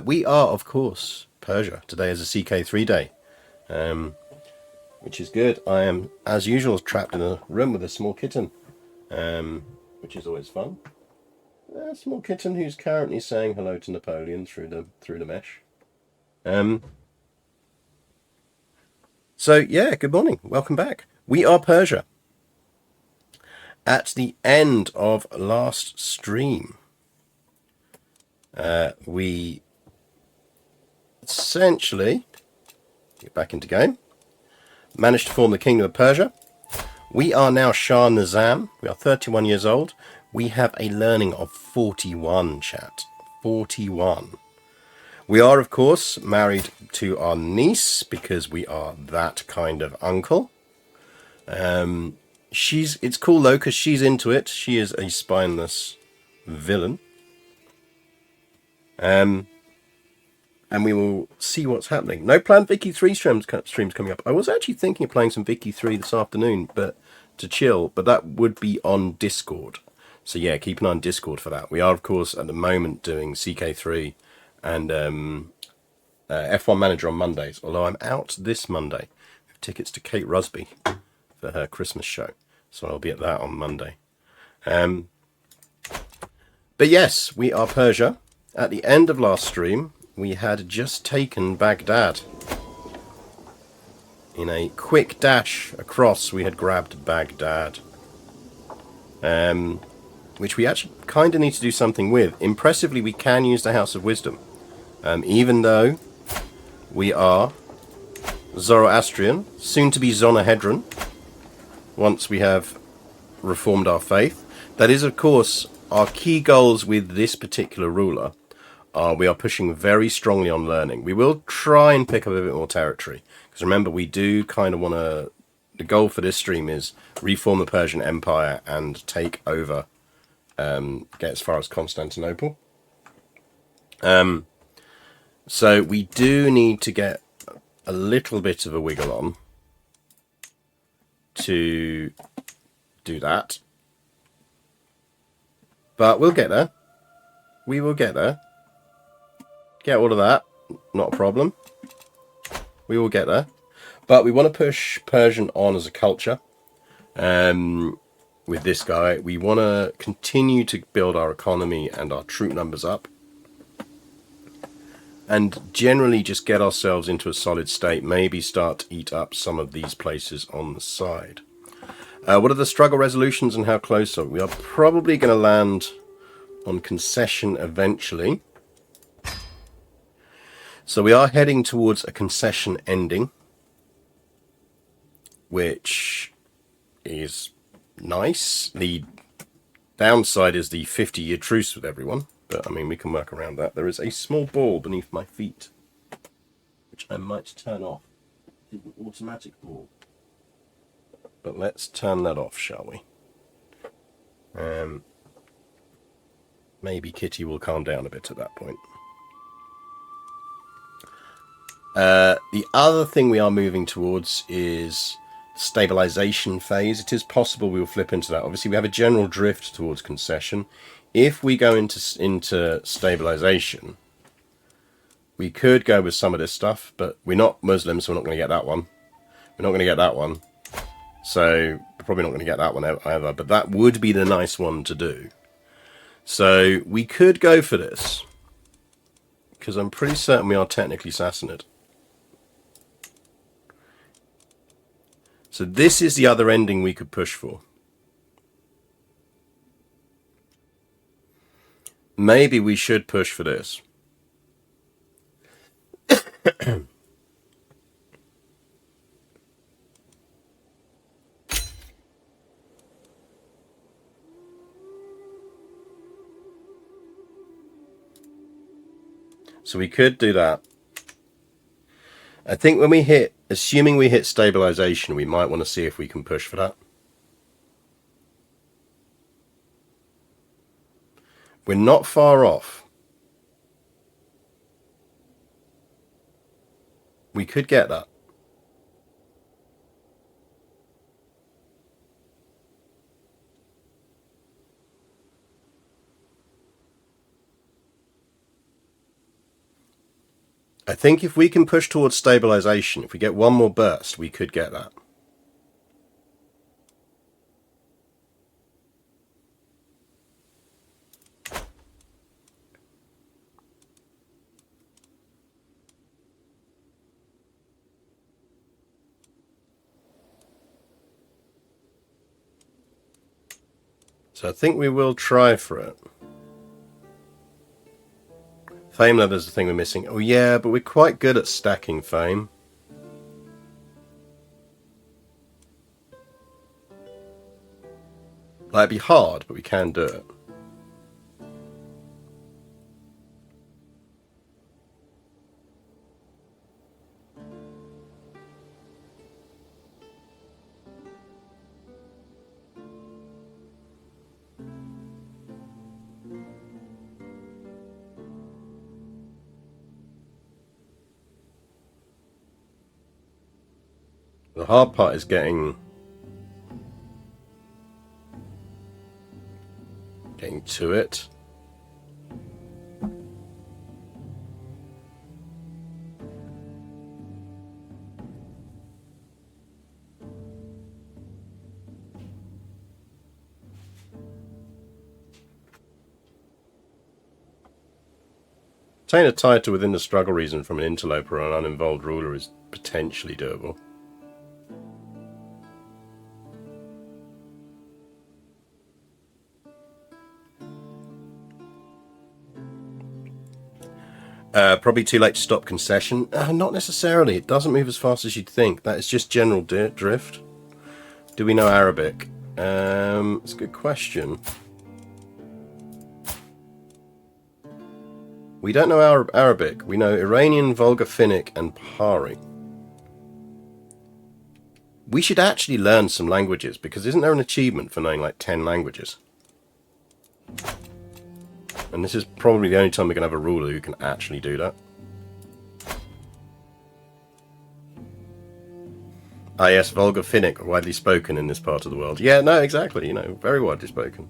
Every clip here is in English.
We are, of course, Persia. Today is a CK3 day, which is good. I am, as usual, trapped in a room with a small kitten, which is always fun. A small kitten who's currently saying hello to Napoleon through the mesh. So yeah, good morning. Welcome back. We are Persia. At the end of last stream, we essentially get back into game. Managed to form the Kingdom of Persia. We are now Shah Nezam. We are 31 years old. We have a learning of 41, chat. 41. We are, of course, married to our niece because we are that kind of uncle. It's cool though because she's into it. She is a spineless villain. And we will see what's happening. No planned Vicky 3 streams coming up. I was actually thinking of playing some Vicky 3 this afternoon, but to chill, but that would be on Discord. So yeah, keep an eye on Discord for that. We are, of course, at the moment doing CK3 and F1 Manager on Mondays, although I'm out this Monday with tickets to Kate Rusby for her Christmas show. So I'll be at that on Monday. But yes, we are Persia. At the end of last stream, we had just taken Baghdad. In a quick dash across, we had grabbed Baghdad. Which we actually kind of need to do something with. Impressively, we can use the House of Wisdom. Even though we are Zoroastrian, soon to be Zonahedron, once we have reformed our faith. That is, of course, our key goals with this particular ruler. We are pushing very strongly on learning. We will try and pick up a bit more territory. Because remember, we do kind of want to... The goal for this stream is reform the Persian Empire and take over, get as far as Constantinople. So we do need to get a little bit of a wiggle on to do that. But we'll get there. We will get there. Get all of that. Not a problem. We will get there. But we want to push Persian on as a culture. With this guy, we want to continue to build our economy and our troop numbers up. And generally just get ourselves into a solid state. Maybe start to eat up some of these places on the side. What are the struggle resolutions and how close are we? We are probably going to land on concession eventually. So we are heading towards a concession ending, which is nice. The downside is the 50-year truce with everyone, but I mean, we can work around that. There is a small ball beneath my feet, which I might turn off. It's an automatic ball. But let's turn that off, shall we? Maybe Kitty will calm down a bit at that point. The other thing we are moving towards is stabilization phase. It is possible we will flip into that. Obviously, we have a general drift towards concession. If we go into stabilization, we could go with some of this stuff, but we're not Muslim, so we're not going to get that one. We're not going to get that one. So we're probably not going to get that one either, but that would be the nice one to do. So we could go for this, because I'm pretty certain we are technically Sassanid. So this is the other ending we could push for. Maybe we should push for this. So we could do that. I think when we hit, assuming we hit stabilization, we might want to see if we can push for that. We're not far off. We could get that. I think if we can push towards stabilization, if we get one more burst, we could get that. So I think we will try for it. Fame leather's the thing we're missing. Oh yeah, but we're quite good at stacking fame. Like, it'd be hard, but we can do it. The hard part is getting to it. Obtain a title within the struggle region from an interloper or an uninvolved ruler is potentially doable. Probably too late to stop concession. Not necessarily. It doesn't move as fast as you'd think. That is just general drift. Do we know Arabic? It's a good question. We don't know Arabic. We know Iranian, Volga, Finnic, and Pari. We should actually learn some languages, because isn't there an achievement for knowing like 10 languages? And this is probably the only time we're going to have a ruler who can actually do that. Ah yes, Volga Finnic, widely spoken in this part of the world. Yeah, no, exactly, you know, very widely spoken.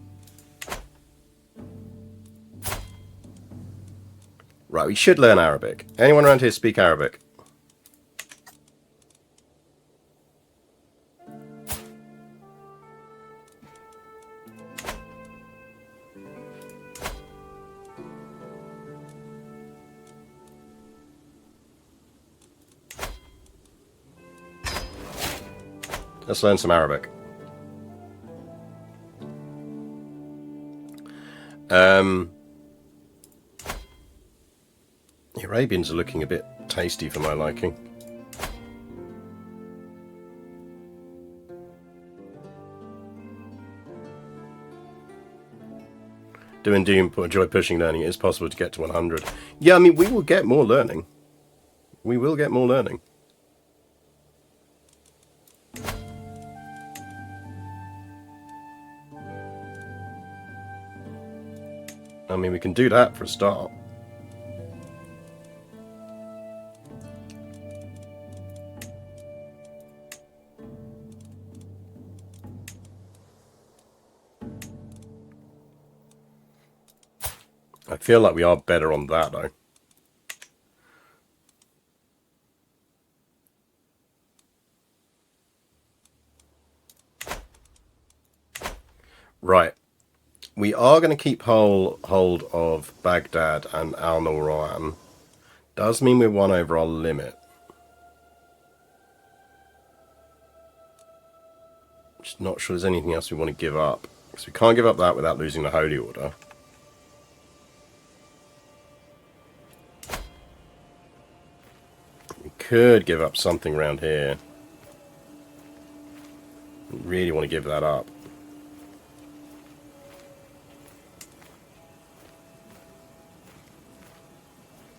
Right, we should learn Arabic. Anyone around here speak Arabic? Let's learn some Arabic. The Arabians are looking a bit tasty for my liking. Do enjoy pushing learning. It is possible to get to 100. Yeah, I mean, we will get more learning. We will get more learning. I mean, we can do that for a start. I feel like we are better on that, though. Right. We are going to keep hold of Baghdad and Al-Nurran. Does mean we're one over our limit. Just not sure there's anything else we want to give up. Because we can't give up that without losing the Holy Order. We could give up something around here. We really want to give that up.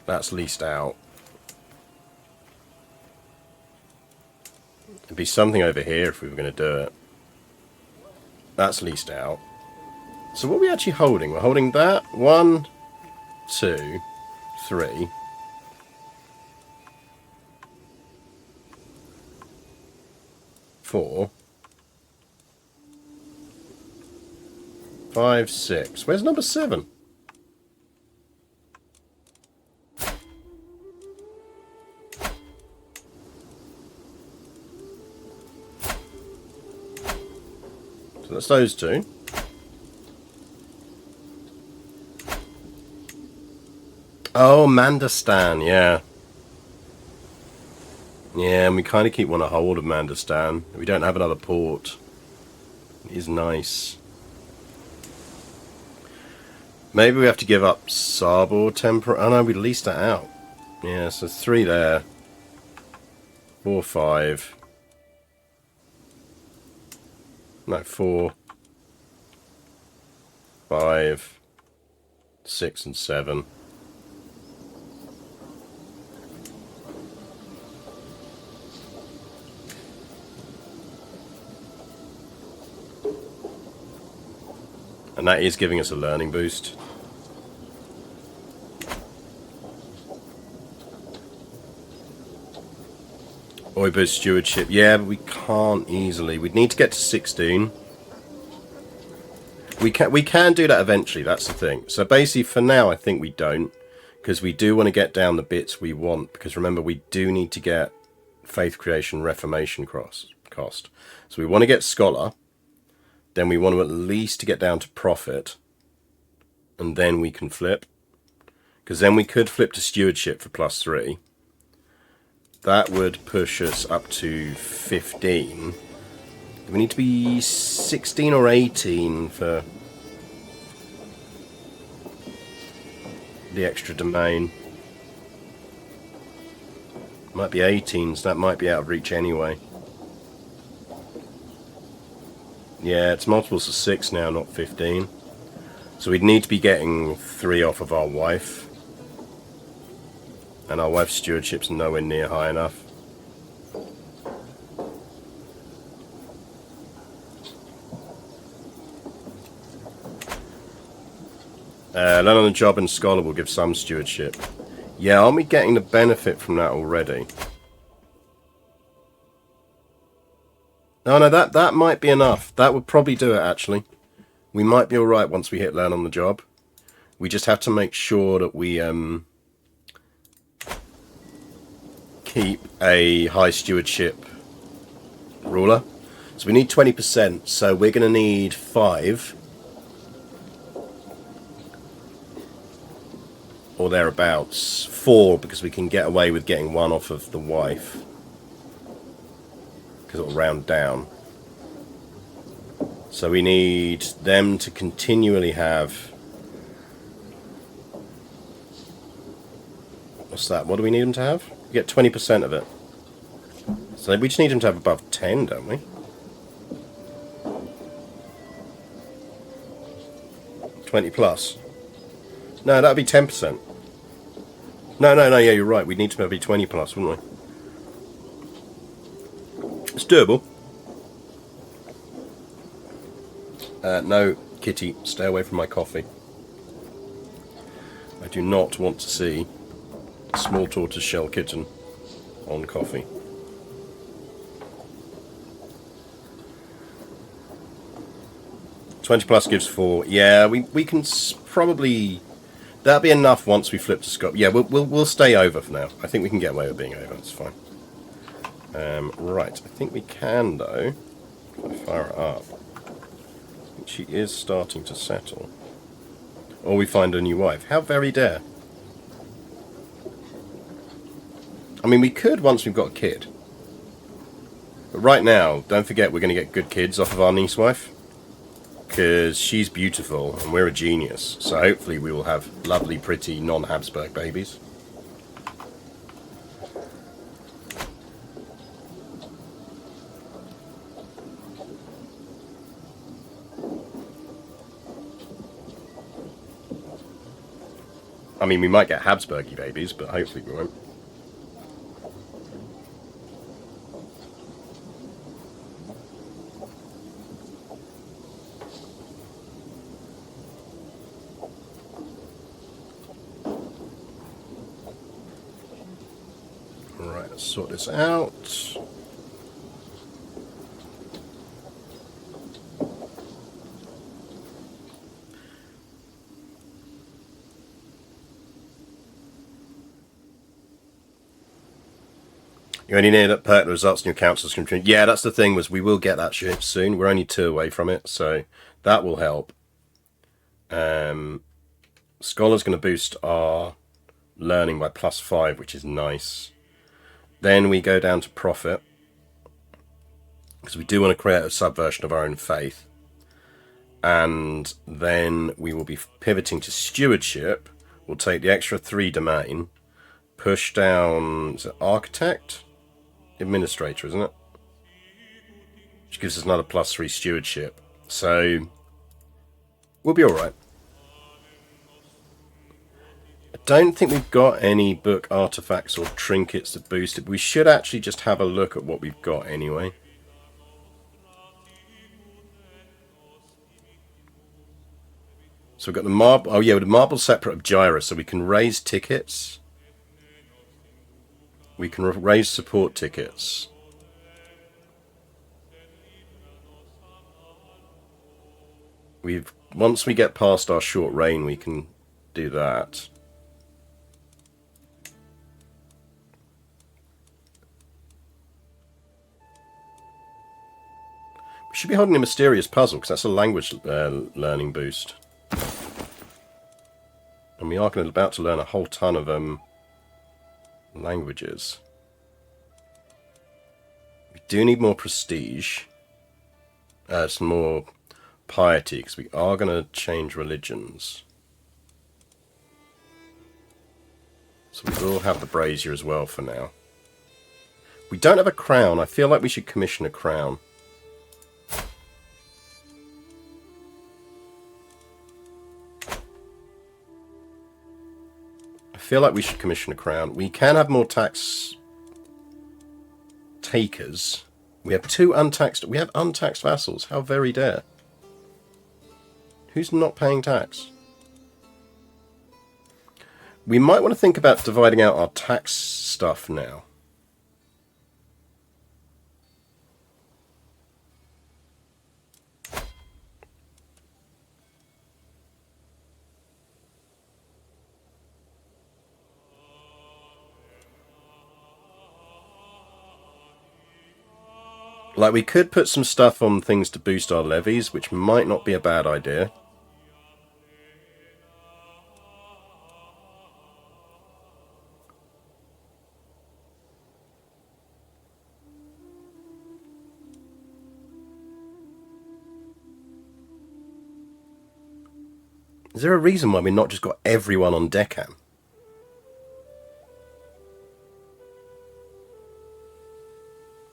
That's leased out. It'd be something over here if we were going to do it. That's leased out. So what are we actually holding? We're holding that. 1, 2, 3. 4. 5, 6. Where's number 7? that's those two. Oh, Mandastan, yeah. Yeah, and we kind of keep wanting a hold of Mandastan. We don't have another port. It is nice. Maybe we have to give up Sabor temper. Oh no, we leased that out. Yeah, so 3 there. 4, 5. No, 4, 5, 6, and 7. And that is giving us a learning boost. Oibo's stewardship. Yeah, but we can't easily. We'd need to get to 16. We can do that eventually, that's the thing. So basically for now I think we don't. Because we do want to get down the bits we want. Because remember, we do need to get Faith Creation Reformation cost. So we want to get Scholar. Then we want to at least to get down to Prophet. And then we can flip. Because then we could flip to Stewardship for +3. That would push us up to 15. We need to be 16 or 18 for the extra domain. Might be 18, so that might be out of reach anyway. Yeah, it's multiples of 6 now, not 15. So we'd need to be getting 3 off of our wife. And our wife's stewardship's nowhere near high enough. Learn on the job and Scholar will give some stewardship. Yeah, aren't we getting the benefit from that already? No, that might be enough. That would probably do it, actually. We might be alright once we hit learn on the job. We just have to make sure that we keep a high stewardship ruler. So we need 20%, so we're going to need 5. Or thereabouts. 4, because we can get away with getting 1 off of the wife. Because it'll round down. So we need them to continually have... What's that? What do we need them to have? We get 20% of it. So we just need them to have above 10, don't we? 20 plus. No, that would be 10%. No, yeah, you're right. We'd need to be 20 plus, wouldn't we? It's doable. No, Kitty, stay away from my coffee. I do not want to see a small tortoiseshell kitten on coffee. +20 gives 4. Yeah, we can probably... That'll be enough once we flip to Scott. Yeah, we'll stay over for now. I think we can get away with being over. It's fine. Right, I think we can though. If I fire it up, I think she is starting to settle. Or we find a new wife. How very dare! I mean, we could once we've got a kid. But right now, don't forget we're going to get good kids off of our niece-wife. Because she's beautiful and we're a genius. So hopefully we will have lovely, pretty, non-Habsburg babies. I mean, we might get Habsburgy babies, but hopefully we won't. Alright, let's sort this out. You only need that perk results in your council's control. Yeah, that's the thing, was we will get that ship soon. We're only 2 away from it, so that will help. Scholar's going to boost our learning by +5, which is nice. Then we go down to profit, because we do want to create a subversion of our own faith. And then we will be pivoting to stewardship. We'll take the extra 3 domain, push down, is it architect? Administrator, isn't it? Which gives us another +3 stewardship. So we'll be alright. I don't think we've got any book artifacts or trinkets that boost it. We should actually just have a look at what we've got anyway. So we've got the marble. Oh yeah, the marble separate of Gyra, so we can raise tickets. We can raise support tickets. Once we get past our short reign, we can do that. We should be holding a mysterious puzzle, because that's a language learning boost. And we are about to learn a whole ton of languages. We do need more prestige. Some more piety, because we are going to change religions. So we will have the brazier as well for now. We don't have a crown. I feel like we should commission a crown. I feel like we should commission a crown. We can have more tax takers. We have 2 untaxed. We have untaxed vassals. How very dare. Who's not paying tax? We might want to think about dividing out our tax stuff now. Like, we could put some stuff on things to boost our levies, which might not be a bad idea. Is there a reason why we've not just got everyone on Deccan?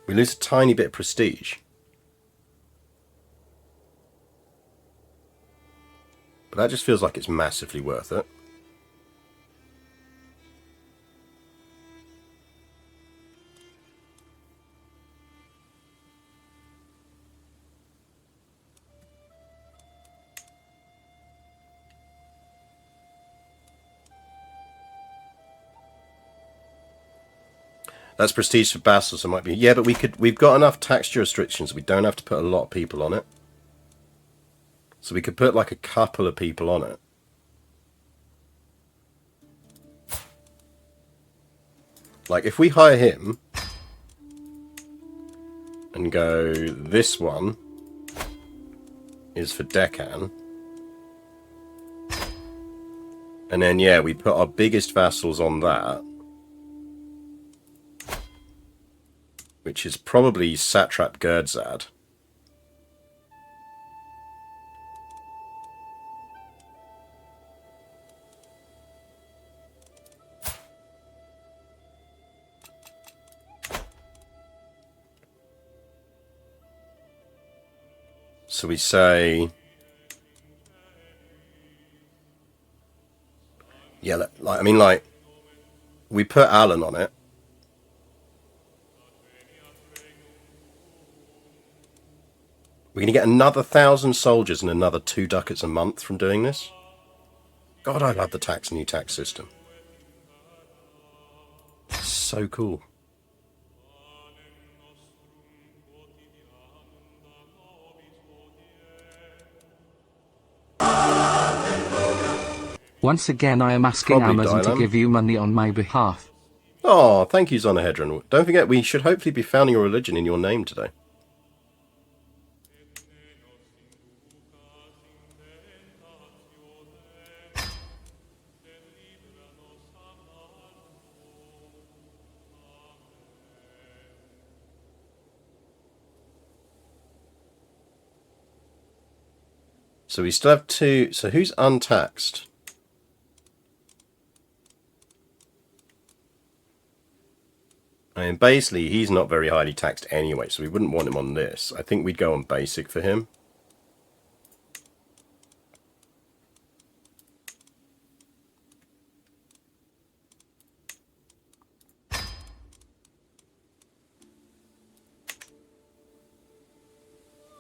We lose a tiny bit of prestige. But that just feels like it's massively worth it. That's prestige for vassals, so it might be. Yeah, but we've got enough tax jurisdictions. We don't have to put a lot of people on it. So we could put like a couple of people on it. Like if we hire him and go, this one is for Deccan. And then yeah, we put our biggest vassals on that. Which is probably Satrap Gerdzad. So we say... Yeah, like I mean, like, we put Alan on it. We're going to get another 1,000 soldiers and another 2 ducats a month from doing this. God, I love the new tax system. It's so cool. Once again I am asking Amazon to give you money on my behalf. Oh, Oh, thank you, Zonahedron. Don't forget, we should hopefully be founding a religion in your name today. So we still have 2. So who's untaxed? I mean, basically, he's not very highly taxed anyway, so we wouldn't want him on this. I think we'd go on basic for him.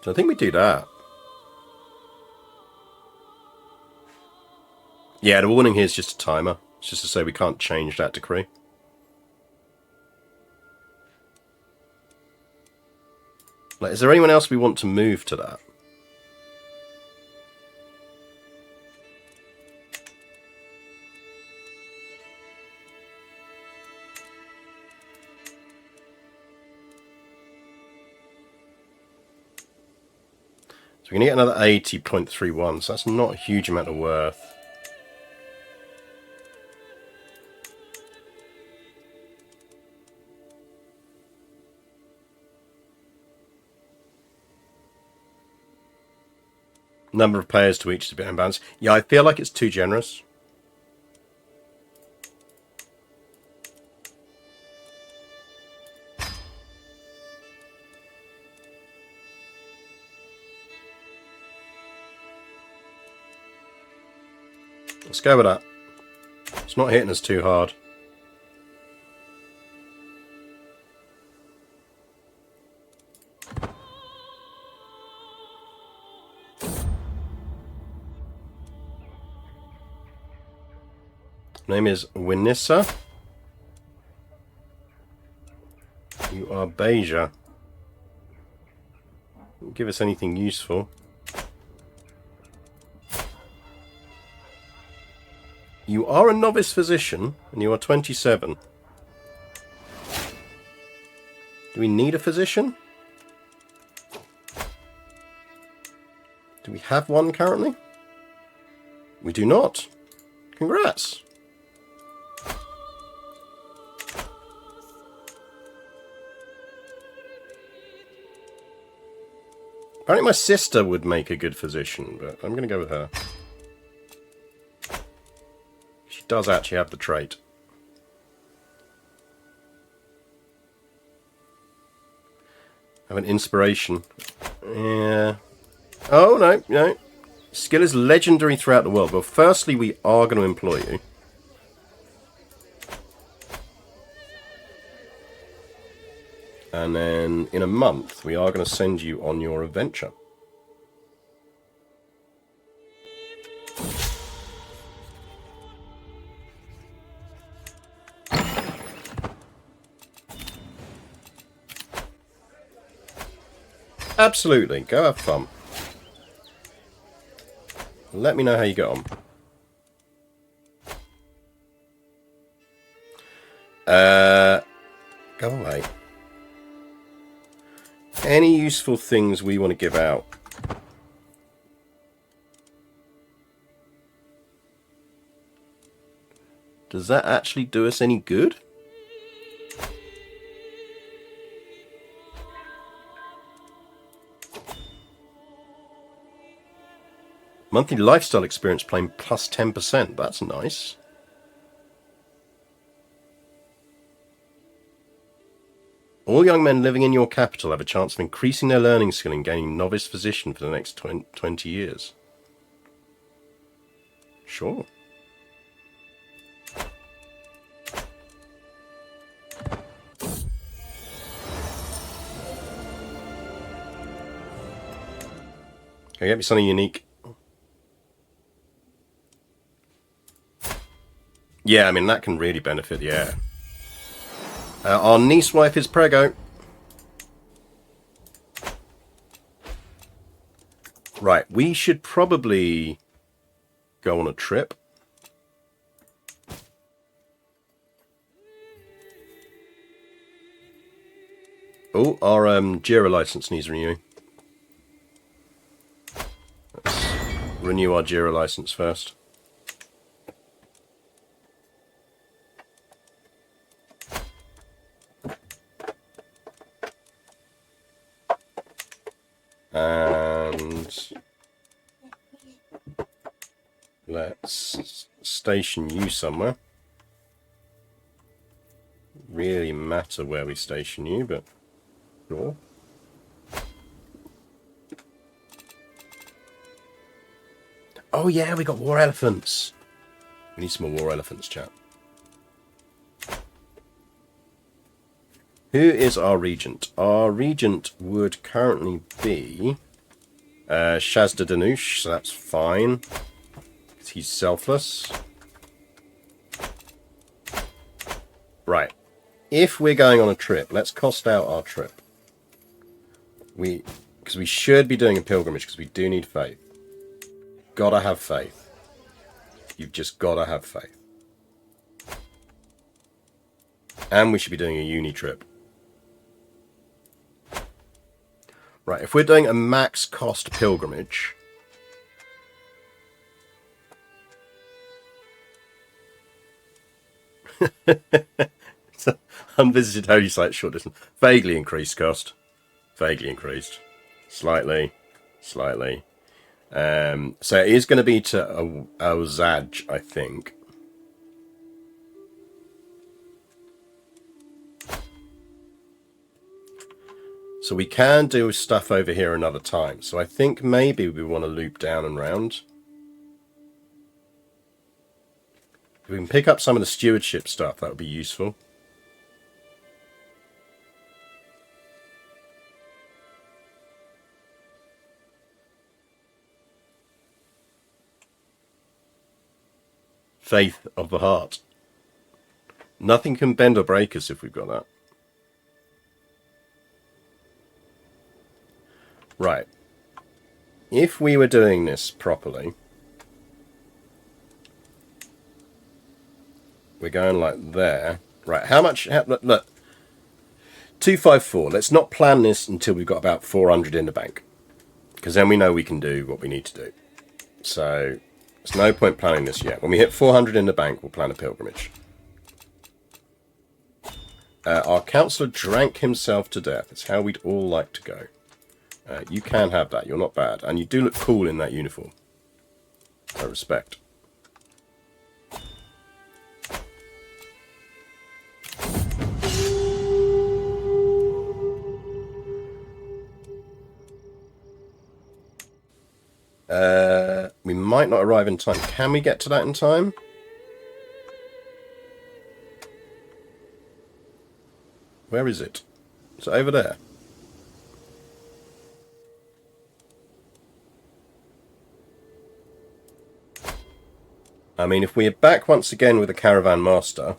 So I think we do that. Yeah, the warning here is just a timer. It's just to say we can't change that decree. Like, is there anyone else we want to move to that? So we're going to get another 80.31, so that's not a huge amount of worth. Number of players to each is a bit unbalanced. Yeah, I feel like it's too generous. Let's go with that. It's not hitting us too hard. Name is Winissa. You are Beja. Don't give us anything useful. You are a novice physician, and you are 27. Do we need a physician? Do we have one currently? We do not. Congrats. Apparently my sister would make a good physician, but I'm going to go with her. She does actually have the trait. Have an inspiration. Yeah. Oh, no, no. Skill is legendary throughout the world. Well, firstly, we are going to employ you. And then in a month, we are going to send you on your adventure. Absolutely. Go have fun. Let me know how you get on. Go away. Any useful things we want to give out? Does that actually do us any good? Monthly lifestyle experience playing plus 10%. That's nice. All young men living in your capital have a chance of increasing their learning skill and gaining novice physician for the next 20 years. Sure. Can you get me something unique? Yeah, I mean, that can really benefit the heir. Our niece-wife is preggo. Right, we should probably go on a trip. Oh, our Jira license needs renewing. Let's renew our Jira license first. And let's station you somewhere. Really matter where we station you, but sure. Oh yeah, we got war elephants. We need some more war elephants, chat. Who is our regent? Our regent would currently be Shah Nezam, so that's fine. He's selfless. Right. If we're going on a trip, let's cost out our trip. Because we should be doing a pilgrimage, because we do need faith. Gotta have faith. You've just gotta have faith. And we should be doing a uni trip. Right, if we're doing a max cost pilgrimage... Unvisited holy site, short distance. Vaguely increased cost. Vaguely increased. Slightly. Slightly. So it is going to be to Al-Zaj, I think. So we can do stuff over here another time. So I think maybe we want to loop down and round. If we can pick up some of the stewardship stuff, that would be useful. Faith of the heart. Nothing can bend or break us if we've got that. Right. If we were doing this properly, we're going like there. Right, how much... Look, 254. Let's not plan this until we've got about 400 in the bank. Because then we know we can do what we need to do. So, there's no point planning this yet. When we hit 400 in the bank, we'll plan a pilgrimage. Our councillor drank himself to death. It's how we'd all like to go. You can have that. You're not bad. And you do look cool in that uniform. So respect. We might not arrive in time. Can we get to that in time? Where is it? Is it over there? I mean, if we're back once again with a caravan master...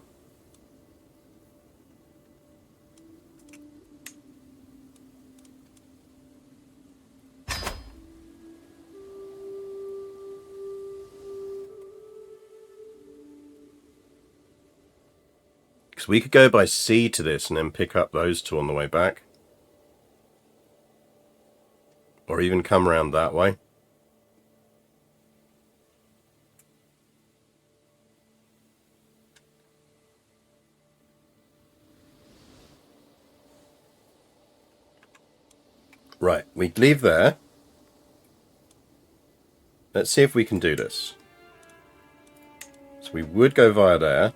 Because we could go by sea to this and then pick up those two on the way back. Or even come around that way. Right, we'd leave there. Let's see if we can do this. So we would go via there.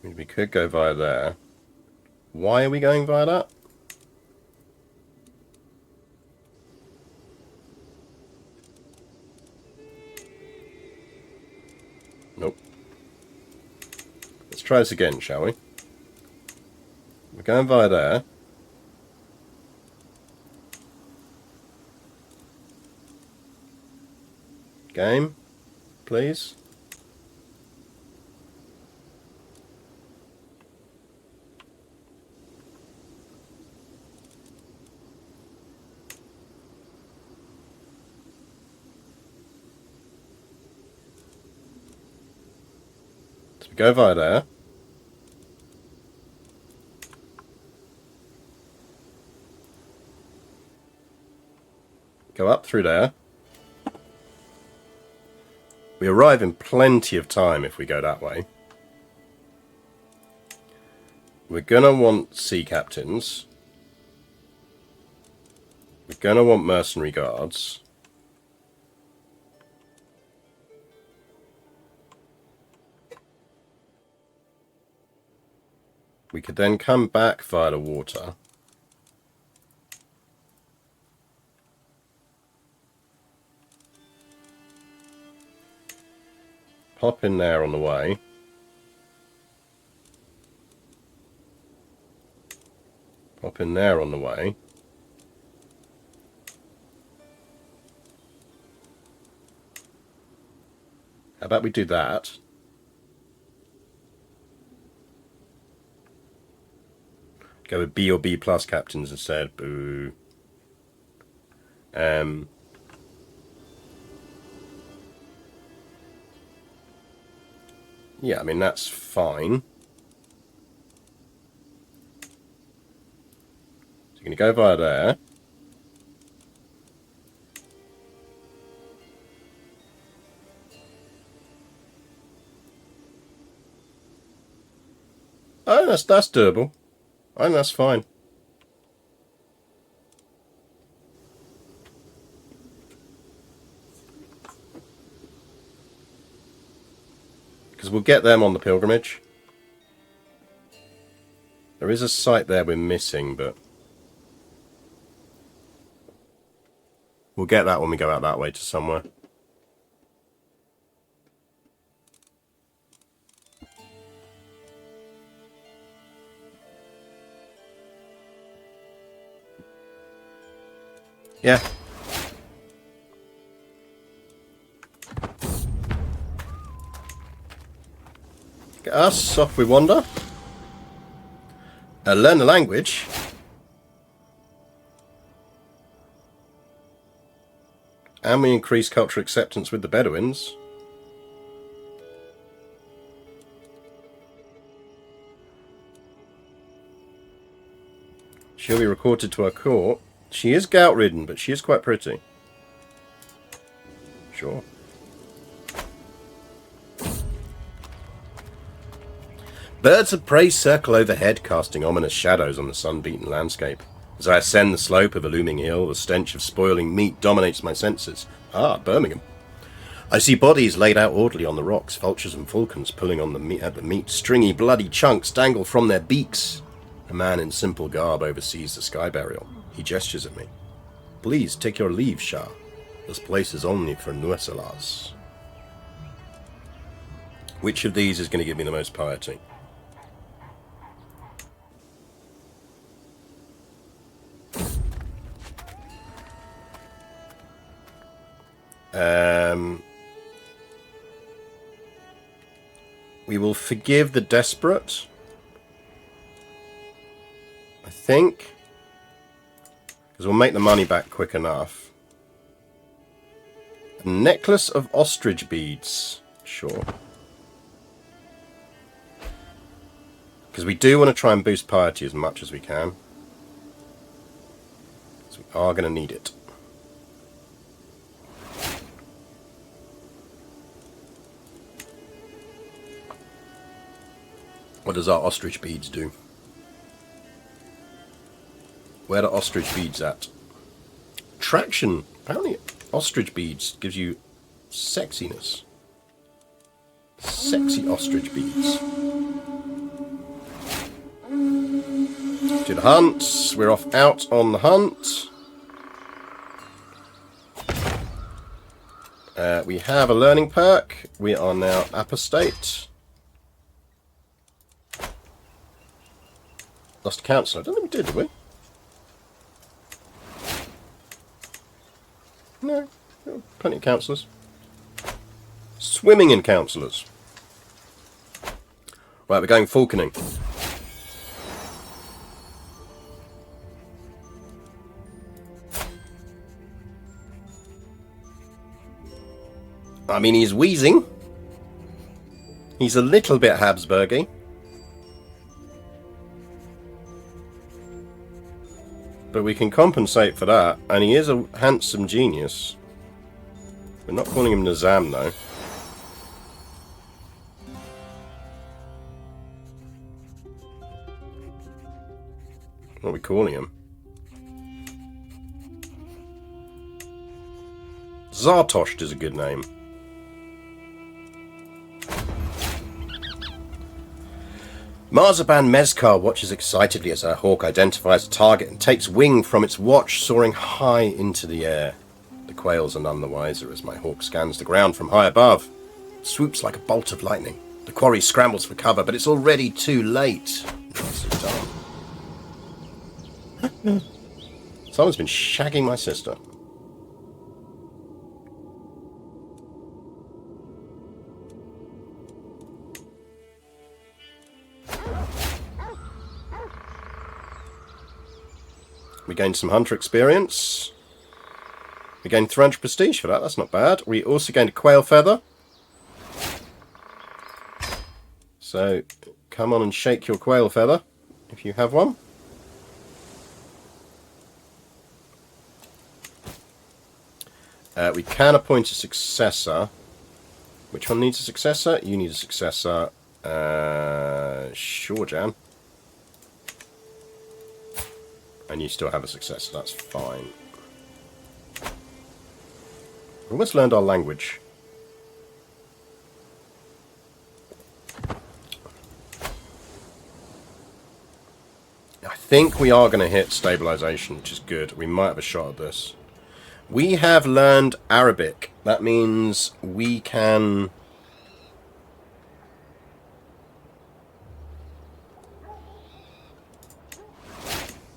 We could go via there. Why are we going via that? Nope. Let's try this again, shall we? We're going via there. Game, please. So we go via there. Go up through there. We arrive in plenty of time if we go that way. We're going to want sea captains. We're going to want mercenary guards. We could then come back via the water. Pop in there on the way. Pop in there on the way. How about we do that? Go with B or B plus captains instead. Boo. Yeah, I mean, that's fine. So you're going to go via there. Oh, that's doable. I think that's fine. Because we'll get them on the pilgrimage. There is a site there we're missing, but we'll get that when we go out that way to somewhere. Yeah. Get us, off we wander. Learn the language. And we increase cultural acceptance with the Bedouins. She'll be recorded to our court. She is gout-ridden, but she is quite pretty. Sure. Birds of prey circle overhead, casting ominous shadows on the sun-beaten landscape. As I ascend the slope of a looming hill, the stench of spoiling meat dominates my senses. Ah, Birmingham. I see bodies laid out orderly on the rocks, vultures and falcons pulling on the meat. Stringy, bloody chunks dangle from their beaks. A man in simple garb oversees the sky burial. He gestures at me. Please take your leave, Shah. This place is only for Nuesalas. Which of these is going to give me the most piety? We will forgive the desperate. I think. Because we'll make the money back quick enough. A necklace of ostrich beads. Sure. Because we do want to try and boost piety as much as we can. So we are going to need it. What does our ostrich beads do? Where are ostrich beads at? Traction. Apparently ostrich beads gives you sexiness. Sexy ostrich beads. To the hunt. We're off out on the hunt. We have a learning perk. We are now apostate. Lost a councillor. I don't think we did we? No. Plenty of councillors. Swimming in councillors. Right, we're going falconing. I mean, he's wheezing. He's a little bit Habsburgy. But But we can compensate for that, and he is a handsome genius. We're not calling him Nizam, though. What are we calling him? Zartosht is a good name. Marzaban Mezkar watches excitedly as her hawk identifies a target and takes wing from its watch, soaring high into the air. The quails are none the wiser as my hawk scans the ground from high above. It swoops like a bolt of lightning. The quarry scrambles for cover, but it's already too late. Someone's been shagging my sister. We gained some hunter experience. We gained 300 prestige for that, that's not bad. We also gained a quail feather. So, come on and shake your quail feather, if you have one. We can appoint a successor. Which one needs a successor? You need a successor. Sure, Jan. And you still have a successor, that's fine. We almost learned our language. I think we are going to hit stabilization, which is good. We might have a shot at this. We have learned Arabic. That means we can...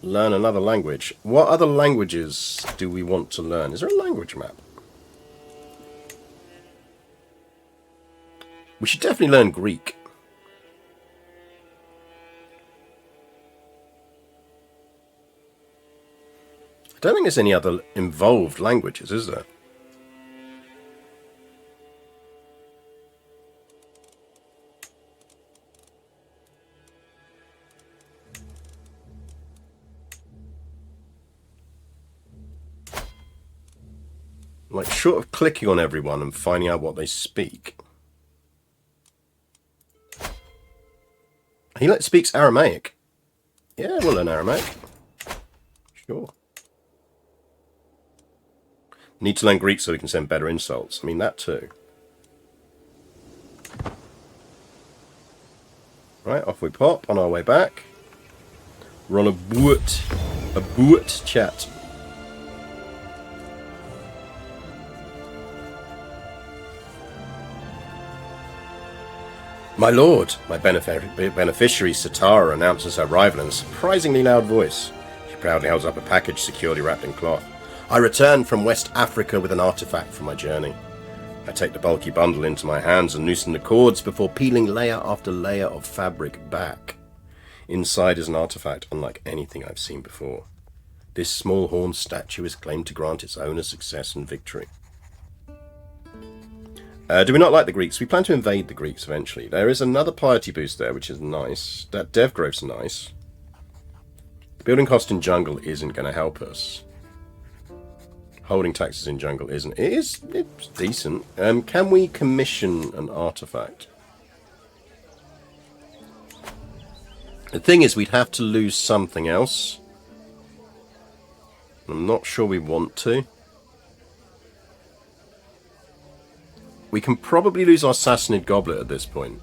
learn another language. What other languages do we want to learn? Is there a language map? We should definitely learn Greek. I don't think there's any other involved languages, is there? Like, short of clicking on everyone and finding out what they speak. He speaks Aramaic. Yeah, we'll learn Aramaic. Sure. Need to learn Greek so we can send better insults. I mean, that too. Right, off we pop on our way back. We're on a boot chat. My lord, my beneficiary Satara announces her arrival in a surprisingly loud voice. She proudly holds up a package securely wrapped in cloth. I return from West Africa with an artifact for my journey. I take the bulky bundle into my hands and loosen the cords before peeling layer after layer of fabric back. Inside is an artifact unlike anything I've seen before. This small horned statue is claimed to grant its owner success and victory. Do we not like the Greeks? We plan to invade the Greeks eventually. There is another piety boost there, which is nice. That dev growth's nice. The building cost in jungle isn't going to help us. Holding taxes in jungle isn't. It's decent. Can we commission an artifact? The thing is, we'd have to lose something else. I'm not sure we want to. We can probably lose our Sassanid Goblet at this point.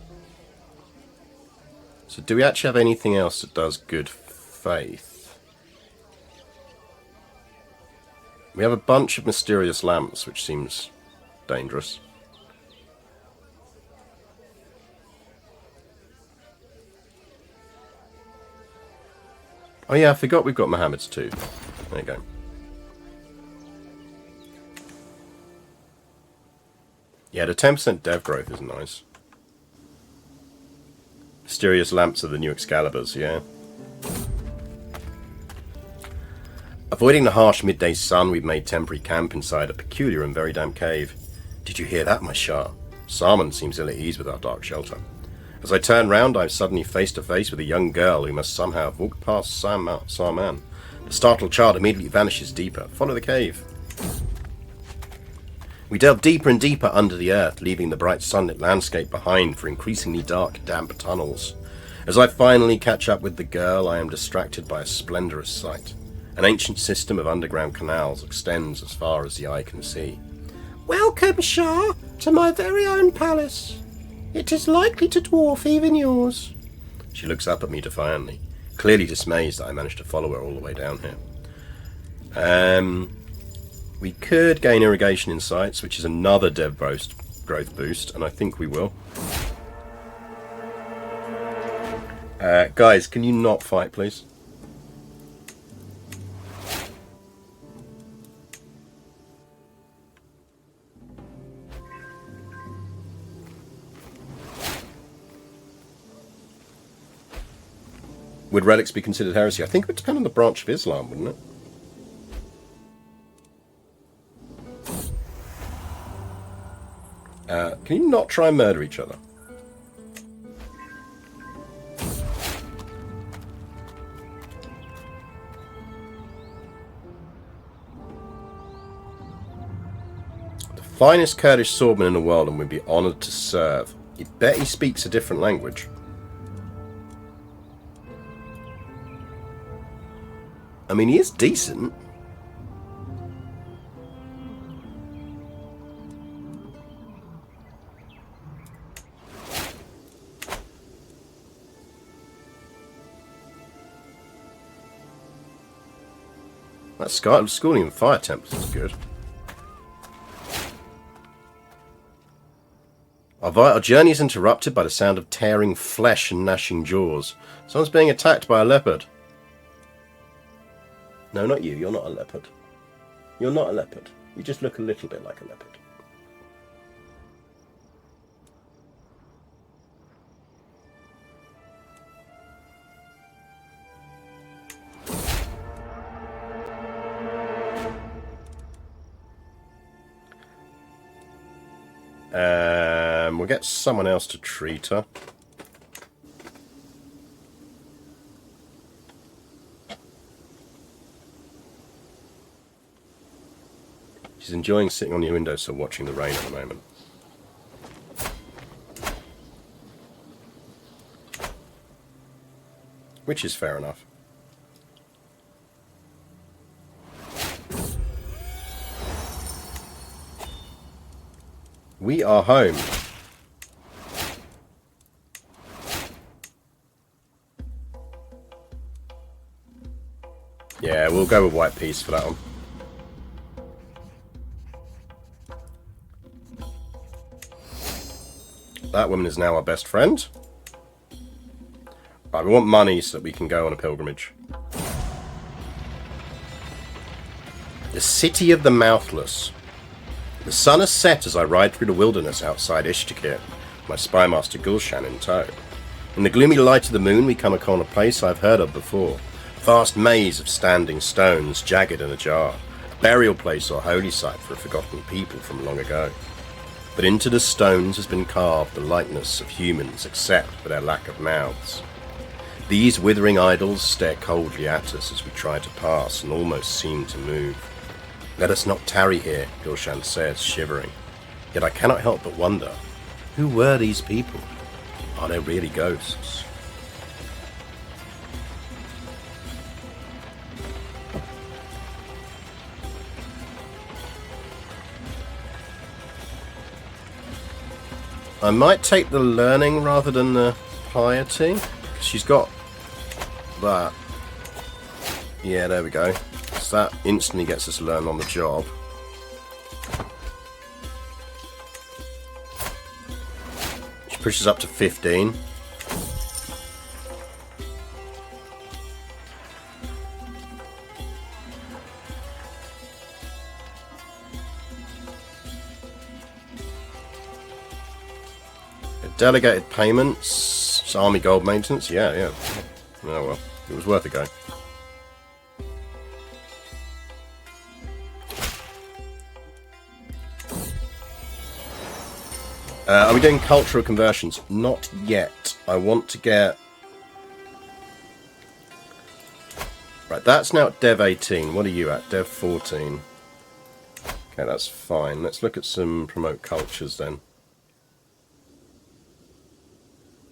So do we actually have anything else that does good faith? We have a bunch of mysterious lamps, which seems dangerous. Oh yeah, I forgot we've got Muhammad's too. There you go. Yeah, the 10% dev growth is nice. Mysterious lamps are the new Excaliburs, yeah. Avoiding the harsh midday sun, we've made temporary camp inside a peculiar and very damp cave. Did you hear that, my Shah? Sarman seems ill at ease with our dark shelter. As I turn round, I'm suddenly face to face with a young girl who must somehow have walked past Sarman. The The startled child immediately vanishes deeper. Follow the cave. We delve deeper and deeper under the earth, leaving the bright sunlit landscape behind for increasingly dark, damp tunnels. As I finally catch up with the girl, I am distracted by a splendorous sight. An ancient system of underground canals extends as far as the eye can see. Welcome, Shah, to my very own palace. It is likely to dwarf even yours. She looks up at me defiantly, clearly dismayed that I managed to follow her all the way down here. We could gain irrigation insights, which is another dev growth boost, and I think we will. Guys, can you not fight, please? Would relics be considered heresy? I think it would depend on the branch of Islam, wouldn't it? Can you not try and murder each other? The finest Kurdish swordman in the world and would be honoured to serve. You bet he speaks a different language. I mean, he is decent. That schooling and fire tempest is good. Our journey is interrupted by the sound of tearing flesh and gnashing jaws. Someone's being attacked by a leopard. No, not you. You're not a leopard. You're not a leopard. You just look a little bit like a leopard. We'll get someone else to treat her. She's enjoying sitting on your windowsill watching the rain at the moment. Which is fair enough. We are home. Yeah, we'll go with white peace for that one. That woman is now our best friend. Right, we want money so that we can go on a pilgrimage. The City of the Mouthless. The sun has set as I ride through the wilderness outside Ishtakir, my spymaster Gulshan in tow. In the gloomy light of the moon we come upon a place I've heard of before. Vast maze of standing stones, jagged and ajar. Burial place or holy site for a forgotten people from long ago. But into the stones has been carved the likeness of humans except for their lack of mouths. These withering idols stare coldly at us as we try to pass and almost seem to move. Let us not tarry here, Gulshan says, shivering. Yet I cannot help but wonder, who were these people? Are they really ghosts? I might take the learning rather than the piety. She's got that. Yeah, there we go. So that instantly gets us to learn on the job. She pushes up to 15. Delegated payments, army gold maintenance, yeah. Oh well, it was worth a go. Are we doing cultural conversions? Not yet. I want to get... Right, that's now at Dev 18. What are you at? Dev 14. Okay, that's fine. Let's look at some promote cultures then.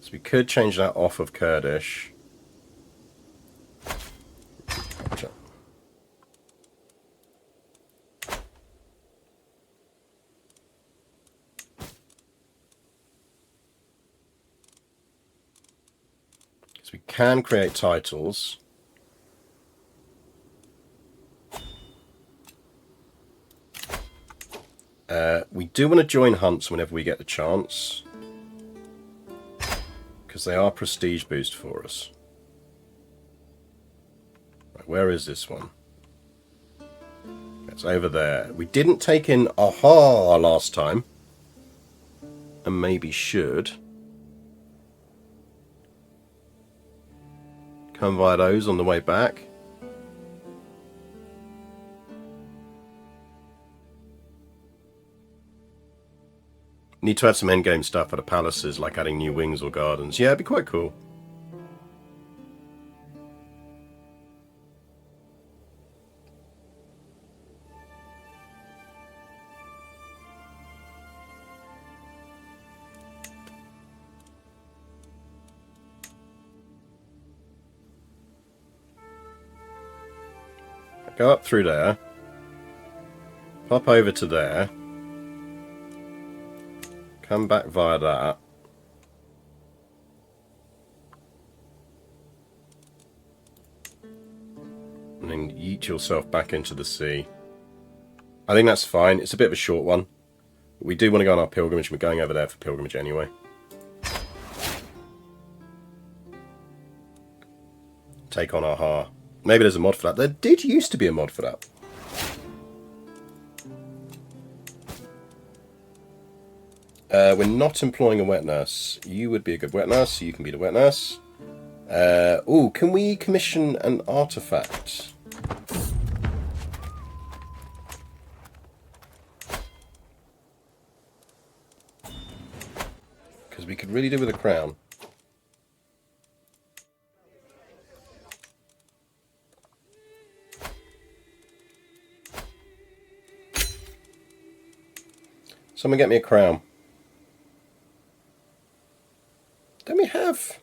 So we could change that off of Kurdish. So we can create titles. We do want to join hunts whenever we get the chance, because they are prestige boost for us. Right, where is this one? It's over there. We didn't take in Aha last time, and maybe should. Come via those on the way back. Need to add some endgame stuff for the palaces, like adding new wings or gardens. Yeah, it'd be quite cool. Go up through there. Pop over to there. Come back via that. And then yeet yourself back into the sea. I think that's fine. It's a bit of a short one. But we do want to go on our pilgrimage. We're going over there for pilgrimage anyway. Take on Aha. Maybe there's a mod for that. There did used to be a mod for that. We're not employing a wet nurse. You would be a good wet nurse, so you can be the wet nurse. Oh, can we commission an artifact? Because we could really do with a crown. Someone get me a crown. Don't we have...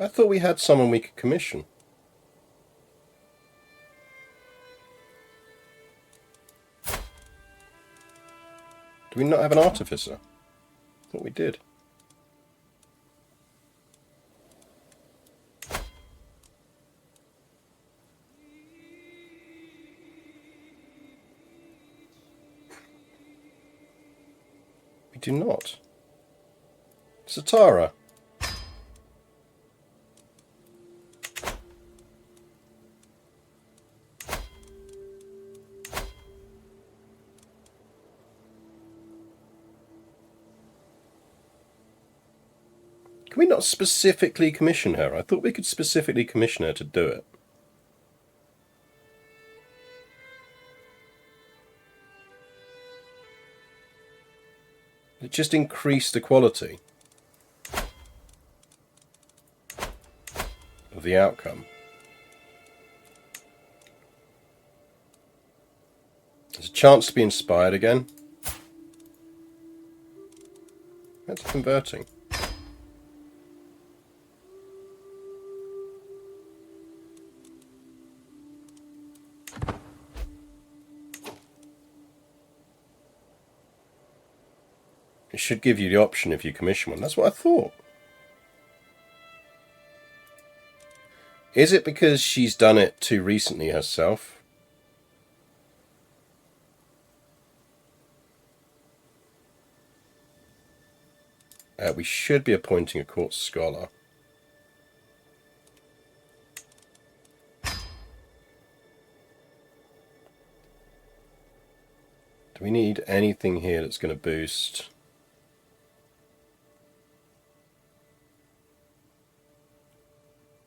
I thought we had someone we could commission. Do we not have an artificer? I thought we did. We do not. Satara. Can we not specifically commission her? I thought we could specifically commission her to do it. It just increased the quality of the outcome. There's a chance to be inspired again. That's converting. It should give you the option if you commission one. That's what I thought. Is it because she's done it too recently herself? We should be appointing a court scholar. Do we need anything here that's going to boost...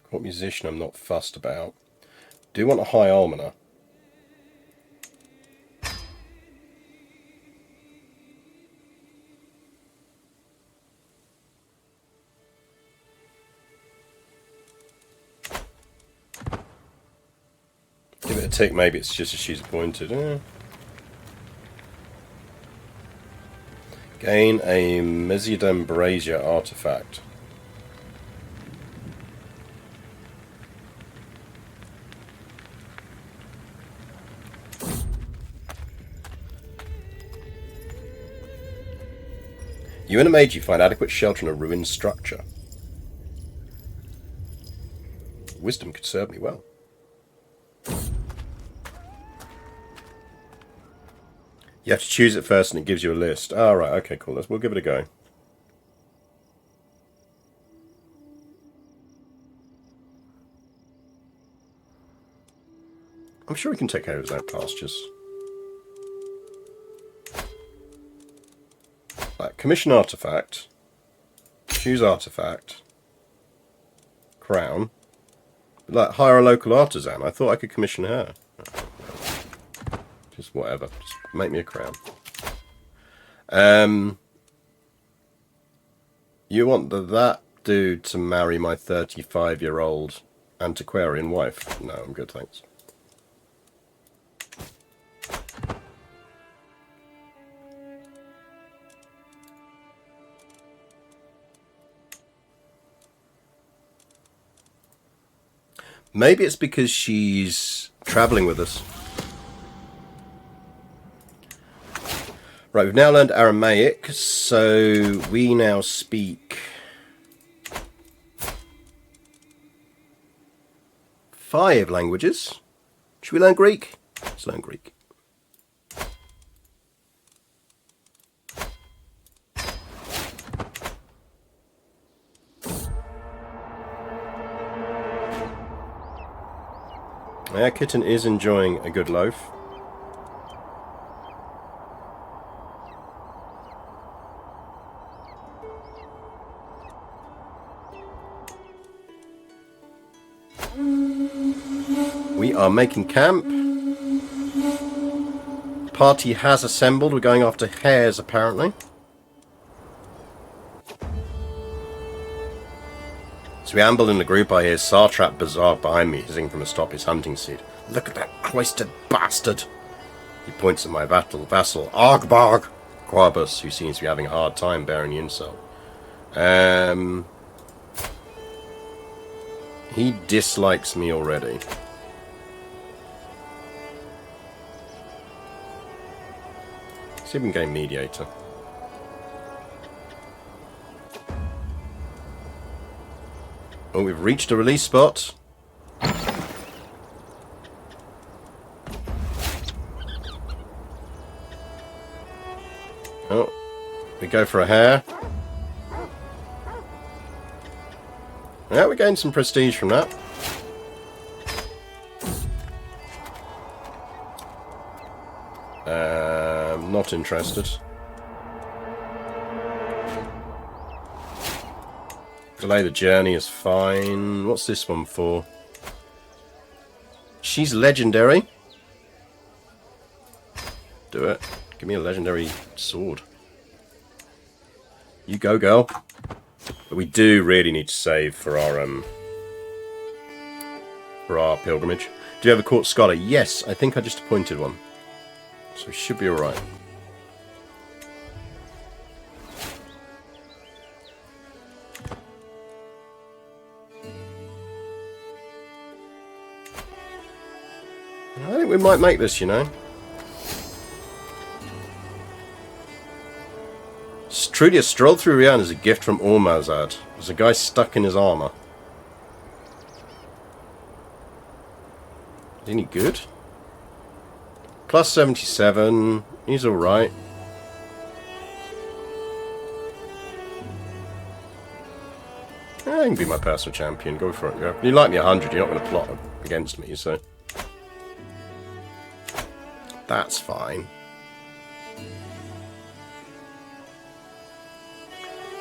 Court musician I'm not fussed about. Do want a high almoner. Give it a tick, maybe it's just as she's appointed. Gain a Mesidum Brazier artifact. You and a mage find adequate shelter in a ruined structure. Wisdom could serve me well. You have to choose it first and it gives you a list. Oh, right, okay, cool. We'll give it a go. I'm sure we can take care of his own pastures. Right, commission artifact. Choose artifact. Crown. Like, hire a local artisan. I thought I could commission her. Just whatever. Just make me a crown. You want that dude to marry my 35-year-old antiquarian wife? No, I'm good, thanks. Maybe it's because she's travelling with us. Right, we've now learned Aramaic, so we now speak 5 languages. Should we learn Greek? Let's learn Greek. Our kitten is enjoying a good loaf. We are making camp. Party has assembled. We're going after hares, apparently. As we amble in the group, I hear Sartrap Bazaar behind me, hissing from atop his hunting seat. Look at that cloistered bastard! He points at my vassal, Argbarg Quarbus, who seems to be having a hard time bearing the insult. He dislikes me already. See if we can gain mediator. Oh, we've reached a release spot. Oh, we go for a hare. Yeah, we gained some prestige from that. Not interested. Delay the journey is fine. What's this one for? She's legendary. Do it. Give me a legendary sword. You go, girl. But we do really need to save for our pilgrimage. Do you have a court scholar? Yes, I think I just appointed one. So we should be alright. I think we might make this, you know. Truly, a stroll through Rian is a gift from Ormazad. There's a guy stuck in his armour. Is he any good? Plus 77. He's alright. He can be my personal champion. Go for it. Go. You like me 100, you're not going to plot against me, so... That's fine.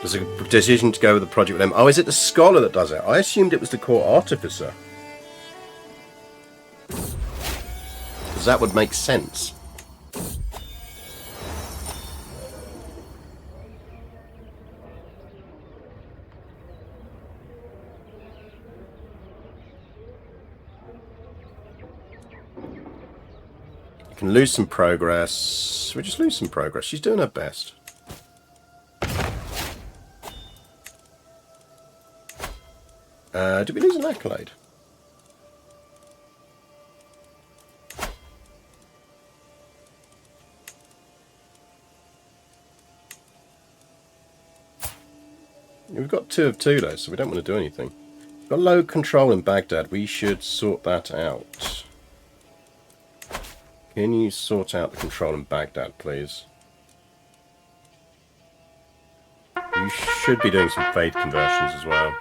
There's a decision to go with the project with them. Oh, is it the scholar that does it? I assumed it was the court artificer. Because that would make sense. You can lose some progress. We just lose some progress. She's doing her best. Did we lose an accolade? We've got 2 of 2 though, so we don't want to do anything. We've got low control in Baghdad. We should sort that out. Can you sort out the control in Baghdad, please? You should be doing some faith conversions as well.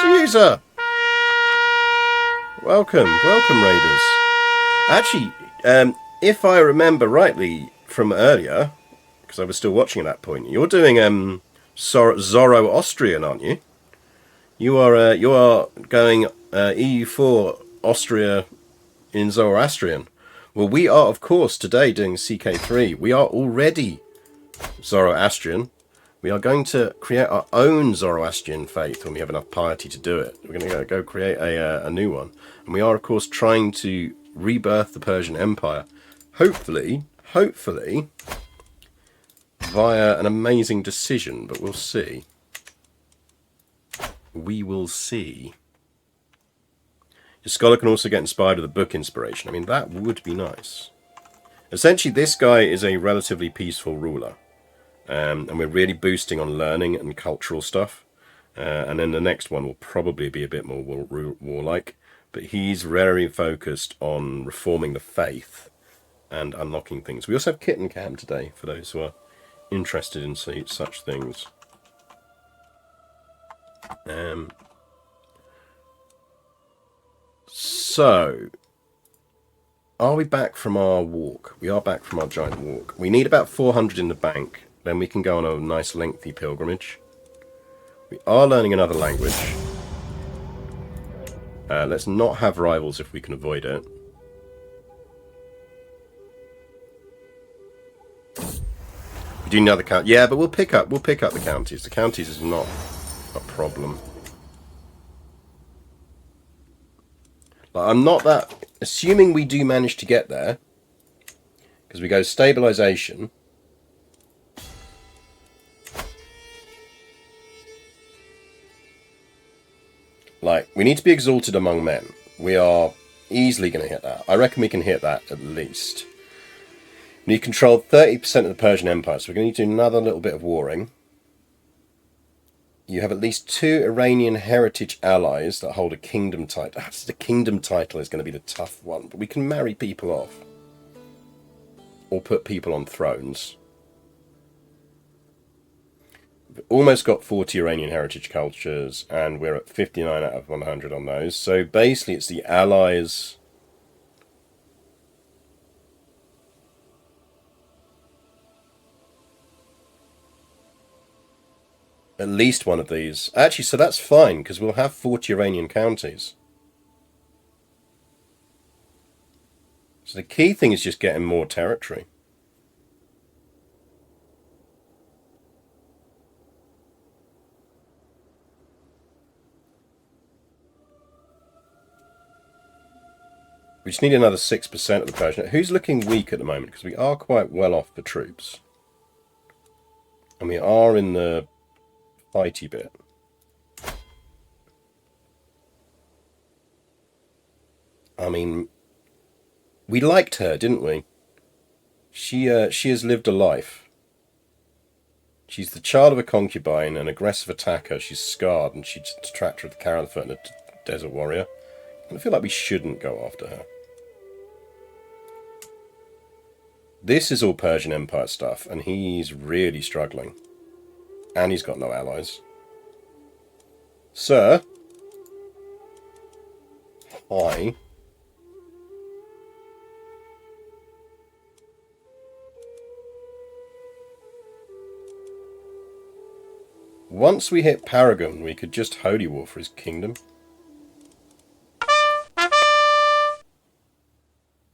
Caesar! Welcome, welcome, Raiders. Actually, if I remember rightly from earlier, because I was still watching at that point, you're doing Zoroastrian, aren't you? You are going EU4 Austria in Zoroastrian. Well, we are, of course, today doing CK3. We are already Zoroastrian. We are going to create our own Zoroastrian faith when we have enough piety to do it. We're going to go create a new one. And we are, of course, trying to rebirth the Persian Empire. Hopefully, via an amazing decision, but we'll see. We will see. Your scholar can also get inspired with a book inspiration. I mean, that would be nice. Essentially, this guy is a relatively peaceful ruler. And we're really boosting on learning and cultural stuff. And then the next one will probably be a bit more warlike. But he's very focused on reforming the faith and unlocking things. We also have Kit and Cam today, for those who are interested in such things. So, are we back from our walk? We are back from our giant walk. We need about 400 in the bank. Then we can go on a nice lengthy pilgrimage. We are learning another language. Let's not have rivals if we can avoid it. We do another count. Yeah, but we'll pick up the counties. The counties is not a problem. Like, I'm not that... Assuming we do manage to get there, because we go stabilization. Like, we need to be exalted among men. We are easily going to hit that. I reckon we can hit that at least. We control 30% of the Persian Empire, so we're going to need to do another little bit of warring. You have at least 2 Iranian heritage allies that hold a kingdom title. The kingdom title is going to be the tough one, but we can marry people off. Or put people on thrones. We've almost got 40 Iranian heritage cultures, and we're at 59 out of 100 on those. So basically it's the allies... At least one of these. Actually, so that's fine, because we'll have 40 Iranian counties. So the key thing is just getting more territory. We just need another 6% of the Persian. Who's looking weak at the moment? Because we are quite well off for troops. And we are in the fighty bit. I mean, we liked her, didn't we? She has lived a life. She's the child of a concubine, an aggressive attacker. She's scarred, and she's a detractor of the caliphate and a desert warrior. I feel like we shouldn't go after her. This is all Persian Empire stuff, and he's really struggling. And he's got no allies. Sir? Hi. Once we hit Paragon, we could just holy war for his kingdom.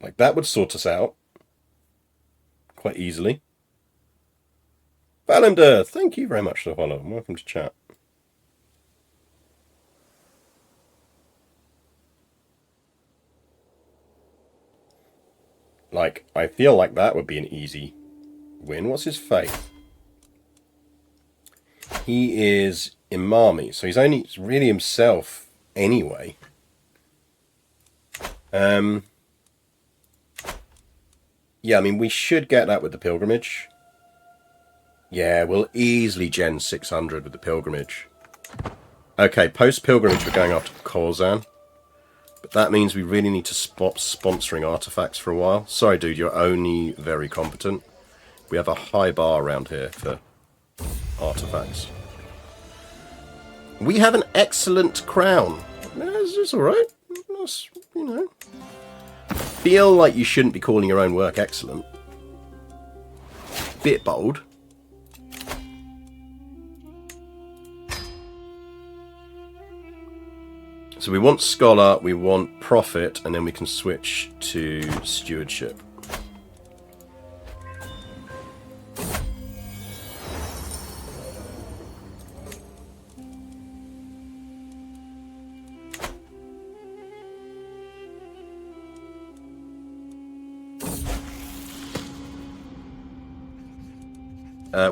Like, that would sort us out quite easily. Valander, thank you very much for the follow, and welcome to chat. Like, I feel like that would be an easy win. What's his faith? He is Imami, so he's only really himself anyway. Yeah, I mean, we should get that with the pilgrimage. Yeah, we'll easily gen 600 with the pilgrimage. Okay, post-pilgrimage we're going after Khorasan. But that means we really need to stop sponsoring artifacts for a while. Sorry, dude, you're only very competent. We have a high bar around here for artifacts. We have an excellent crown. It's alright. You know. Feel like you shouldn't be calling your own work excellent. Bit bold. So we want scholar, we want prophet, and then we can switch to stewardship.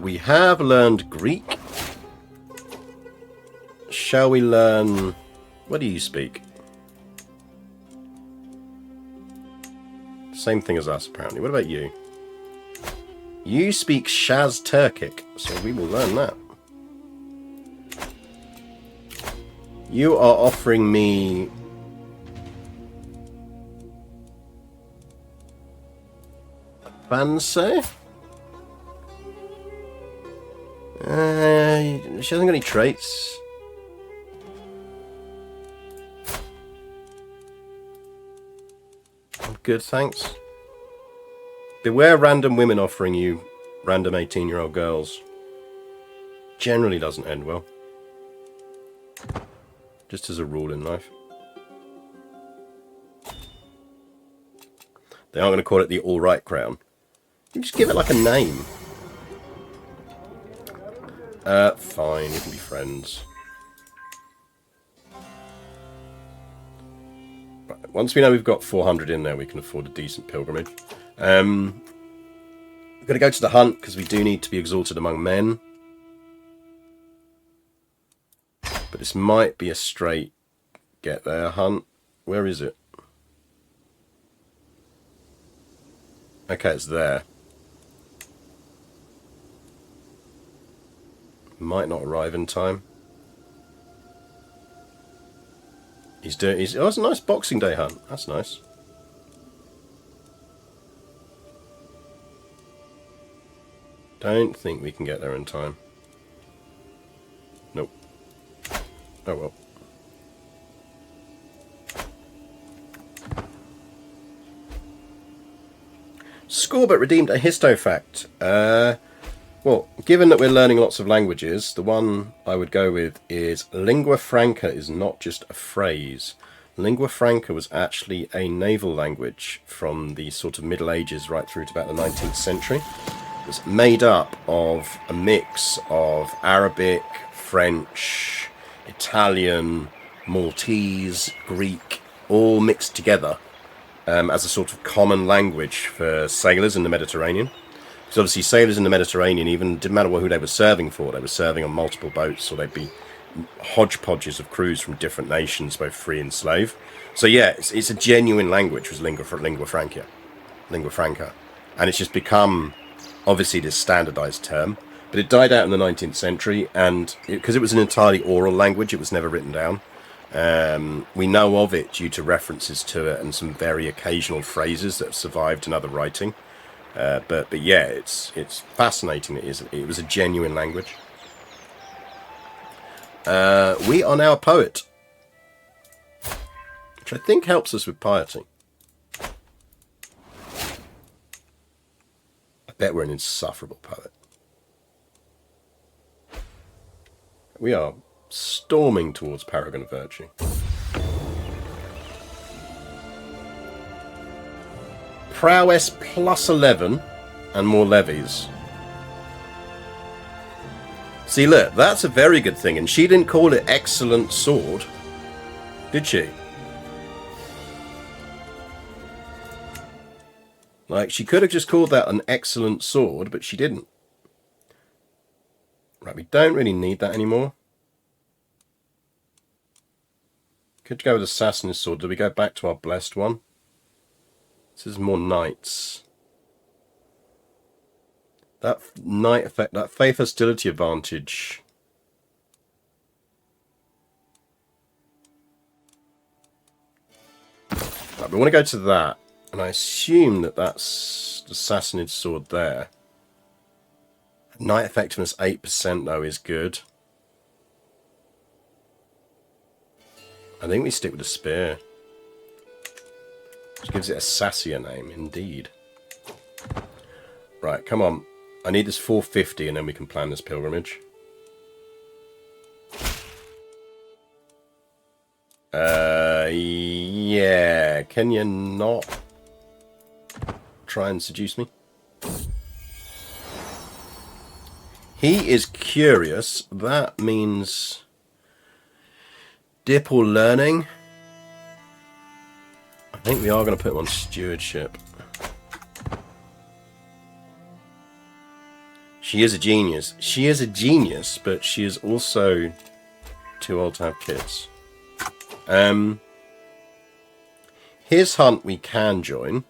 We have learned Greek. Shall we learn... What do you speak? Same thing as us, apparently. What about you? You speak Shaz Turkic, so we will learn that. You are offering me... Fancy? She hasn't got any traits. I'm good, thanks. Beware random women offering you random 18-year-old girls. Generally doesn't end well. Just as a rule in life. They aren't going to call it the alright crown. You just give it like a name. Fine, we can be friends. Right, once we know we've got 400 in there, we can afford a decent pilgrimage. We're going to go to the hunt, because we do need to be exalted among men. But this might be a straight get there hunt. Where is it? Okay, it's there. Might not arrive in time. Oh, it's a nice Boxing Day hunt. That's nice. Don't think we can get there in time. Nope. Oh well. Scorbut redeemed a histofact. Well, given that we're learning lots of languages, the one I would go with is lingua franca is not just a phrase. Lingua franca was actually a naval language from the sort of Middle Ages right through to about the 19th century. It was made up of a mix of Arabic, French, Italian, Maltese, Greek, all mixed together as a sort of common language for sailors in the Mediterranean. Because obviously sailors in the Mediterranean, even didn't matter who they were serving for, they were serving on multiple boats, or they'd be hodgepodges of crews from different nations, both free and slave. So yeah, it's a genuine language, was lingua franca. And it's just become, obviously, this standardized term. But it died out in the 19th century, and because it was an entirely oral language, it was never written down. We know of it due to references to it and some very occasional phrases that have survived in other writing. But yeah, it's fascinating. It was a genuine language. We are now a poet, which I think helps us with piety. I bet we're an insufferable poet. We are storming towards Paragon of Virtue. Prowess plus 11 and more levies. See, look, that's a very good thing. And she didn't call it excellent sword, did she? Like, she could have just called that an excellent sword, but she didn't. Right, we don't really need that anymore. Could go with Assassin's Sword. Do we go back to our blessed one? This is more knights. That knight effect, that faith hostility advantage. Right, we want to go to that. And I assume that that's the Assassin's Sword there. Knight effectiveness 8% though is good. I think we stick with the spear. Which gives it a sassier name, indeed. Right, come on. I need this 450 and then we can plan this pilgrimage. Yeah. Can you not try and seduce me? He is curious. That means dip or learning. I think we are going to put him on stewardship. She is a genius. She is a genius, but she is also too old to have kids. His hunt we can join.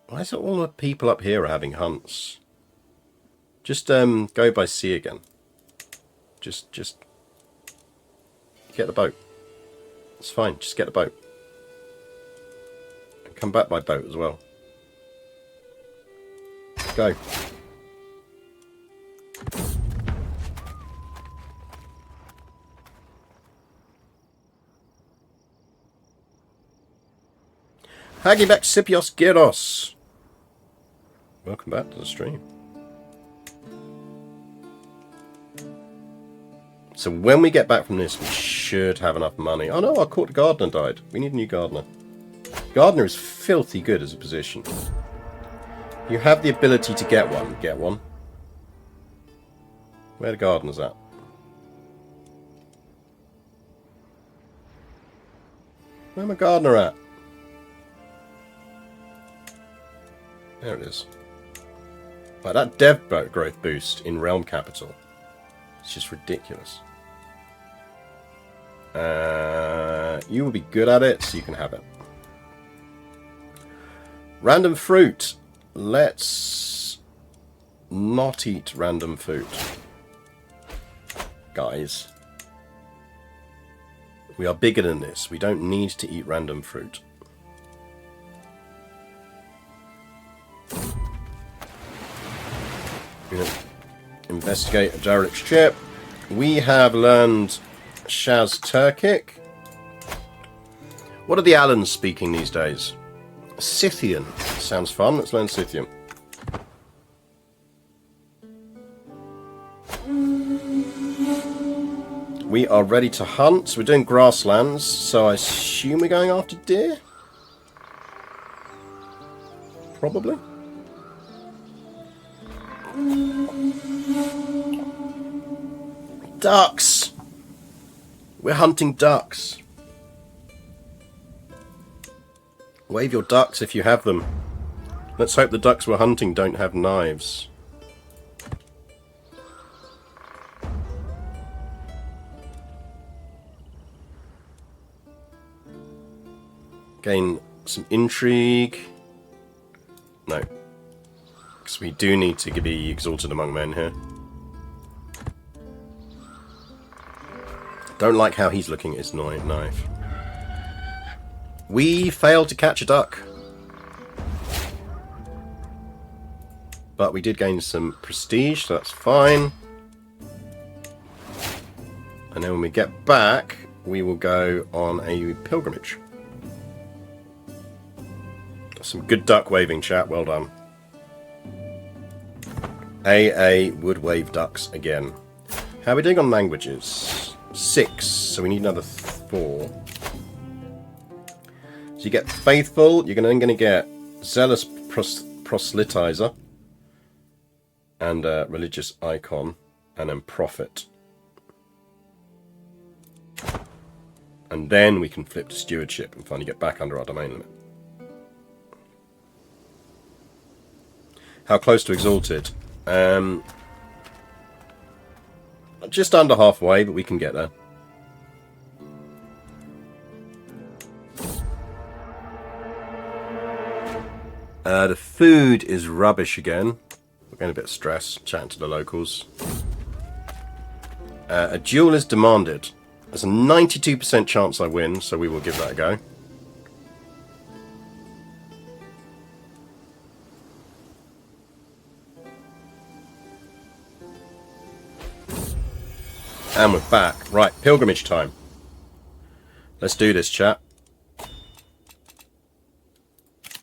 Why is it all the people up here are having hunts? Just go by sea again. Just get the boat. It's fine. Just get the boat. And come back by boat as well. Go. Hagibek Scipios Gyros. Welcome back to the stream. So when we get back from this, we should have enough money. Oh no, our court gardener died. We need a new gardener. Gardener is filthy good as a position. You have the ability to get one. Get one. Where the gardener's at? Where my gardener at? There it is. Like that dev growth boost in Realm Capital. It's just ridiculous. You will be good at it, so you can have it. Random fruit. Let's not eat random fruit. Guys. We are bigger than this. We don't need to eat random fruit. Investigate a derelict ship. We have learned Shah's Turkic. What are the Allans speaking these days? Scythian. Sounds fun. Let's learn Scythian. We are ready to hunt. We're doing grasslands, so I assume we're going after deer? Probably. Ducks! We're hunting ducks. Wave your ducks if you have them. Let's hope the ducks we're hunting don't have knives. Gain some intrigue. No. Because we do need to be exalted among men here. Don't like how he's looking at his knife. We failed to catch a duck. But we did gain some prestige, so that's fine. And then when we get back, we will go on a pilgrimage. Some good duck waving, chat. Well done. AA wood wave ducks again. How are we doing on languages? 6, so we need another 4. So you get faithful, you're then going to get zealous proselytizer, and religious icon, and then prophet. And then we can flip to stewardship and finally get back under our domain limit. How close to exalted? Just under halfway, but we can get there. The food is rubbish again. We're getting a bit of stress chatting to the locals. A duel is demanded. There's a 92% chance I win, so we will give that a go. And we're back. Right, pilgrimage time. Let's do this, chat.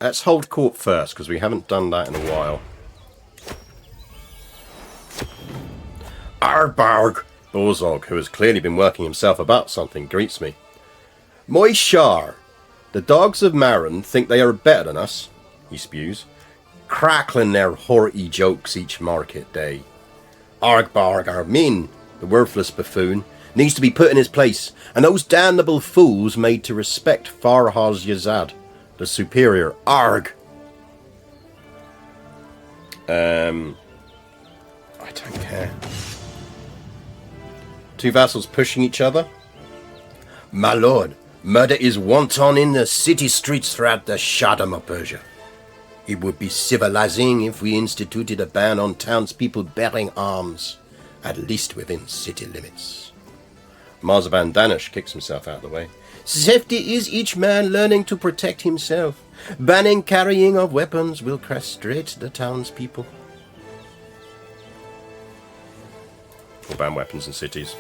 Let's hold court first, because we haven't done that in a while. Arbarg! Borzog, who has clearly been working himself about something, greets me. My Shah, the dogs of Marin think they are better than us, he spews, crackling their horty jokes each market day. Argbarg, Armin, the worthless buffoon, needs to be put in his place, and those damnable fools made to respect Farhaz Yazad, the superior. Arg! I don't care. Two vassals pushing each other. My lord, murder is wanton in the city streets throughout the Shardom of Persia. It would be civilizing if we instituted a ban on townspeople bearing arms, at least within city limits. Marzaban Danish kicks himself out of the way. Safety is each man learning to protect himself. Banning carrying of weapons will castrate the townspeople. We'll ban weapons in cities.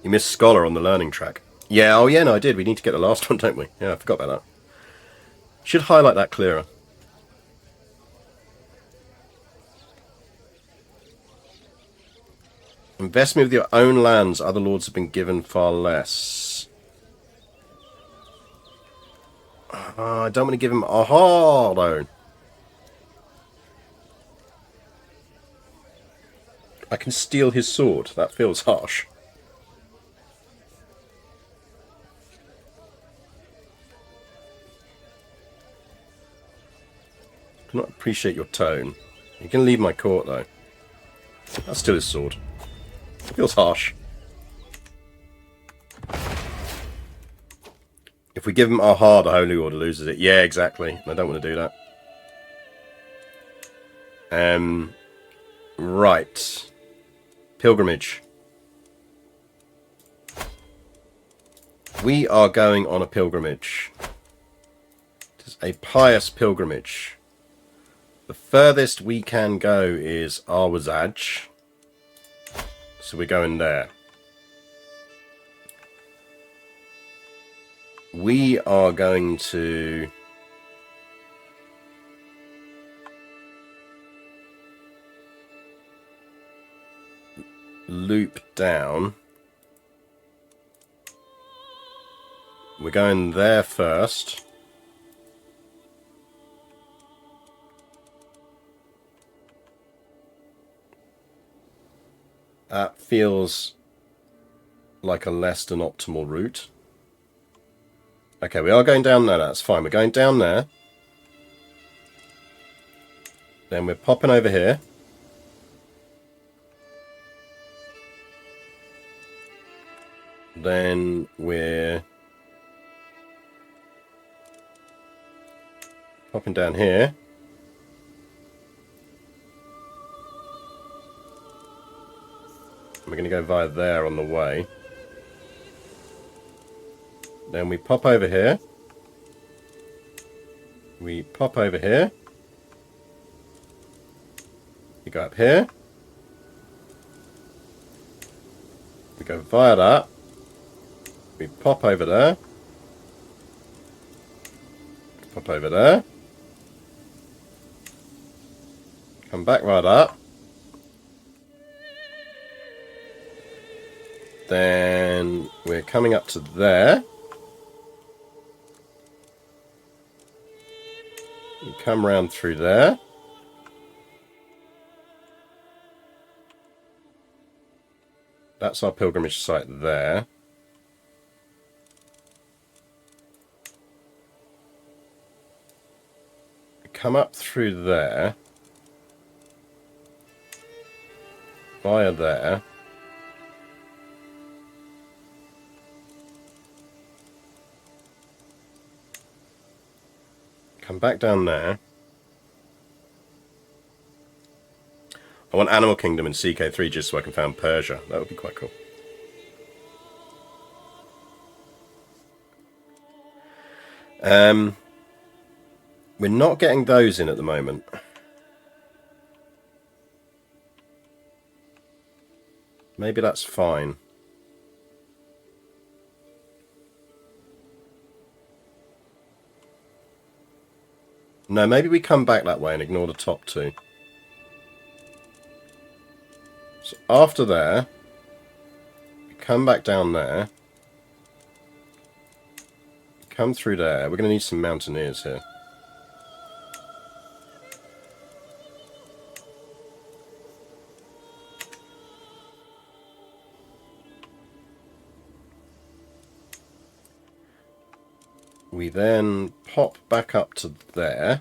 You missed Scholar on the learning track. Yeah, oh yeah, no, I did. We need to get the last one, don't we? Yeah, I forgot about that. Should highlight that clearer. Investment with your own lands. Other lords have been given far less. I don't want to give him aha, though. I can steal his sword. That feels harsh. I cannot appreciate your tone. You can leave my court, though. That's still his sword. Feels harsh. If we give him aha, the Holy Order loses it. Yeah, exactly. I don't want to do that. Right. Pilgrimage. We are going on a pilgrimage. It is a pious pilgrimage. The furthest we can go is Arwazaj. So we're going there. We are going to loop down. We're going there first. That feels like a less than optimal route. Okay, we are going down there. That's fine. We're going down there. Then we're popping over here. Then we're popping down here. We're going to go via there on the way. Then we pop over here. We pop over here. We go up here. We go via that. We pop over there. Pop over there. Come back right up. Then we're coming up to there. We come round through there. That's our pilgrimage site there. We come up through there. Via there. Come back down there. I want Animal Kingdom and CK3 just so I can found Persia. That would be quite cool. We're not getting those in at the moment. Maybe that's fine. No, maybe we come back that way and ignore the top two. So after there, we come back down there. Come through there. We're going to need some mountaineers here. We then pop back up to there.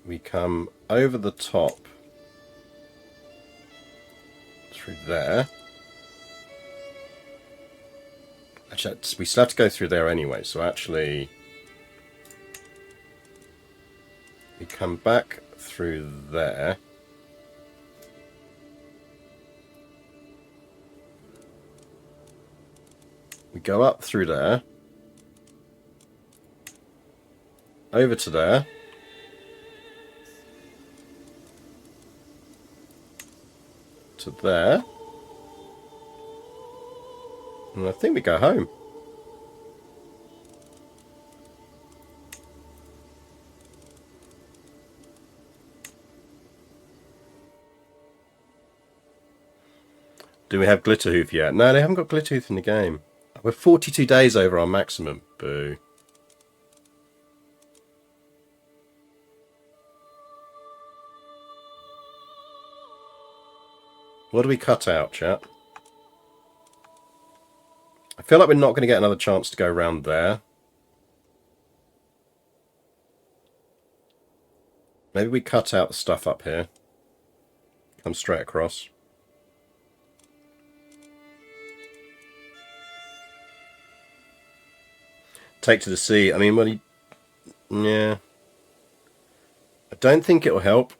We come over the top through there. Actually, we still have to go through there anyway, so actually we come back through there. We go up through there. Over to there. To there. And I think we go home. Do we have Glitterhoof yet? No, they haven't got Glitterhoof in the game. We're 42 days over our maximum. Boo. What do we cut out, chat? I feel like we're not going to get another chance to go around there. Maybe we cut out the stuff up here. Come straight across. Take to the sea. I mean, yeah. I don't think it will help.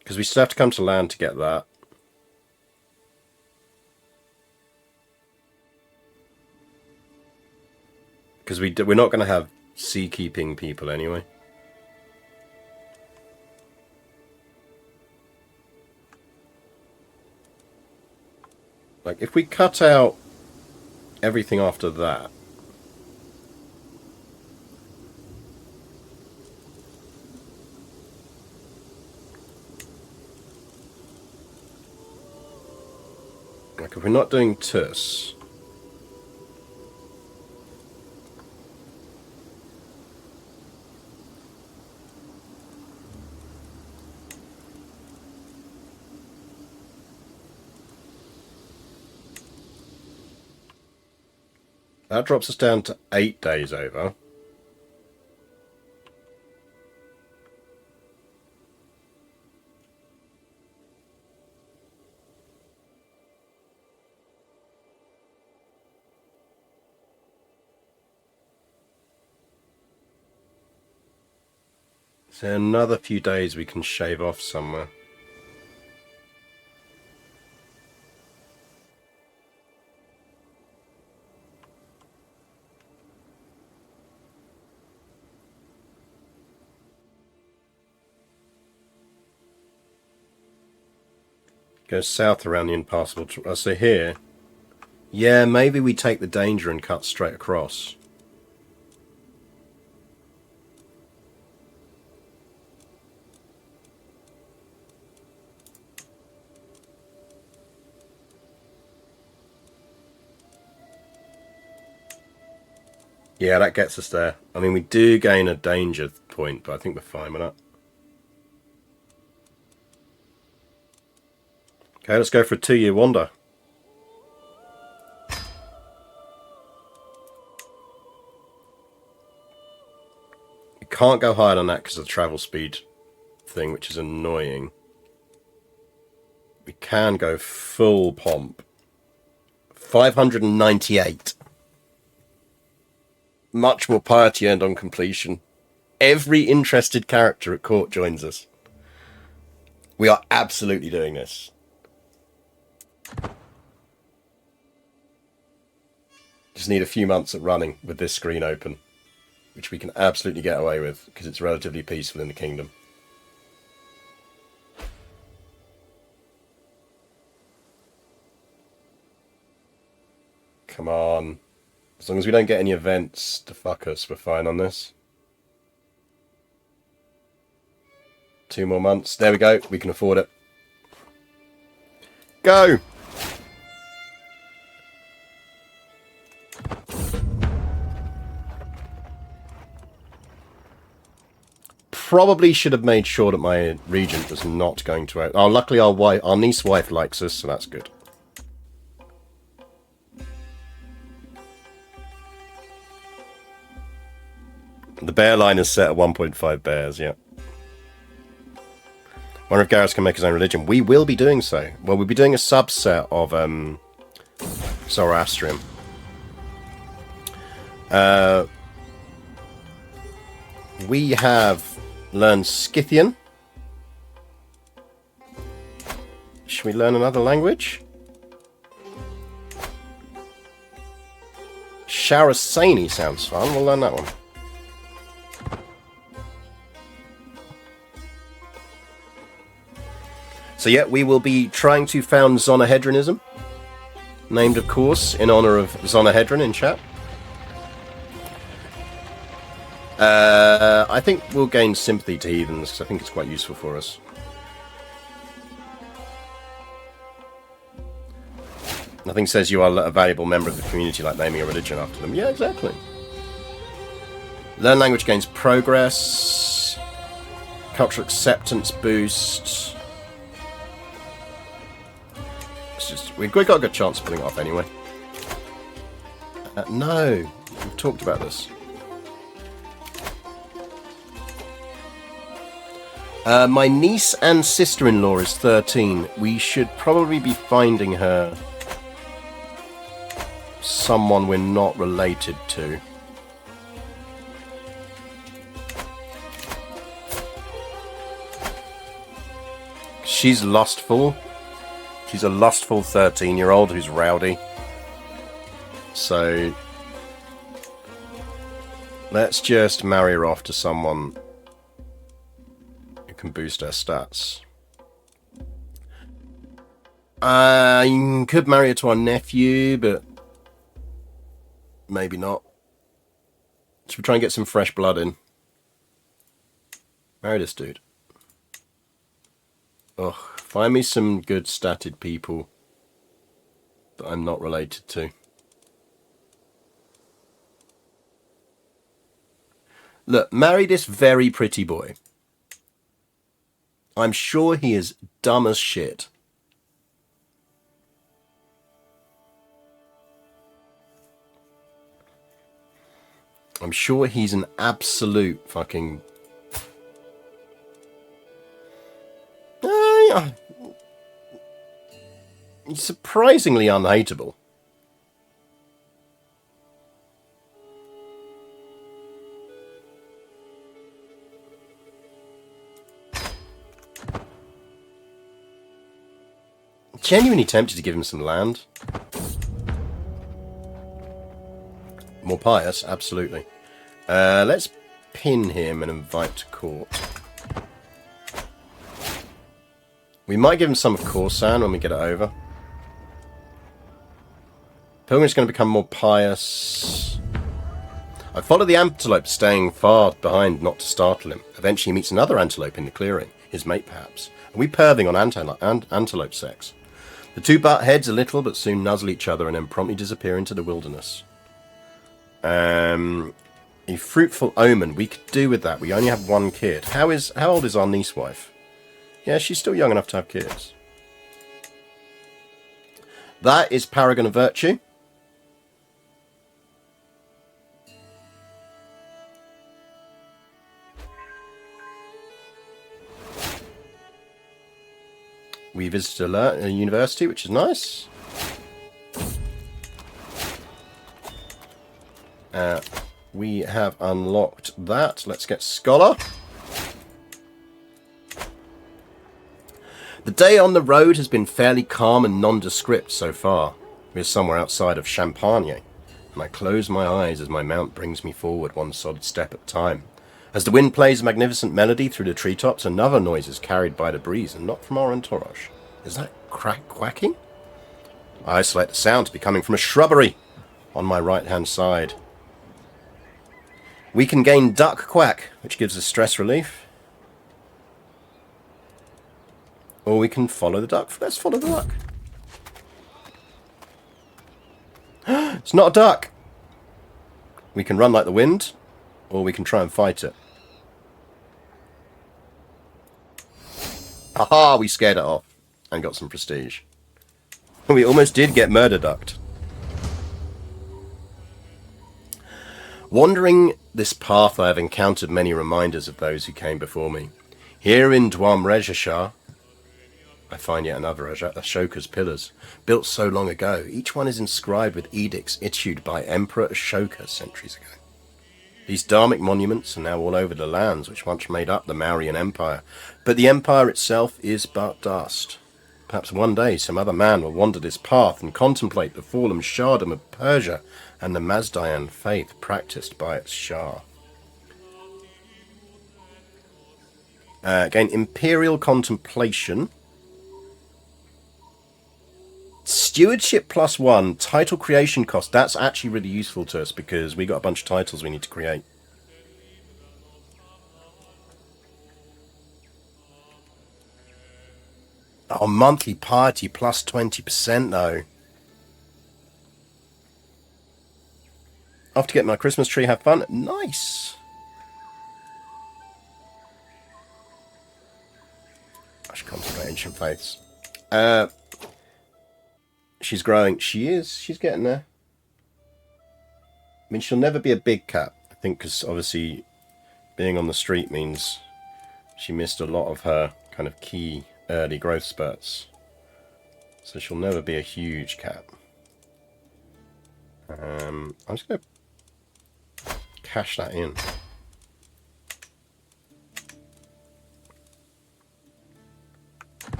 Because we still have to come to land to get that. Because we're not going to have sea-keeping people anyway. Like, if we cut out everything after that, like if we're not doing Tus, that drops us down to 8 days over. So another few days we can shave off somewhere. Go south around the impassable. So here. Yeah, maybe we take the danger and cut straight across. Yeah, that gets us there. I mean, we do gain a danger point, but I think we're fine with that. Okay, let's go for a 2-year wander. We can't go higher than that because of the travel speed thing, which is annoying. We can go full pomp. 598. Much more piety earned on completion. Every interested character at court joins us. We are absolutely doing this. Just need a few months at running with this screen open, which we can absolutely get away with because it's relatively peaceful in the kingdom. Come on. As long as we don't get any events to fuck us, we're fine on this. 2 more months. There we go. We can afford it. Go! Probably should have made sure that my regent was not going to... Oh, luckily our niece-wife likes us, so that's good. The bear line is set at 1.5 bears, yeah. Wonder if Gareth can make his own religion. We will be doing so. Well, we'll be doing a subset of Zoroastrian. We have learned Scythian. Should we learn another language? Sharasani sounds fun. We'll learn that one. So yeah, we will be trying to found Zonahedronism, named of course in honor of Zonahedron in chat. I think we'll gain sympathy to heathens because I think it's quite useful for us. Nothing says you are a valuable member of the community like naming a religion after them. Yeah, exactly. Learn language gains progress. Cultural acceptance boost. We've got a good chance of pulling it off anyway. No, we've talked about this. My niece and sister-in-law is 13. We should probably be finding her someone we're not related to. She's lustful. She's a lustful 13-year-old who's rowdy. So let's just marry her off to someone who can boost her stats. You could marry her to our nephew, but maybe not. Should we try and get some fresh blood in? Marry this dude. Ugh. Find me some good statted people that I'm not related to. Look, marry this very pretty boy. I'm sure he is dumb as shit. I'm sure he's an absolute fucking... He's surprisingly unhateable. Genuinely tempted to give him some land. More pious, absolutely. Let's pin him and invite to court. We might give him some of Corsan when we get it over. Pilgrim's going to become more pious. I follow the antelope, staying far behind not to startle him. Eventually he meets another antelope in the clearing, his mate perhaps. Are we perving on antelope sex? The two butt heads a little, but soon nuzzle each other and then promptly disappear into the wilderness. A fruitful omen. We could do with that. We only have one kid. How old is our niece-wife? Yeah, she's still young enough to have kids. That is Paragon of Virtue. We visited a university, which is nice. We have unlocked that. Let's get Scholar. The day on the road has been fairly calm and nondescript so far. We're somewhere outside of Champagne, and I close my eyes as my mount brings me forward one solid step at a time. As the wind plays a magnificent melody through the treetops, another noise is carried by the breeze, and not from our entourage. Is that quacking? I isolate the sound to be coming from a shrubbery on my right-hand side. We can gain Duck Quack, which gives us stress relief. Or we can follow the duck. Let's follow the duck. It's not a duck. We can run like the wind, or we can try and fight it. Aha, we scared it off and got some prestige. We almost did get murder ducked. Wandering this path, I have encountered many reminders of those who came before me. Here in Shah, I find yet another Ashoka's pillars, built so long ago. Each one is inscribed with edicts issued by Emperor Ashoka centuries ago. These dharmic monuments are now all over the lands which once made up the Mauryan Empire, but the empire itself is but dust. Perhaps one day some other man will wander this path and contemplate the fallen Shardom of Persia and the Mazdayan faith practiced by its Shah. Again, Imperial Contemplation. Stewardship +1, title creation cost. That's actually really useful to us because we got a bunch of titles we need to create. Oh, monthly piety +20% though. Off to get my Christmas tree, have fun. Nice. I should contemplate ancient faiths. She's growing. She is. She's getting there. I mean, she'll never be a big cat, I think, because obviously being on the street means she missed a lot of her kind of key early growth spurts. So she'll never be a huge cat. I'm just going to cash that in.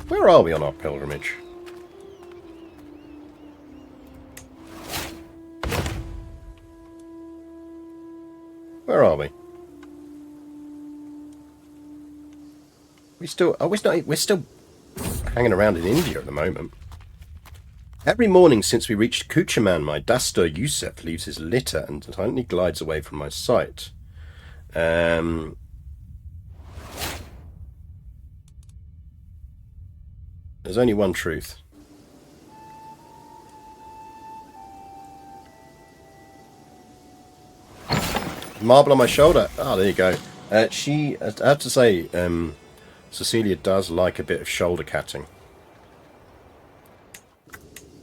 Where are we on our pilgrimage? Where are we? We're still hanging around in India at the moment. Every morning since we reached Kuchaman, my Dastur Yusef leaves his litter and silently glides away from my sight. There's only one truth. Marble on my shoulder. Ah, there you go. I have to say, Cecilia does like a bit of shoulder catting.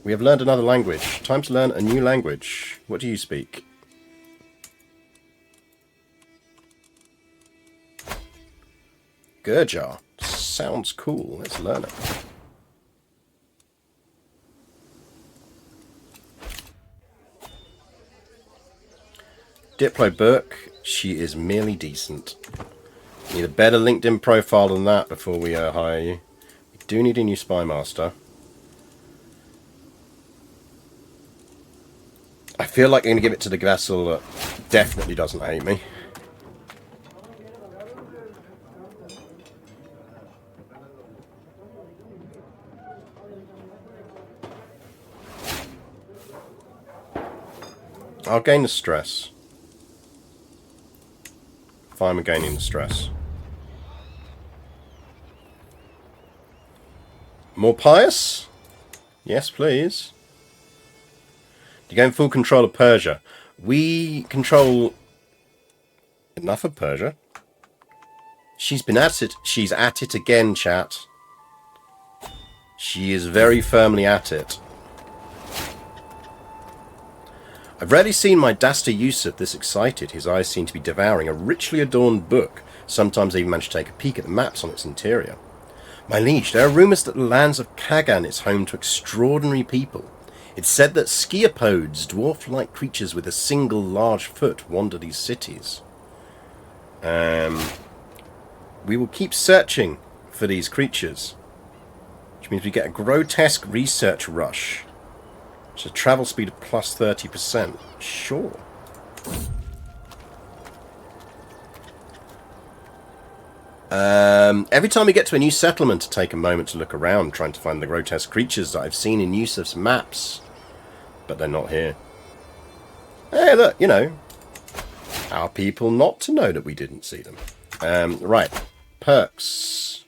We have learned another language. Time to learn a new language. What do you speak? Gurjar. Sounds cool. Let's learn it. Diplo Burke. She is merely decent. Need a better LinkedIn profile than that before we hire you. We do need a new spy master. I feel like I'm going to give it to the vessel that definitely doesn't hate me. I'll gain the stress. Fine with gaining the stress. More pious? Yes, please. You gain full control of Persia. We control enough of Persia. She's been at it. She's at it again, chat. She is very firmly at it. I've rarely seen my Dasta Yusuf this excited. His eyes seem to be devouring a richly adorned book. Sometimes they even manage to take a peek at the maps on its interior. My liege, there are rumours that the lands of Kagan is home to extraordinary people. It's said that sciapodes, dwarf-like creatures with a single large foot, wander these cities. We will keep searching for these creatures, which means we get a grotesque research rush. It's a travel speed of plus 30%. Sure. Every time we get to a new settlement, to take a moment to look around, trying to find the grotesque creatures that I've seen in Yusuf's maps. But they're not here. Hey, look, you know. How are people not to know that we didn't see them? Right. Perks.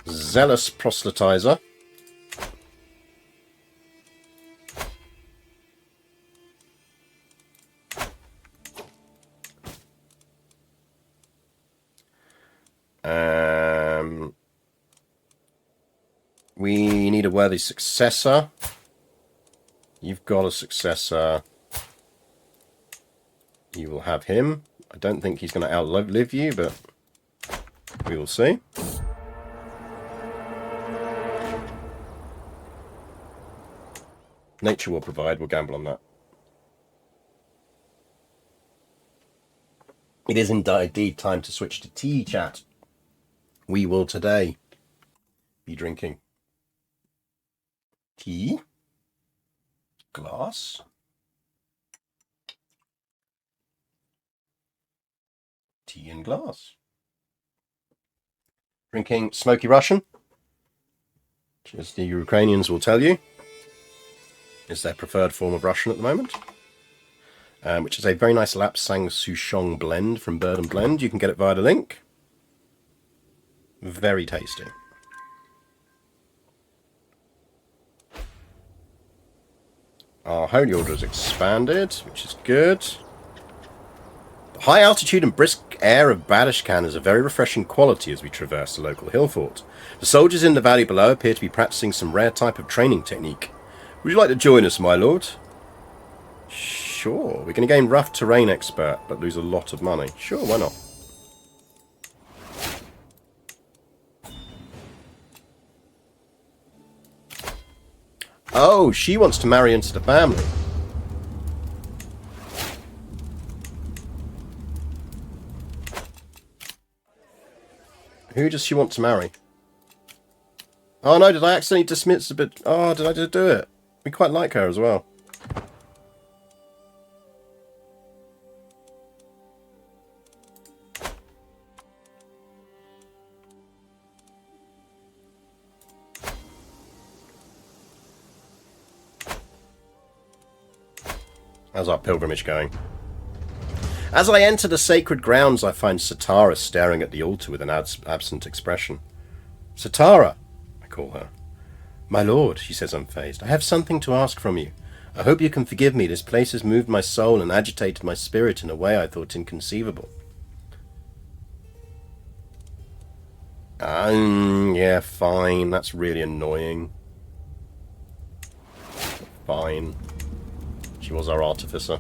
Zealous proselytizer. We need a worthy successor. You've got a successor. You will have him. I don't think he's going to outlive you, but we will see. Nature will provide. We'll gamble on that. It is indeed time to switch to tea, chat. We will today be drinking tea, glass, tea and glass. Drinking smoky Russian, which, as the Ukrainians will tell you, is their preferred form of Russian at the moment. Which is a very nice Lapsang Souchong blend from Bird and Blend. You can get it via the link. Very tasty. Our holy order has expanded, which is good. The high altitude and brisk air of Badishkan is a very refreshing quality as we traverse the local hill fort. The soldiers in the valley below appear to be practicing some rare type of training technique. Would you like to join us, my lord? Sure. We're going to gain rough terrain expert, but lose a lot of money. Sure, why not? Oh, she wants to marry into the family. Who does she want to marry? Oh no, did I accidentally dismiss a bit? Oh, did I just do it? We quite like her as well. How's our pilgrimage going? As I enter the sacred grounds, I find Satara staring at the altar with an absent expression. Satara, I call her. My lord, she says unfazed, I have something to ask from you. I hope you can forgive me. This place has moved my soul and agitated my spirit in a way I thought inconceivable. Yeah, fine. That's really annoying. Fine. She was our artificer.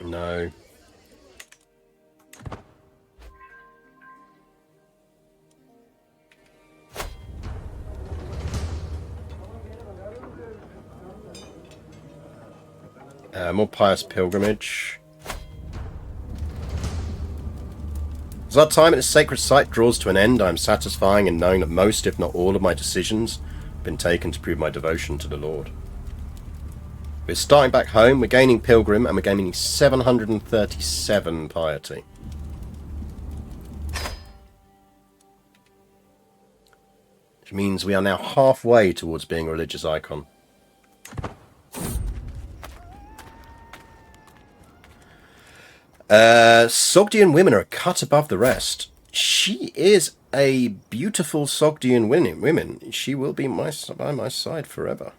No. More pious pilgrimage. As our time at this sacred site draws to an end, I am satisfying in knowing that most, if not all, of my decisions have been taken to prove my devotion to the Lord. We're starting back home, we're gaining pilgrim, and we're gaining 737 piety. Which means we are now halfway towards being a religious icon. Sogdian women are cut above the rest. She is a beautiful Sogdian woman. She will be by my side forever.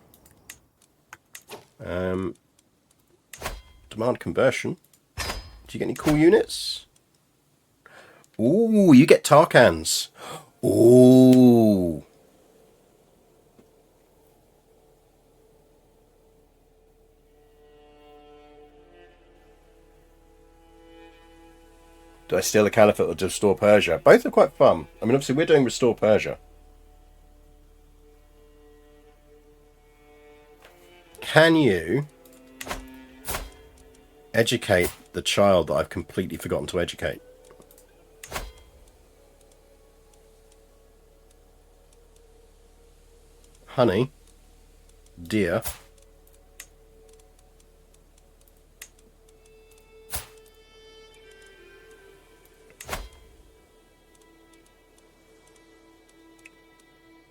Demand conversion. Do you get any cool units? Ooh, you get Tarkans. Ooh. Do I steal the Caliphate or restore Persia? Both are quite fun. I mean, obviously, we're doing restore Persia. Can you educate the child that I've completely forgotten to educate? Honey, dear.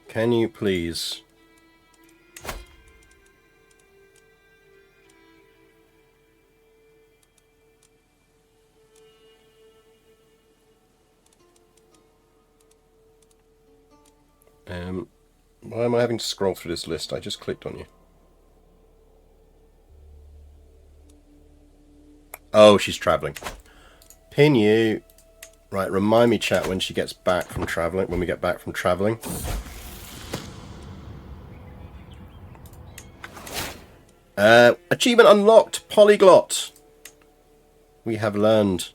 Can you please why am I having to scroll through this list? I just clicked on you. Oh, she's travelling. Pin you. Right, remind me, chat, when she gets back from travelling. When we get back from travelling. Achievement unlocked, polyglot. We have learned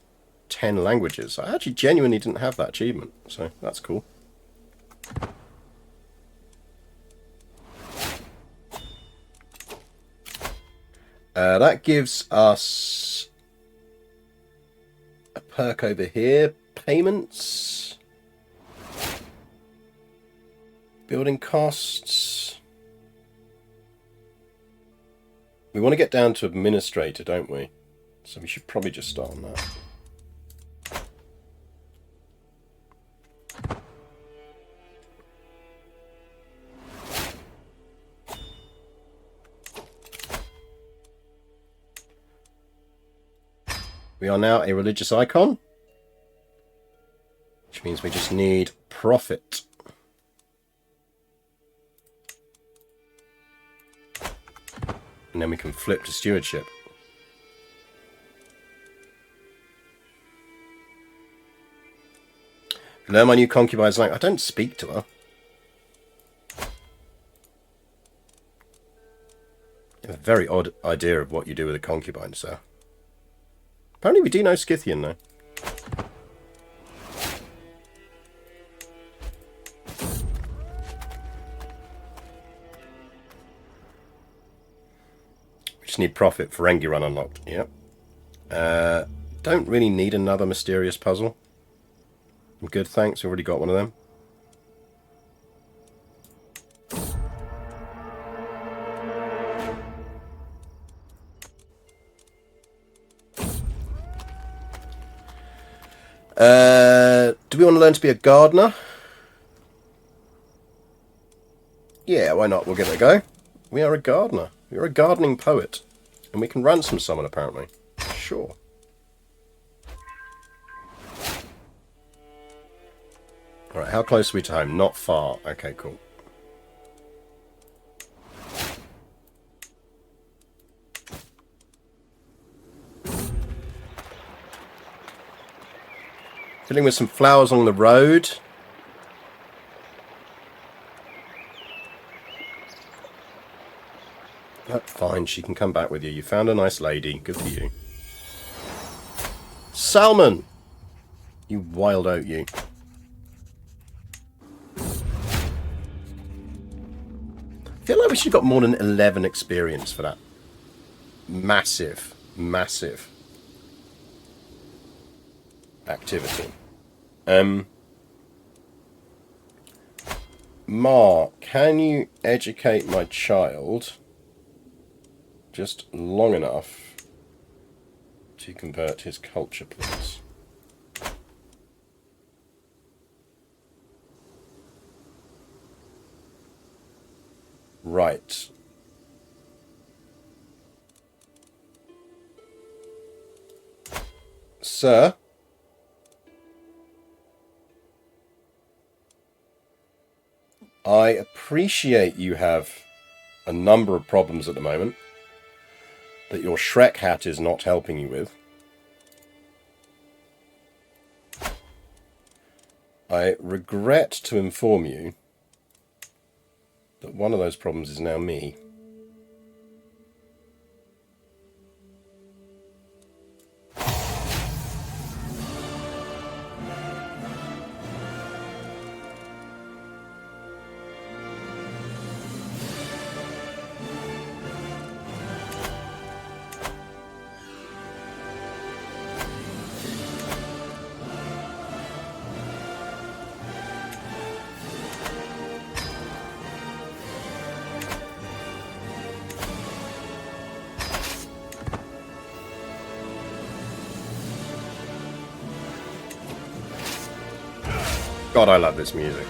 10 languages. I actually genuinely didn't have that achievement, so that's cool. That gives us a perk over here. Payments. Building costs. We want to get down to administrator, don't we? So we should probably just start on that. We are now a religious icon, which means we just need profit. And then we can flip to stewardship. Learn my new concubine's language. I don't speak to her. You have a very odd idea of what you do with a concubine, sir. Apparently we do know Scythian, though. We just need profit. Ferengi run unlocked. Yep. Don't really need another mysterious puzzle. I'm good, thanks. We've already got one of them. Do we want to learn to be a gardener? Yeah, why not? We'll give it a go. We are a gardener. We are a gardening poet. And we can ransom someone, apparently. Sure. Alright, how close are we to home? Not far. Okay, cool. Filling with some flowers along the road. That's fine, she can come back with you. You found a nice lady. Good for you. Salmon! You wild oat, you. I feel like we should have got more than 11 experience for that. Massive, massive activity. Ma, can you educate my child just long enough to convert his culture, please? Right. Sir? I appreciate you have a number of problems at the moment that your Shrek hat is not helping you with. I regret to inform you that one of those problems is now me. God, I love this music.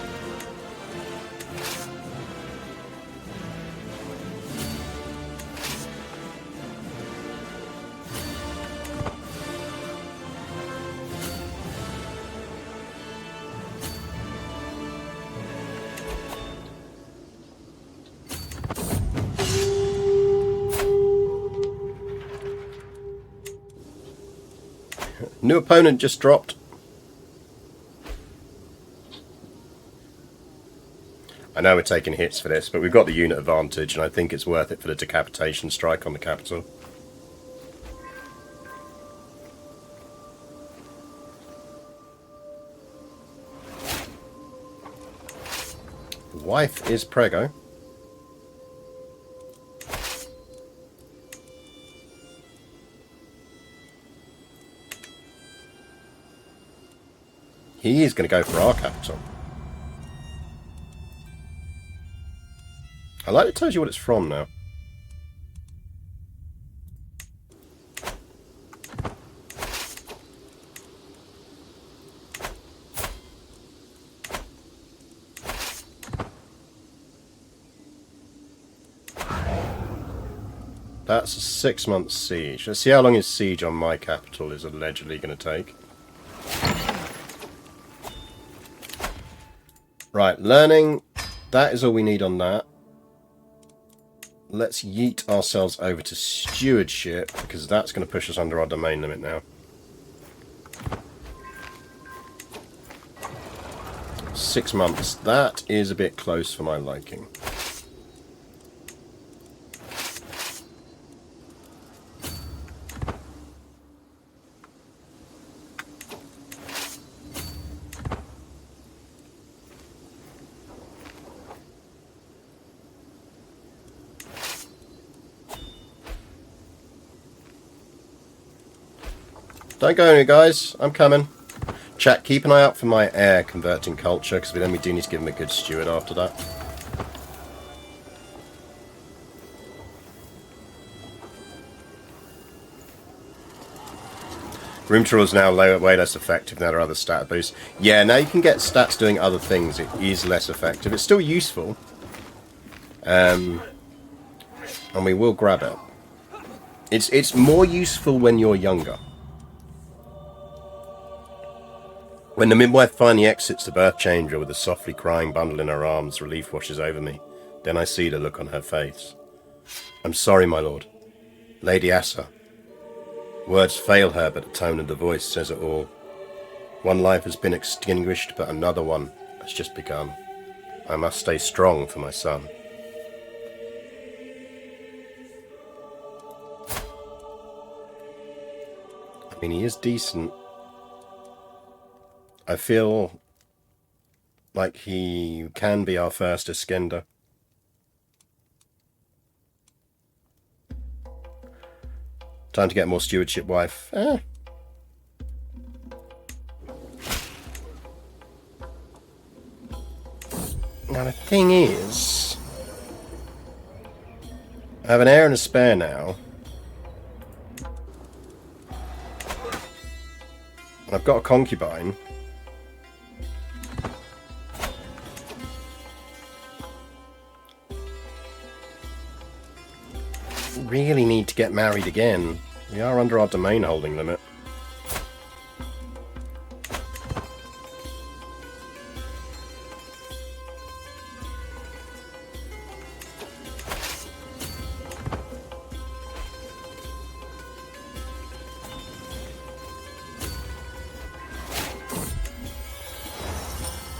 New opponent just dropped. I know we're taking hits for this, but we've got the unit advantage, and I think it's worth it for the decapitation strike on the capital. Wife is Prego. He is going to go for our capital. I like it tells you what it's from now. That's a 6-month siege. Let's see how long his siege on my capital is allegedly going to take. Right, learning. That is all we need on that. Let's yeet ourselves over to stewardship, because that's going to push us under our domain limit now. 6 months. That is a bit close for my liking. Don't go anywhere, guys. I'm coming. Chat, keep an eye out for my heir converting culture, because then we do need to give him a good steward after that. Room Tour is now way less effective. Now there are other stat boosts. Yeah, now you can get stats doing other things. It is less effective. It's still useful. And we will grab it. It's more useful when you're younger. When the midwife finally exits the birth chamber with a softly crying bundle in her arms, relief washes over me. Then I see the look on her face. I'm sorry, my lord. Lady Asa. Words fail her, but the tone of the voice says it all. One life has been extinguished, but another one has just begun. I must stay strong for my son. I mean, he is decent. I feel like he can be our first Iskender. Time to get more stewardship, wife. Now the thing is, I have an heir and a spare now. I've got a concubine. really need to get married again. We are under our domain holding limit.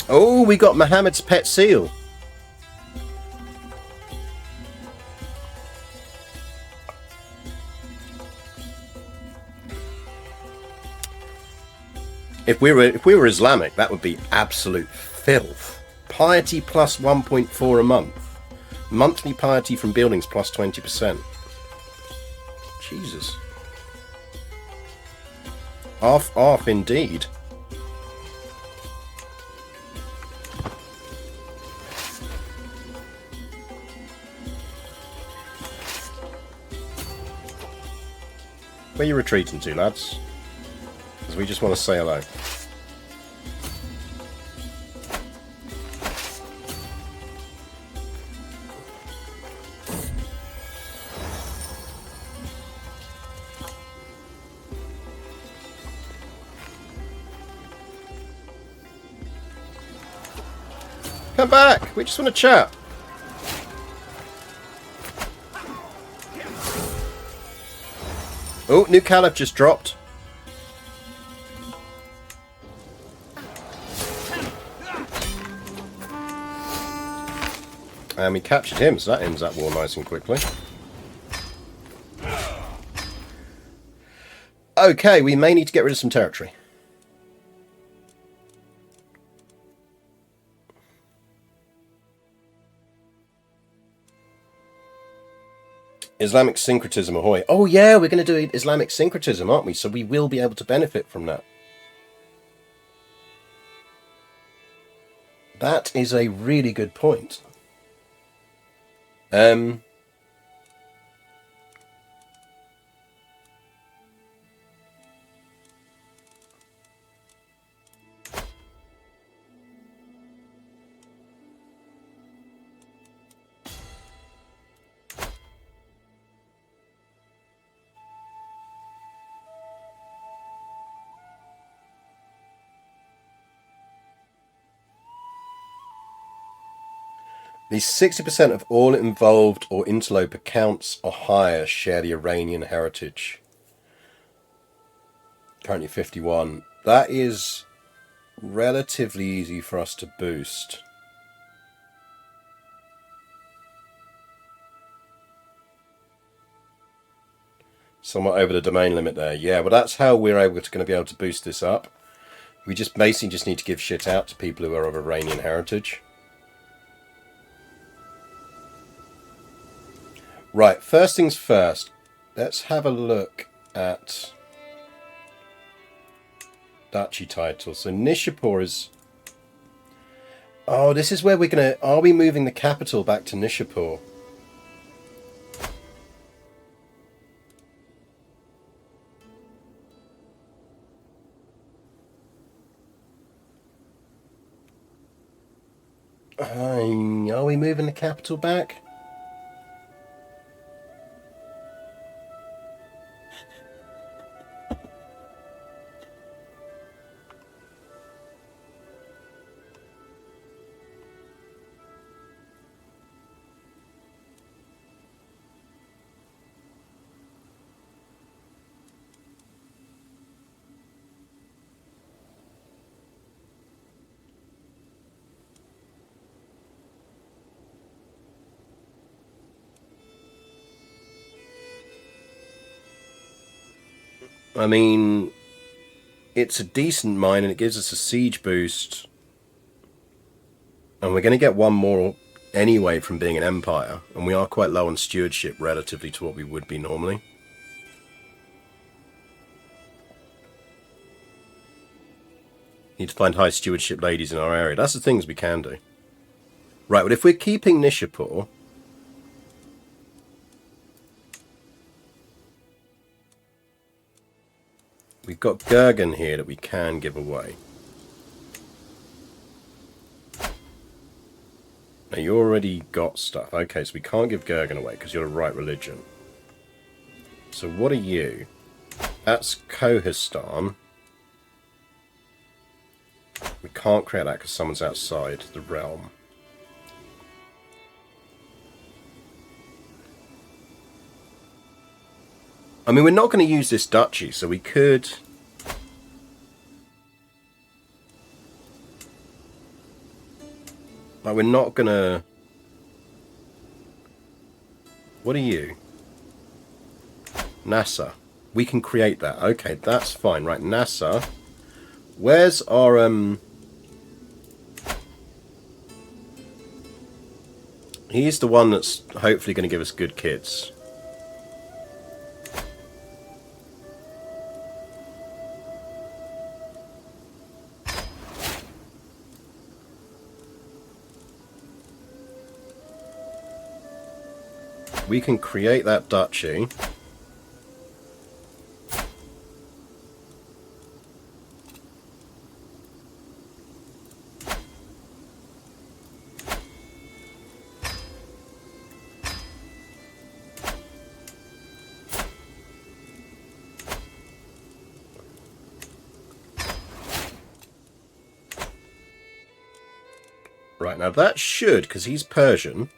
Oh, we got Muhammad's pet seal. If we were Islamic, that would be absolute filth. Piety plus 1.4 a month. Monthly piety from buildings plus 20%. Jesus. Off indeed. Where are you retreating to, lads? Because we just want to say hello. Come back! We just want to chat. Oh, new caliph just dropped. And we captured him, so that ends that war nice and quickly. Okay, we may need to get rid of some territory. Islamic syncretism, ahoy. Oh yeah, we're going to do Islamic syncretism, aren't we? So we will be able to benefit from that. That is a really good point. The 60% of all involved or interloper counts or higher share the Iranian heritage. Currently 51. That is relatively easy for us to boost. Somewhat over the domain limit there. Yeah, well that's how we're going to be able to boost this up. We basically just need to give shit out to people who are of Iranian heritage. Right, first things first, let's have a look at duchy titles. So Nishapur is... Oh, this is where we're going to... Are we moving the capital back to Nishapur? Are we moving the capital back? I mean, it's a decent mine and it gives us a siege boost. And we're going to get one more anyway from being an empire. And we are quite low on stewardship relatively to what we would be normally. Need to find high stewardship ladies in our area. That's the things we can do. Right, well if we're keeping Nishapur... We've got Gurgan here that we can give away. Now you already got stuff. Okay, so we can't give Gurgan away because you're the right religion. So what are you? That's Kohistan. We can't create that because someone's outside the realm. I mean, we're not going to use this duchy, so we could... Like, we're not going to... What are you? NASA. We can create that. Okay, that's fine. Right, NASA. Where's our... He's the one that's hopefully going to give us good kids. We can create that duchy. Right, now that should, because he's Persian...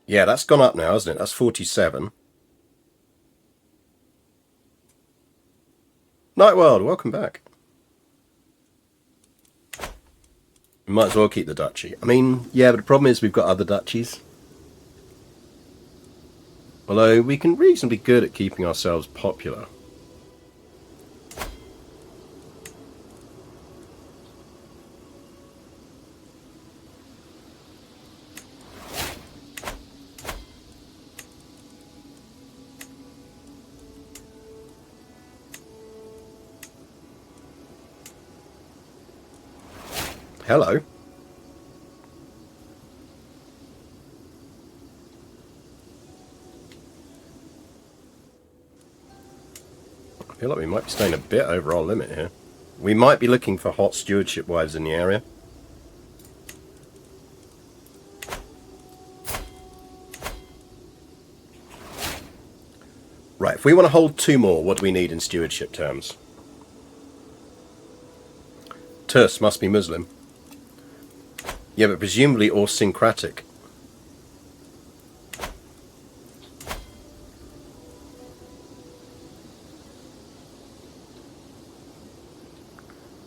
Yeah, that's gone up now, hasn't it? That's 47. Night World, welcome back. We might as well keep the duchy. I mean, yeah, but the problem is we've got other duchies. Although we can reasonably good at keeping ourselves popular. Hello. I feel like we might be staying a bit over our limit here. We might be looking for hot stewardship wives in the area. Right, if we want to hold 2 more, what do we need in stewardship terms? Turs must be Muslim. Yeah, but presumably or syncretic.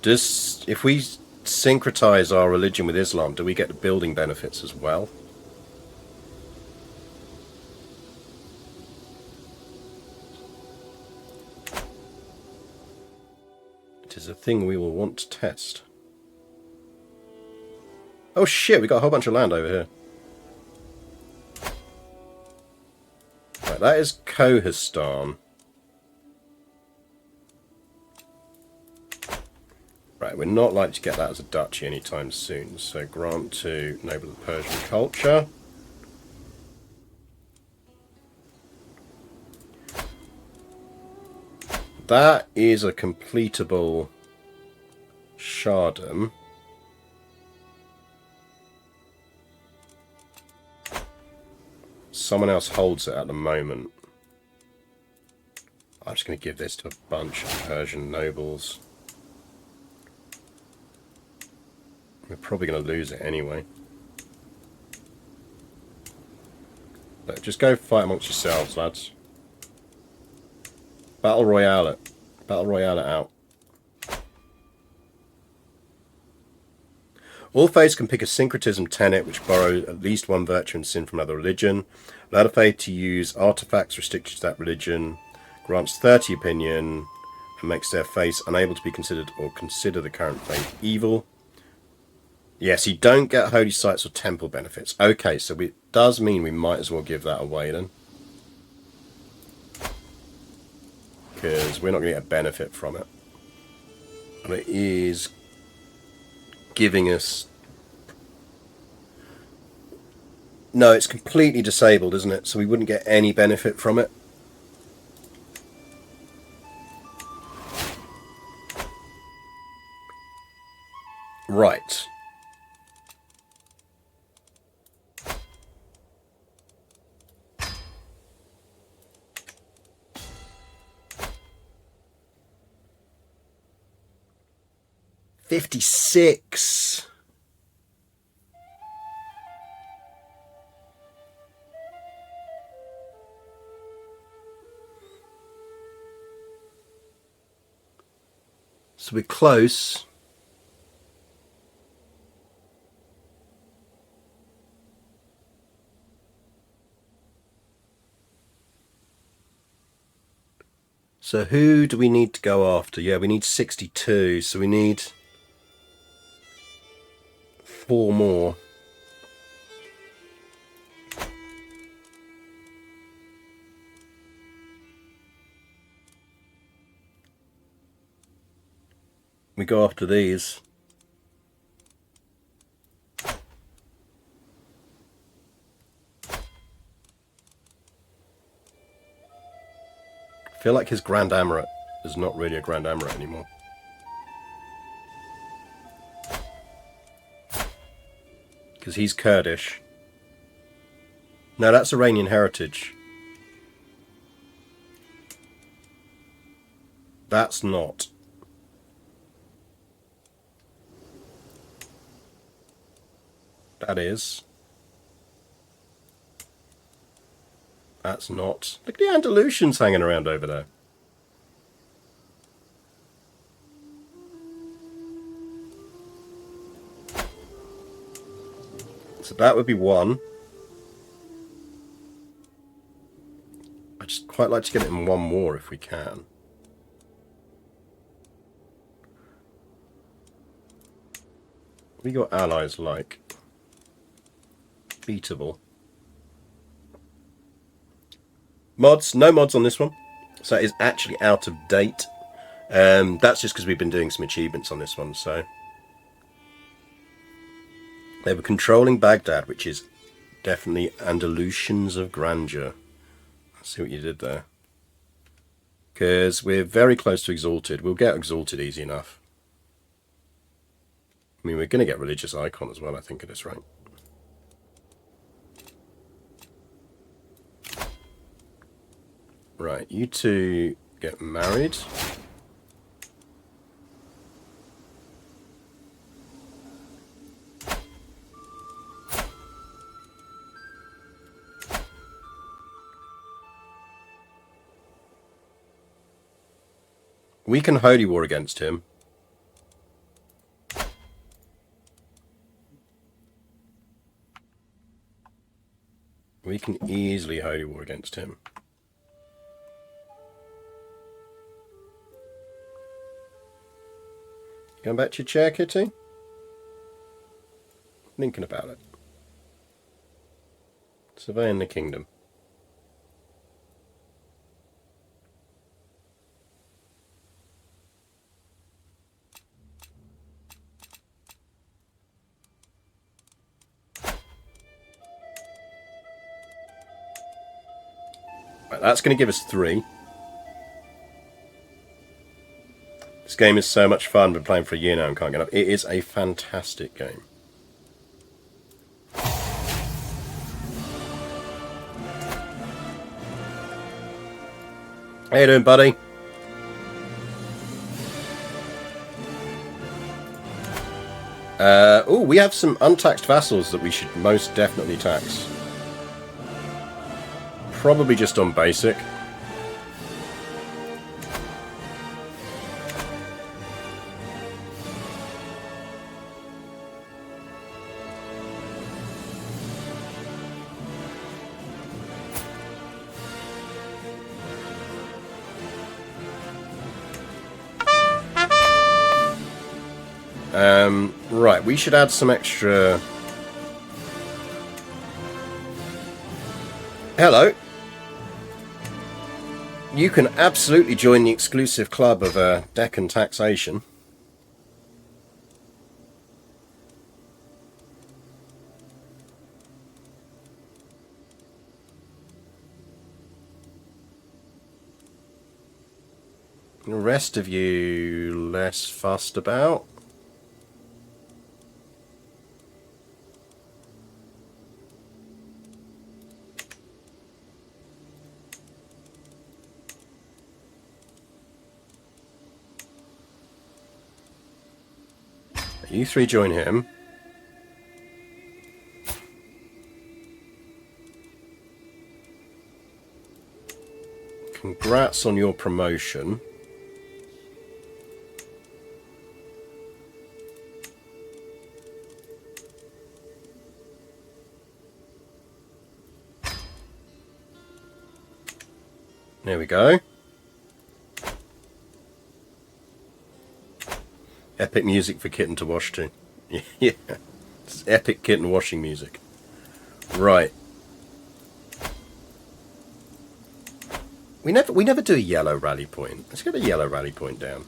If we syncretize our religion with Islam, do we get the building benefits as well? It is a thing we will want to test. Oh shit, we got a whole bunch of land over here. Right, that is Kohistan. Right, we're not likely to get that as a duchy anytime soon, so grant to noble of Persian culture. That is a completable Shardom. Someone else holds it at the moment. I'm just going to give this to a bunch of Persian nobles. We're probably going to lose it anyway. But just go fight amongst yourselves, lads. Battle Royale it. Battle Royale it out. All faiths can pick a syncretism tenet which borrows at least one virtue and sin from another religion. Allow the faith to use artifacts restricted to that religion. Grants 30 opinion and makes their faith unable to be considered or consider the current faith evil. Yes, you don't get holy sites or temple benefits. Okay, so it does mean we might as well give that away then. Because we're not going to get a benefit from it. And it is giving us... No, it's completely disabled, isn't it? So we wouldn't get any benefit from it. 56. So we're close. So who do we need to go after? Yeah, we need 62, so we need 4 more. We go after these. I feel like his Grand Emirate is not really a Grand Emirate anymore. Because he's Kurdish. No, that's Iranian heritage. That's not. That is. That's not. Look at the Andalusians hanging around over there. So that would be 1. I'd just quite like to get it in 1 more if we can. What are your allies like? Beatable. Mods, no mods on this one. So it is actually out of date. That's just because we've been doing some achievements on this one. So they were controlling Baghdad, which is definitely Andalusians of grandeur. Let's see what you did there. Because we're very close to exalted. We'll get exalted easy enough. I mean, we're going to get religious icon as well, I think, at this rate. Right, you two get married. We can holy war against him. We can easily holy war against him. Going back to your chair, Kitty? Thinking about it. Surveying the kingdom. Right, that's going to give us 3. This game is so much fun. I've been playing for a year now and can't get up. It is a fantastic game. How you doing, buddy? Oh, we have some untaxed vassals that we should most definitely tax. Probably just on basic. Right, we should add some extra... Hello. You can absolutely join the exclusive club of Deccan Taxation. The rest of you less fussed about. You three join him. Congrats on your promotion. There we go. Epic music for Kitten to wash to. Yeah. It's epic kitten washing music. Right. We never do a yellow rally point. Let's get a yellow rally point down.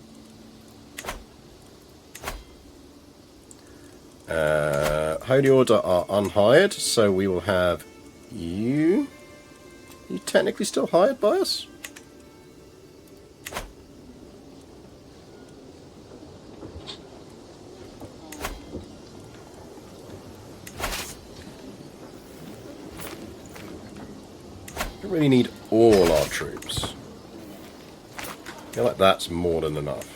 Holy Order are unhired, so we will have you. Are you technically still hired by us? Don't really need all our troops. I feel like that's more than enough.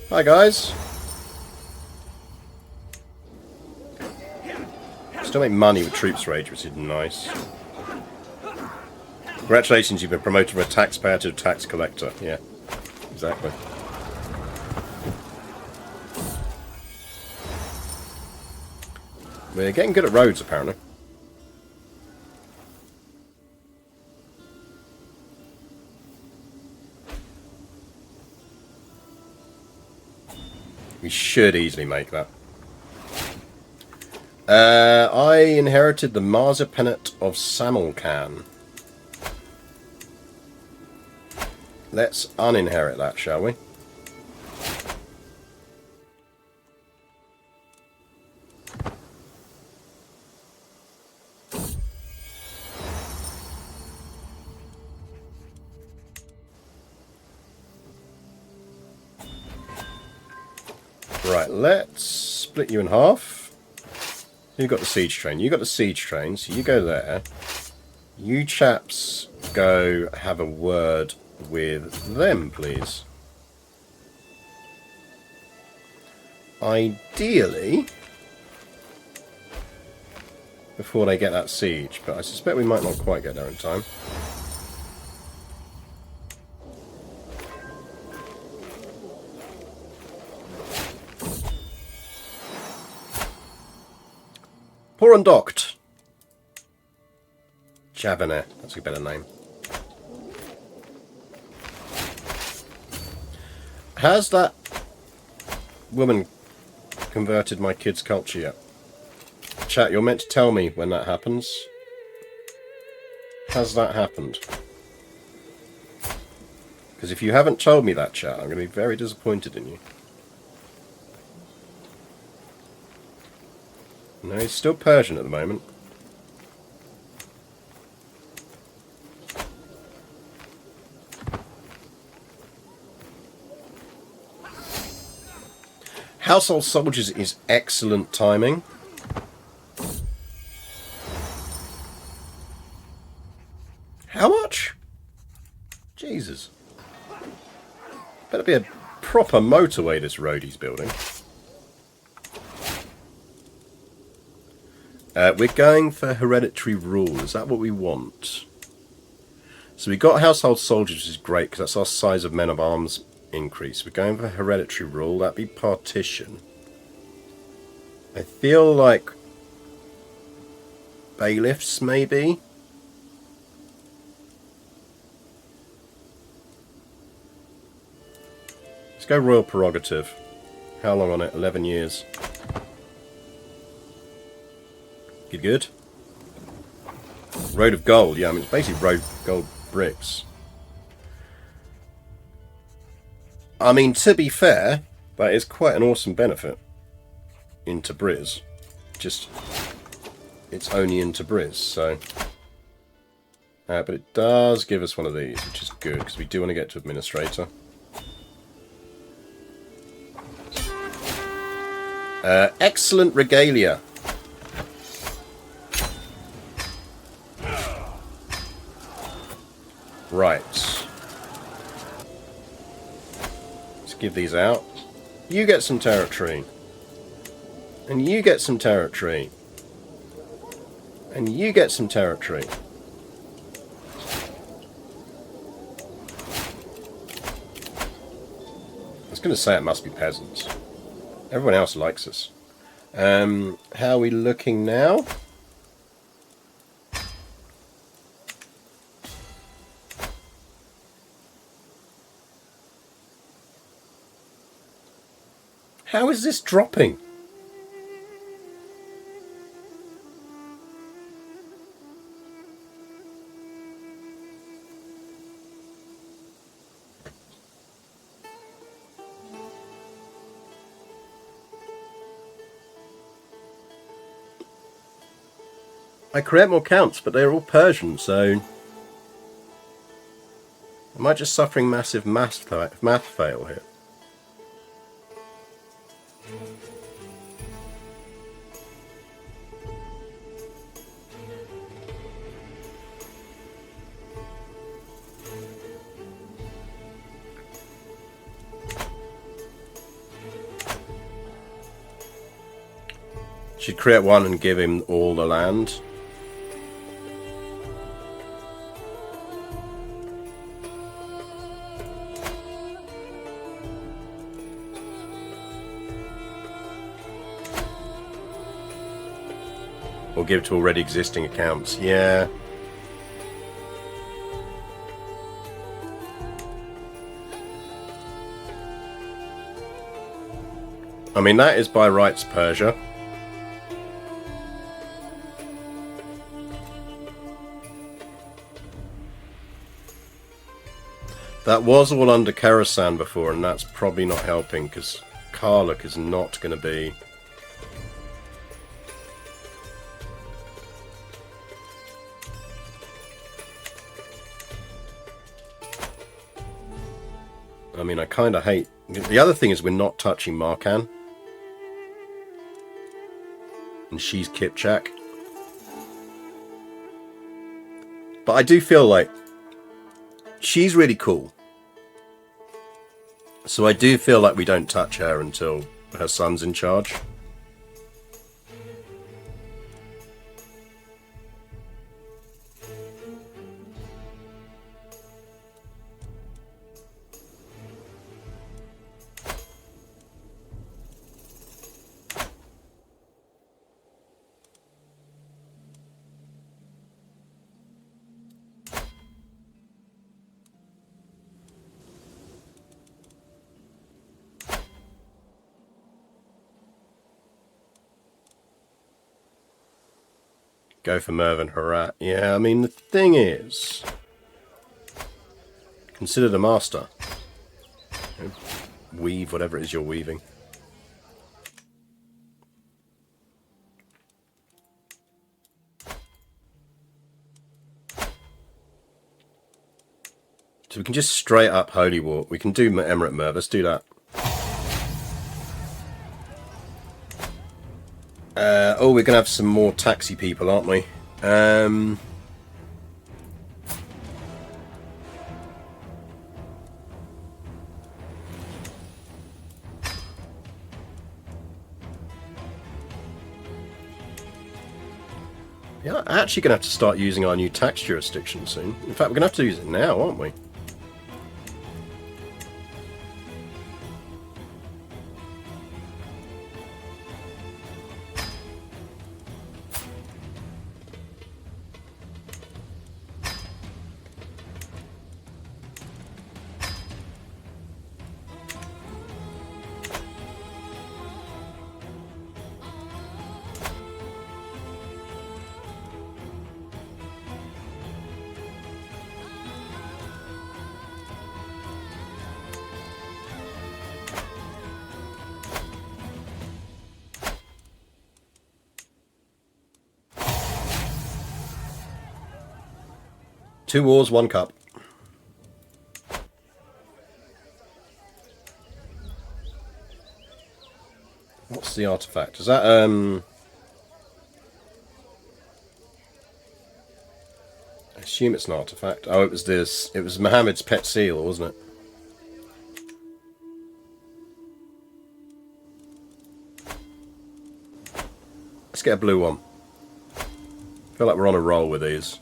Hi guys. Still make money with troops rage, which is nice. Congratulations, you've been promoted from a taxpayer to a tax collector. Yeah, exactly. We're getting good at roads, apparently. We should easily make that. I inherited the Marzipanate of Samarkand. Let's uninherit that, shall we? Right, let's split you in half. You got the siege train. You got the siege train, so you go there. You chaps go have a word with them, please. Ideally, before they get that siege, but I suspect we might not quite get there in time. Poor undocked. Javanette, that's a better name. Has that woman converted my kids' culture yet? Chat, you're meant to tell me when that happens. Has that happened? Because if you haven't told me that, chat, I'm going to be very disappointed in you. No, he's still Persian at the moment. Household soldiers is excellent timing. How much? Jesus. Better be a proper motorway this road he's building. We're going for hereditary rule. Is that what we want? So we got household soldiers, which is great because that's our size of men of arms increase. We're going for hereditary rule. That'd be partition. I feel like bailiffs, maybe. Let's go royal prerogative. How long on it? 11 years. Good, good. Road of gold. Yeah, I mean, it's basically road gold bricks. I mean, to be fair, that is quite an awesome benefit in Tabriz. Just, it's only in Tabriz, so. But it does give us one of these, which is good, because we do want to get to administrator. Excellent regalia. Right. Let's give these out. You get some territory. And you get some territory. And you get some territory. I was going to say it must be peasants. Everyone else likes us. How are we looking now? How is this dropping? I create more counts, but they're all Persian, so... Am I just suffering massive math fail here? Should create one and give him all the land. Or give to already existing accounts. Yeah. I mean, that is by rights Persia. That was all under Khorasan before, and that's probably not helping, because Karluk is not going to be... I mean, I kind of hate... The other thing is we're not touching Markan. And she's Kipchak. But I do feel like she's really cool. So I do feel like we don't touch her until her son's in charge. Go for Merv and Herat. Yeah, I mean, the thing is... Consider the master. Weave whatever it is you're weaving. So we can just straight up Holy War. We can do Emirate Merv. Let's do that. Oh, we're going to have some more taxi people, aren't we? Yeah, actually going to have to start using our new tax jurisdiction soon. In fact, we're going to have to use it now, aren't we? Two wars, one cup. What's What's the artifact? Is that I assume it's an artifact. Oh, it was this. It was Muhammad's pet seal, wasn't it? Let's get a blue one. I feel like we're on a roll with these.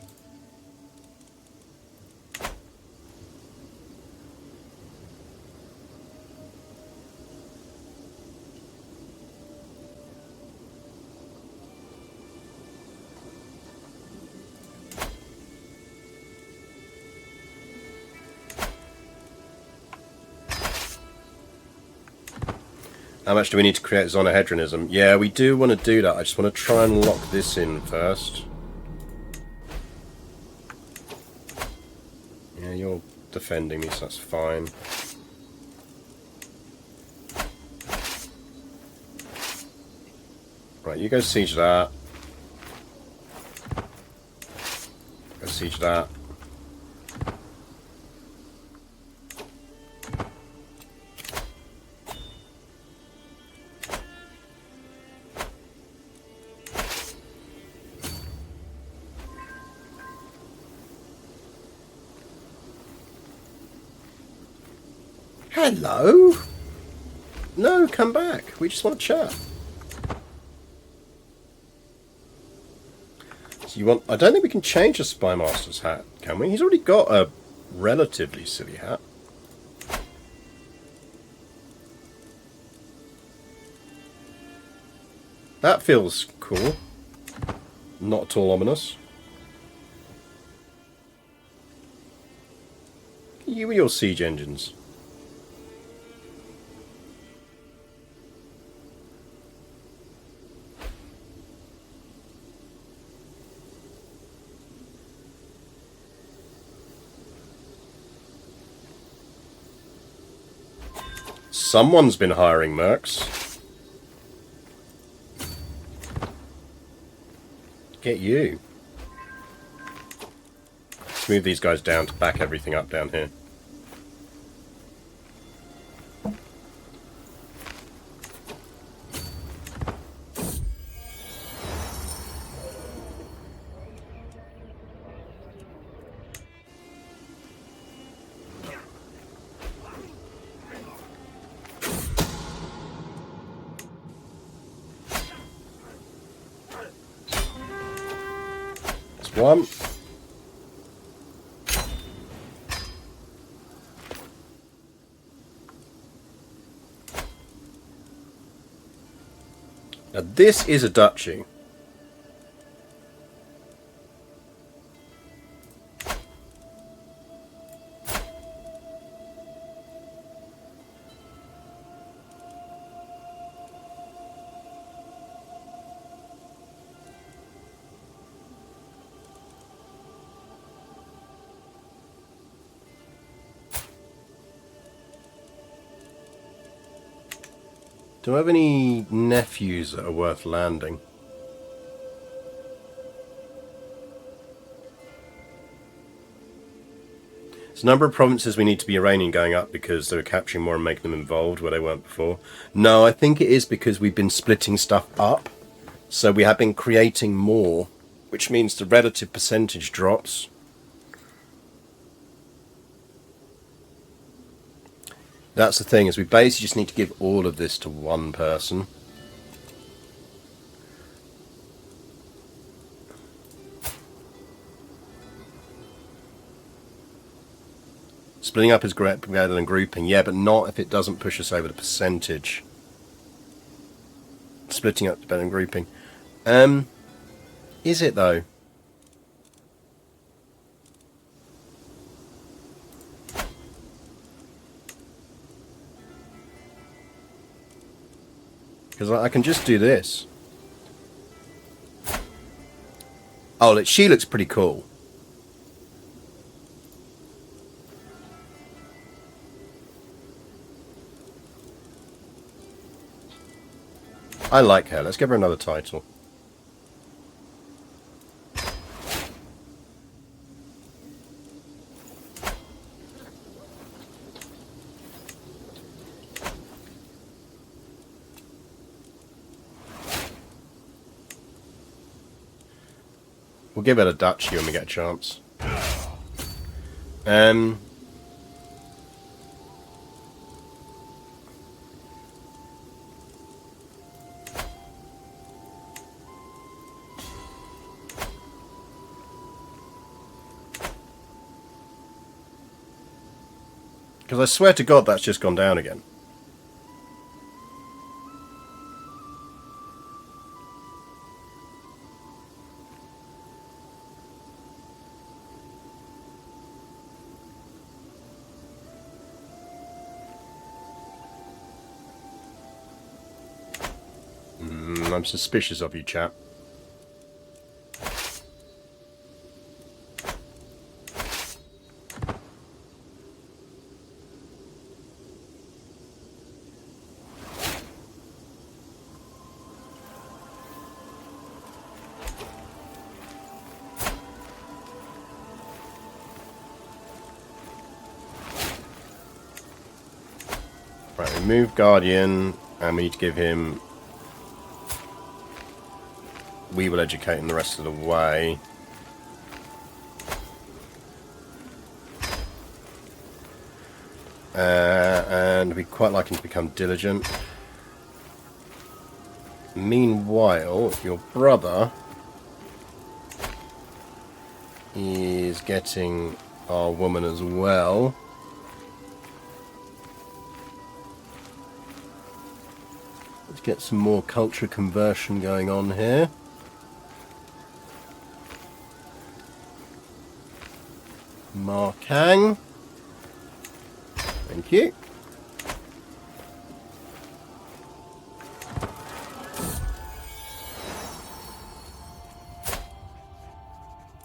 How much do we need to create zonahedronism? Yeah, we do want to do that. I just want to try and lock this in first. Yeah, you're defending me, so that's fine. Right, you go siege that. Go siege that. Hello? No, come back. We just want to chat. So you want... I don't think we can change the Spy Master's hat, can we? He's already got a relatively silly hat. That feels cool. Not at all ominous. You and your siege engines. Someone's been hiring mercs. Get you. Let's move these guys down to back everything up down here. One. Now this is a duchy. Do I have any nephews that are worth landing? There's a number of provinces we need to be Iranian going up because they're capturing more and making them involved where they weren't before. No, I think it is because we've been splitting stuff up. So we have been creating more, which means the relative percentage drops. That's the thing, is we basically just need to give all of this to one person. Splitting up is great better than grouping, yeah, but not if it doesn't push us over the percentage. Splitting up is better than grouping. Is it though? Because I can just do this. Oh, she looks pretty cool. I like her. Let's give her another title. We'll give it a duchy when we get a chance. Because I swear to God that's just gone down again. I'm suspicious of you, chap. Right, remove Guardian, and we need to give him... We will educate him the rest of the way. And we'd quite like him to become diligent. Meanwhile, your brother is getting our woman as well. Let's get some more culture conversion going on here. Markang. Thank you.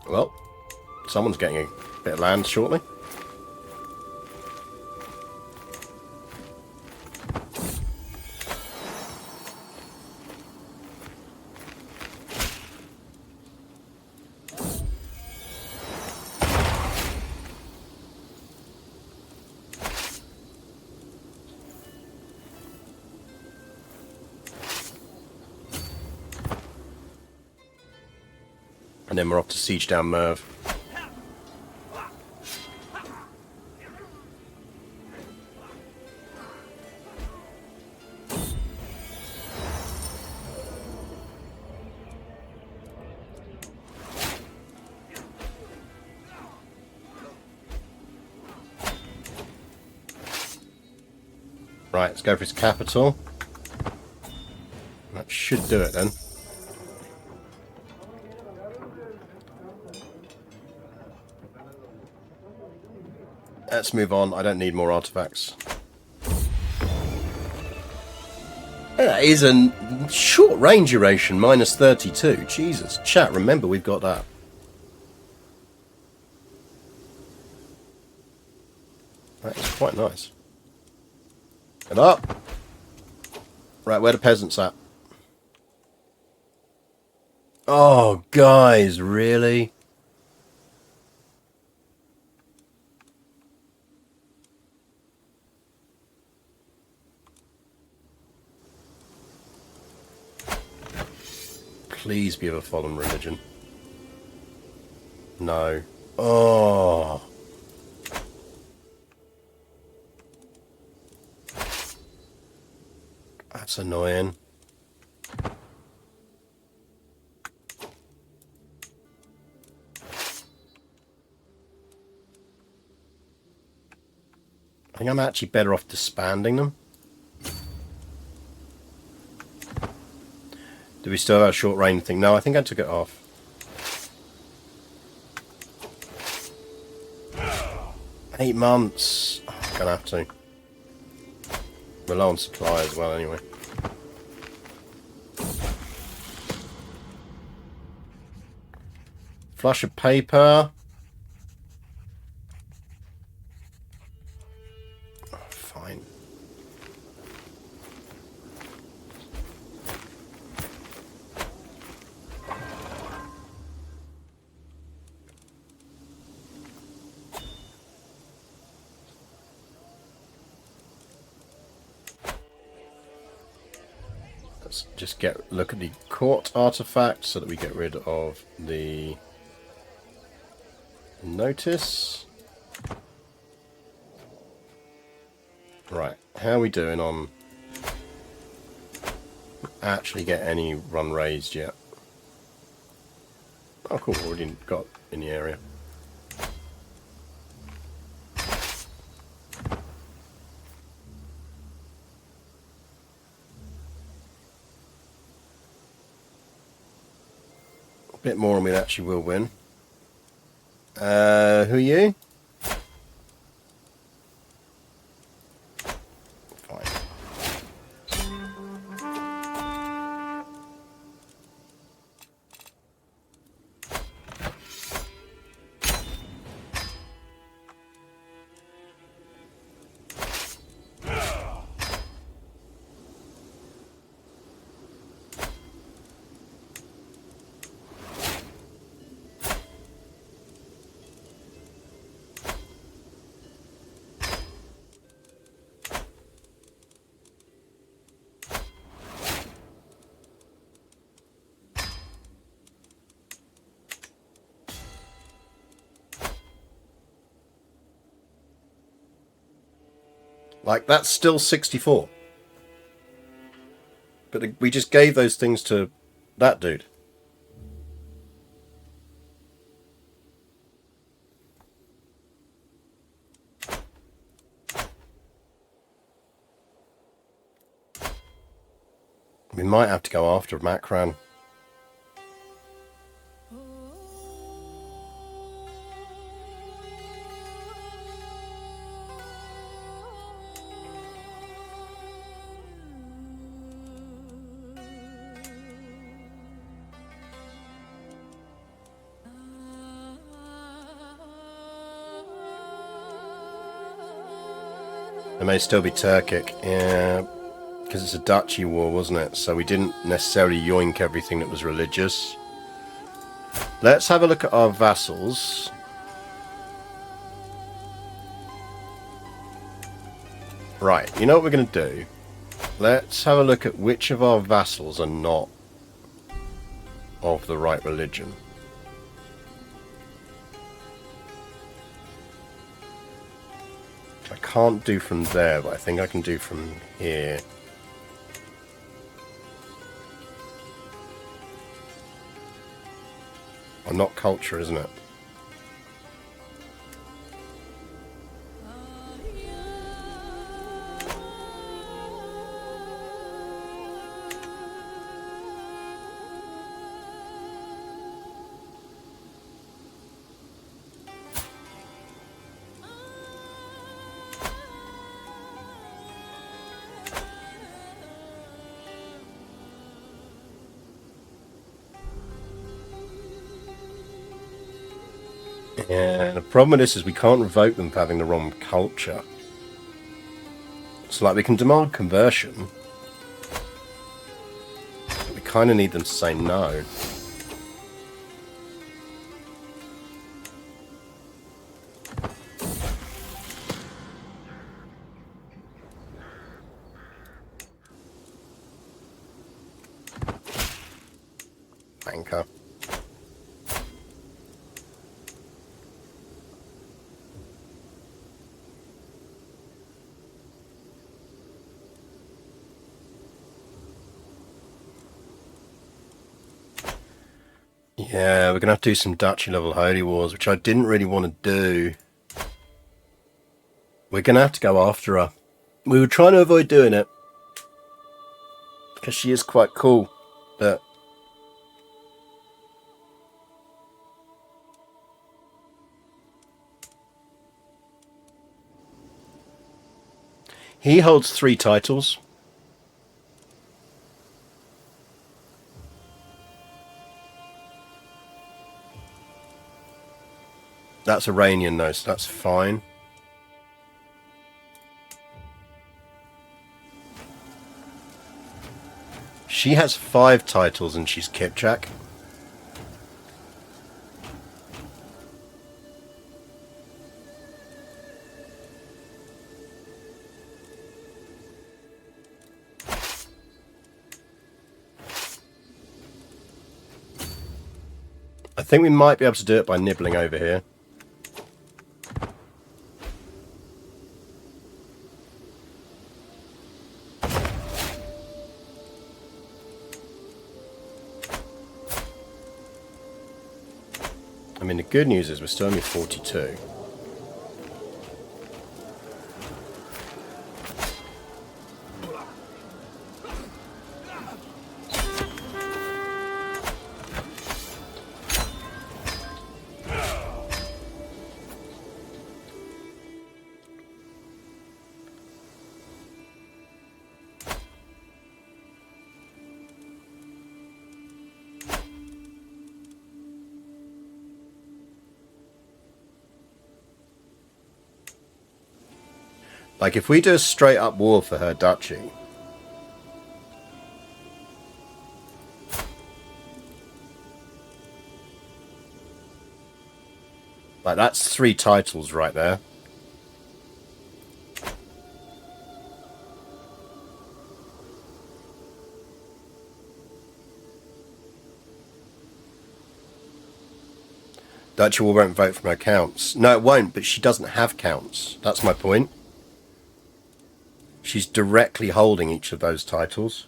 Well, someone's getting a bit of land shortly. And then we're off to siege down Merv. Right, let's go for his capital. That should do it then. Let's move on. I don't need more artifacts. That is a short range duration, minus 32. Jesus. Chat, remember we've got that. That is quite nice. Get up. Right, where the peasants at? Oh, guys, really? Please be of a fallen religion. No. Oh. That's annoying. I think I'm actually better off disbanding them. Do we still have a short range thing? No, I think I took it off. Eight months. Oh, I'm gonna have to. We're low on supply as well, anyway. Flush of paper. Oh, fine. Let's just look at the court artifact so that we get rid of the Notice. Right, how are we doing on actually get any run raised yet? Oh cool, already got in the area. A bit more and we actually will win. Who are you? Fine. Like, that's still 64. But we just gave those things to that dude. We might have to go after Makran. It may still be Turkic, yeah, because it's a duchy war, wasn't it? So we didn't necessarily yoink everything that was religious. Let's have a look at our vassals. Right, you know what we're going to do? Let's have a look at which of our vassals are not of the right religion. I can't do from there, but I think I can do from here. Or not culture, isn't it? Yeah, the problem with this is we can't revoke them for having the wrong culture. So, like, we can demand conversion, but we kind of need them to say no. Banker. Yeah, we're going to have to do some duchy level holy wars, which I didn't really want to do. We're going to have to go after her. We were trying to avoid doing it, because she is quite cool, but... He holds 3 titles. That's Iranian though, so that's fine. She has 5 titles and she's Kipchak. I think we might be able to do it by nibbling over here. I mean, the good news is we're still only 42. Like, if we do a straight up war for her duchy, like, that's 3 titles right there. Duchy war won't vote from her counts. No, it won't, but she doesn't have counts. That's my point. She's directly holding each of those titles.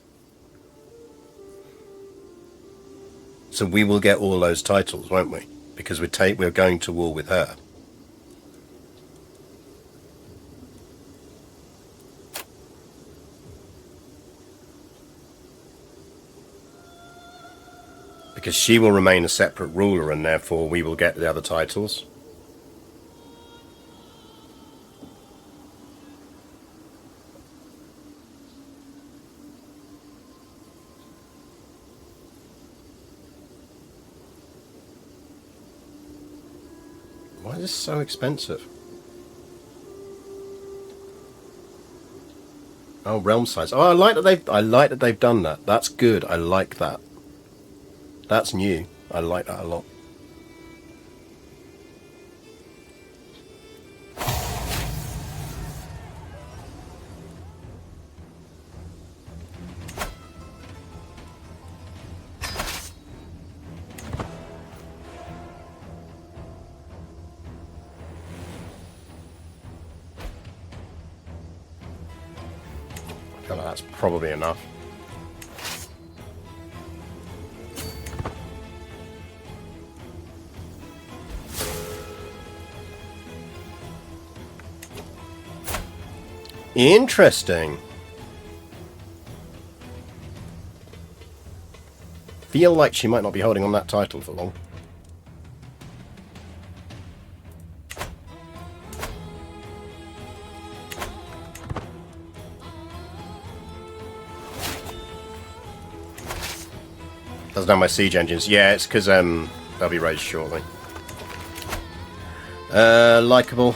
So we will get all those titles, won't we? Because we're going to war with her. Because she will remain a separate ruler and therefore we will get the other titles. Why is this so expensive? Oh, realm size. Oh, I like that they've done that. That's good. I like that. That's new. I like that a lot. I feel like that's probably enough. Interesting. Feel like she might not be holding on that title for long. Doesn't have my siege engines. Yeah, it's because they'll be raised shortly. Likeable.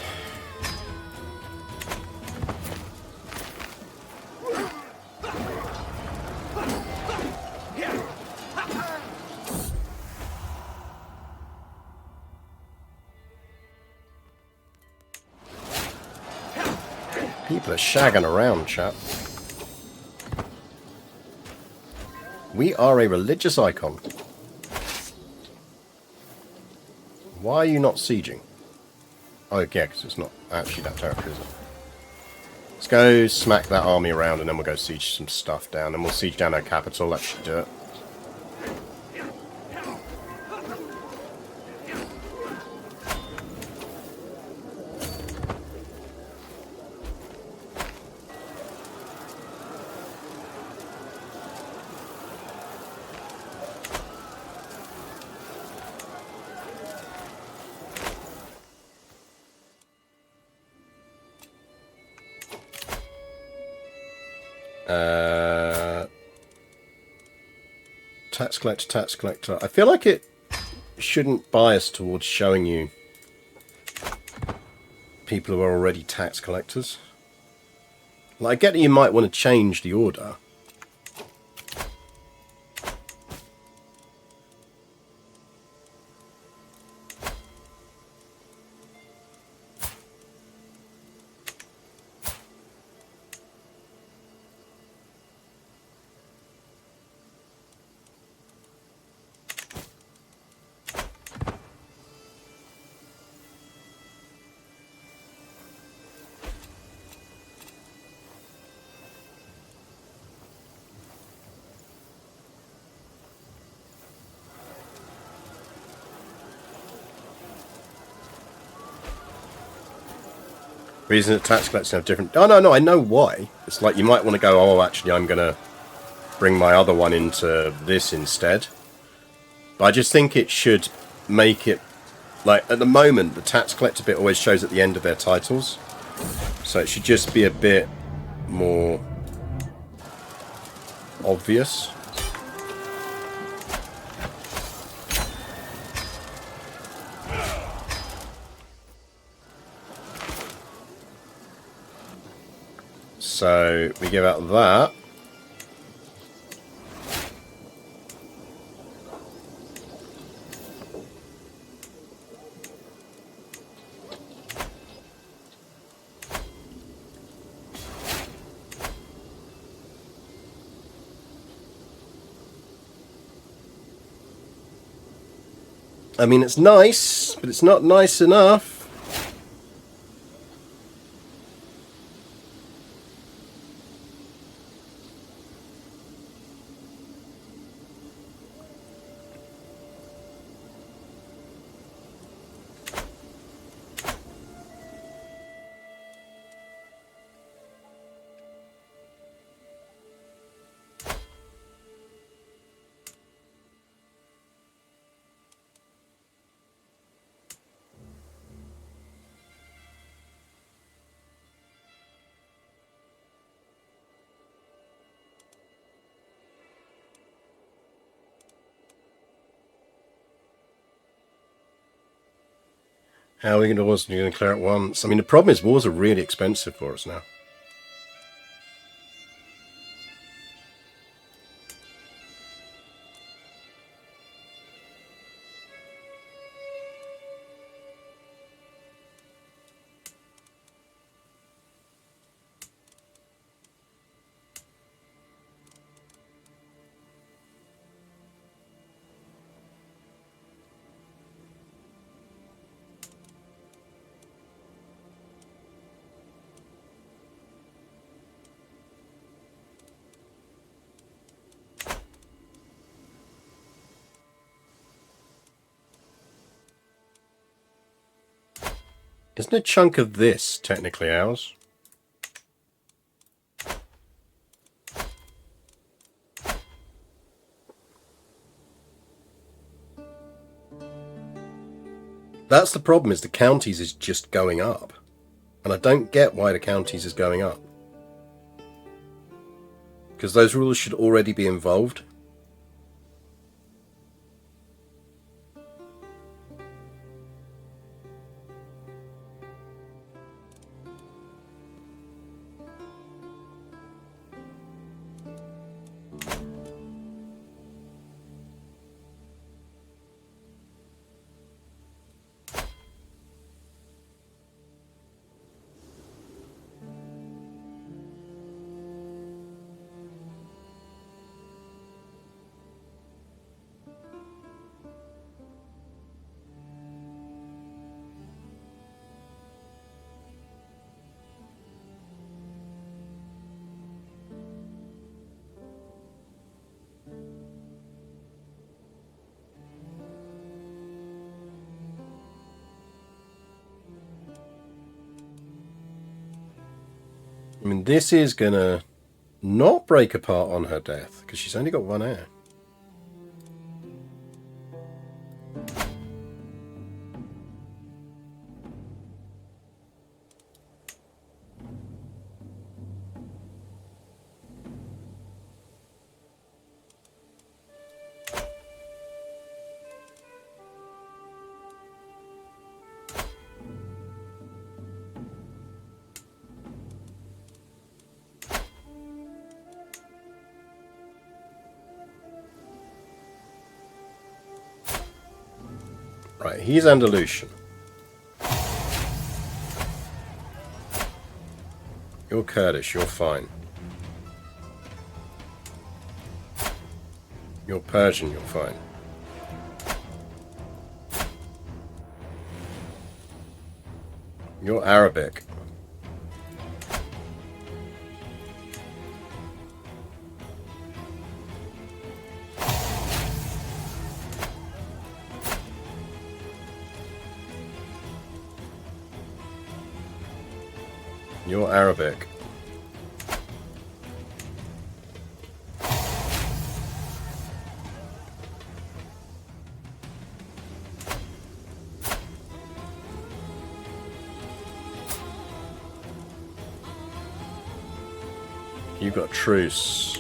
People are shagging around, chap. We are a religious icon. Why are you not sieging? Oh, yeah, because it's not actually that territory, is it? Let's go smack that army around and then we'll go siege some stuff down. And we'll siege down our capital. That should do it. Tax collector, tax collector. I feel like it shouldn't bias towards showing you people who are already tax collectors. Like, I get that you might want to change the order. Reason that tax collectors have different... Oh, no, I know why. It's like you might want to go, oh, actually, I'm going to bring my other one into this instead. But I just think it should make it... Like, at the moment, the tax collector bit always shows at the end of their titles. So it should just be a bit more obvious. So we give out that. I mean, it's nice, but it's not nice enough. How are we going to wars? You're going to clear it once. I mean, the problem is wars are really expensive for us now. Isn't a chunk of this technically ours? That's the problem, is the counties is just going up. And I don't get why the counties is going up. Because those rulers should already be involved. I mean, this is gonna not break apart on her death, because she's only got one heir. Right, he's Andalusian. You're Kurdish, you're fine. You're Persian, you're fine. You're Arabic. You're Arabic. You've got truce.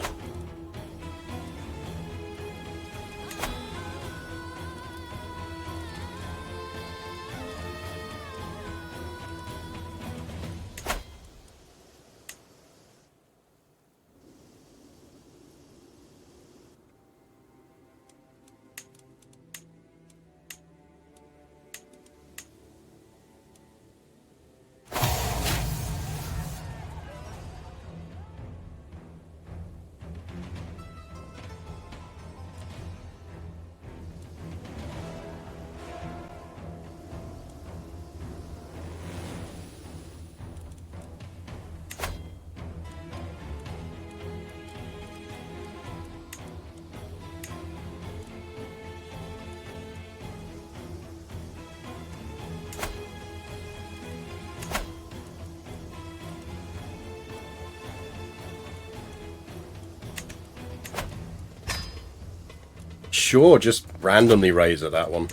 Sure, just randomly raise at that one.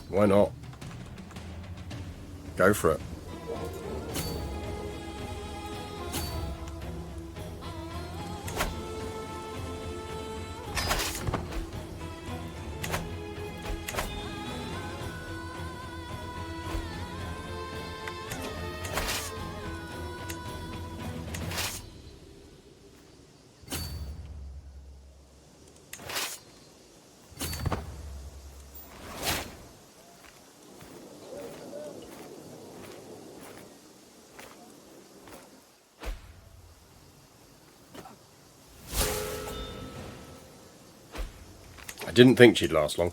Why not? Go for it. Didn't think she'd last long.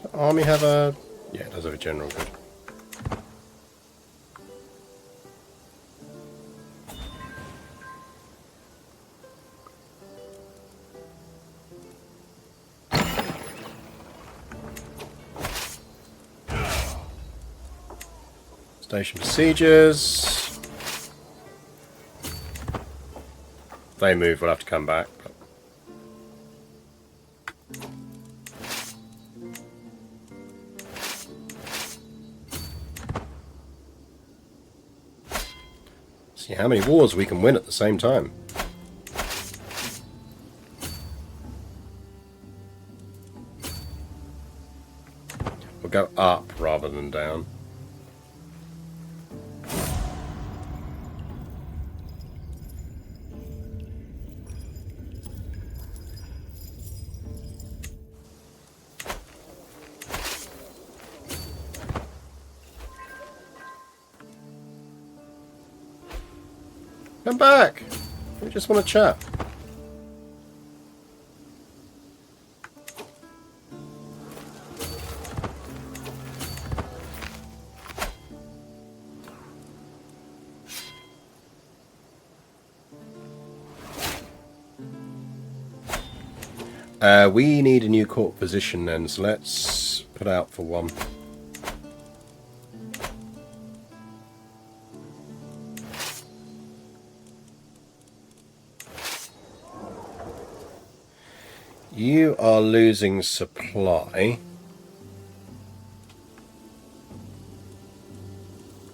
Does the army have a... Yeah, it does have a general, good. Station besiegers. They move, we'll have to come back. But... see how many wars we can win at the same time. We'll go up rather than down. Come back! We just want to chat. We need a new court position then, so let's put out for one. You are losing supply.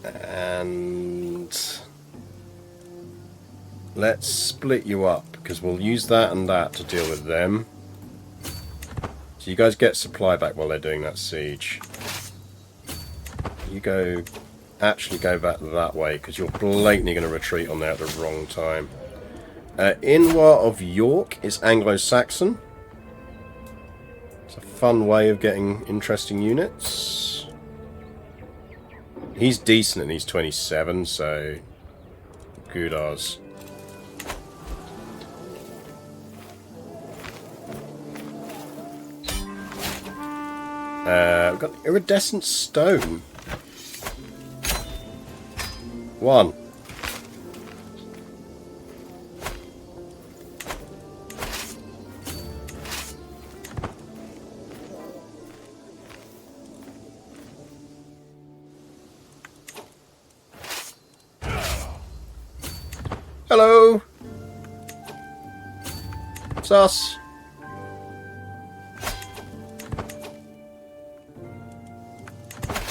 And let's split you up, because we'll use that and that to deal with them. So you guys get supply back while they're doing that siege. You go, actually go back that way, because you're blatantly going to retreat on there at the wrong time. Inwa of York is Anglo-Saxon. It's a fun way of getting interesting units. He's decent and he's 27, so good odds. We've got iridescent stone. 1. Hello! It's us.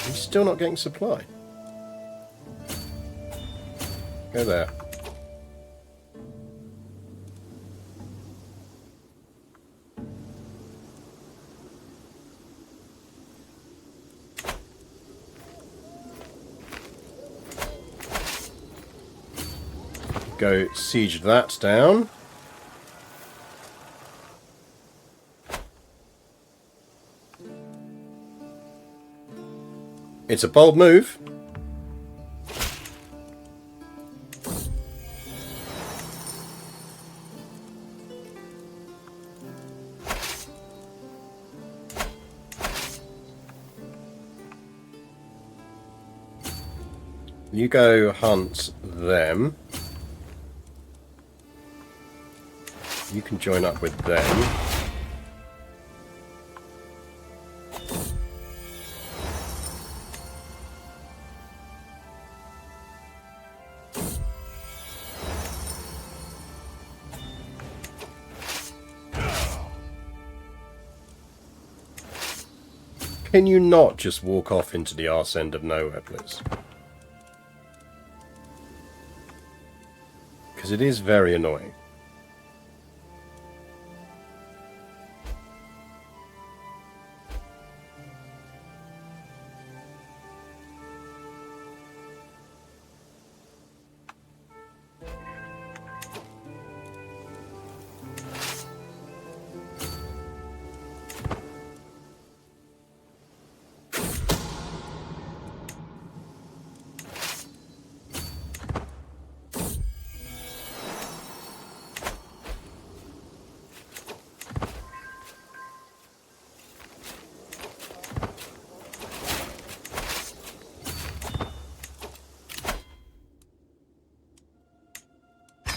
He's still not getting supply. Go there. Go siege that down. It's a bold move. You go hunt them. You can join up with them. Can you not just walk off into the arse end of nowhere, please? Because it is very annoying.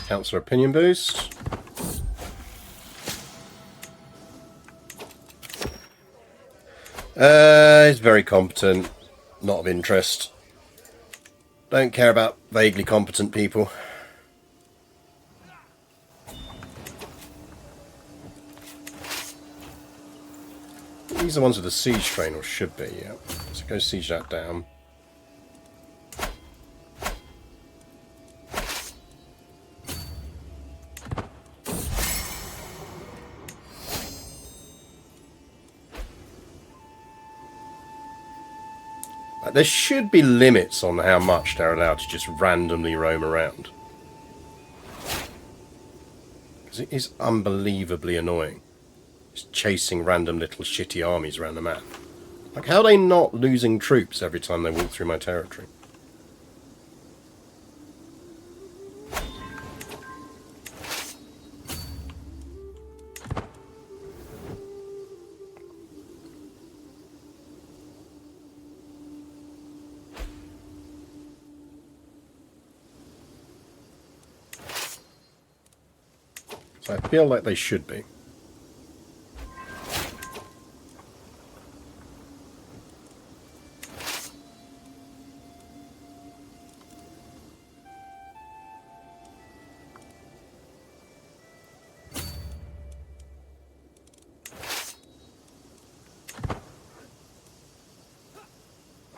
Councillor opinion boost. He's very competent. Not of interest. Don't care about vaguely competent people. These are the ones with the siege train, or should be, yeah. So go siege that down. There should be limits on how much they're allowed to just randomly roam around. Because it is unbelievably annoying. Just chasing random little shitty armies around the map. Like, how are they not losing troops every time they walk through my territory? So I feel like they should be.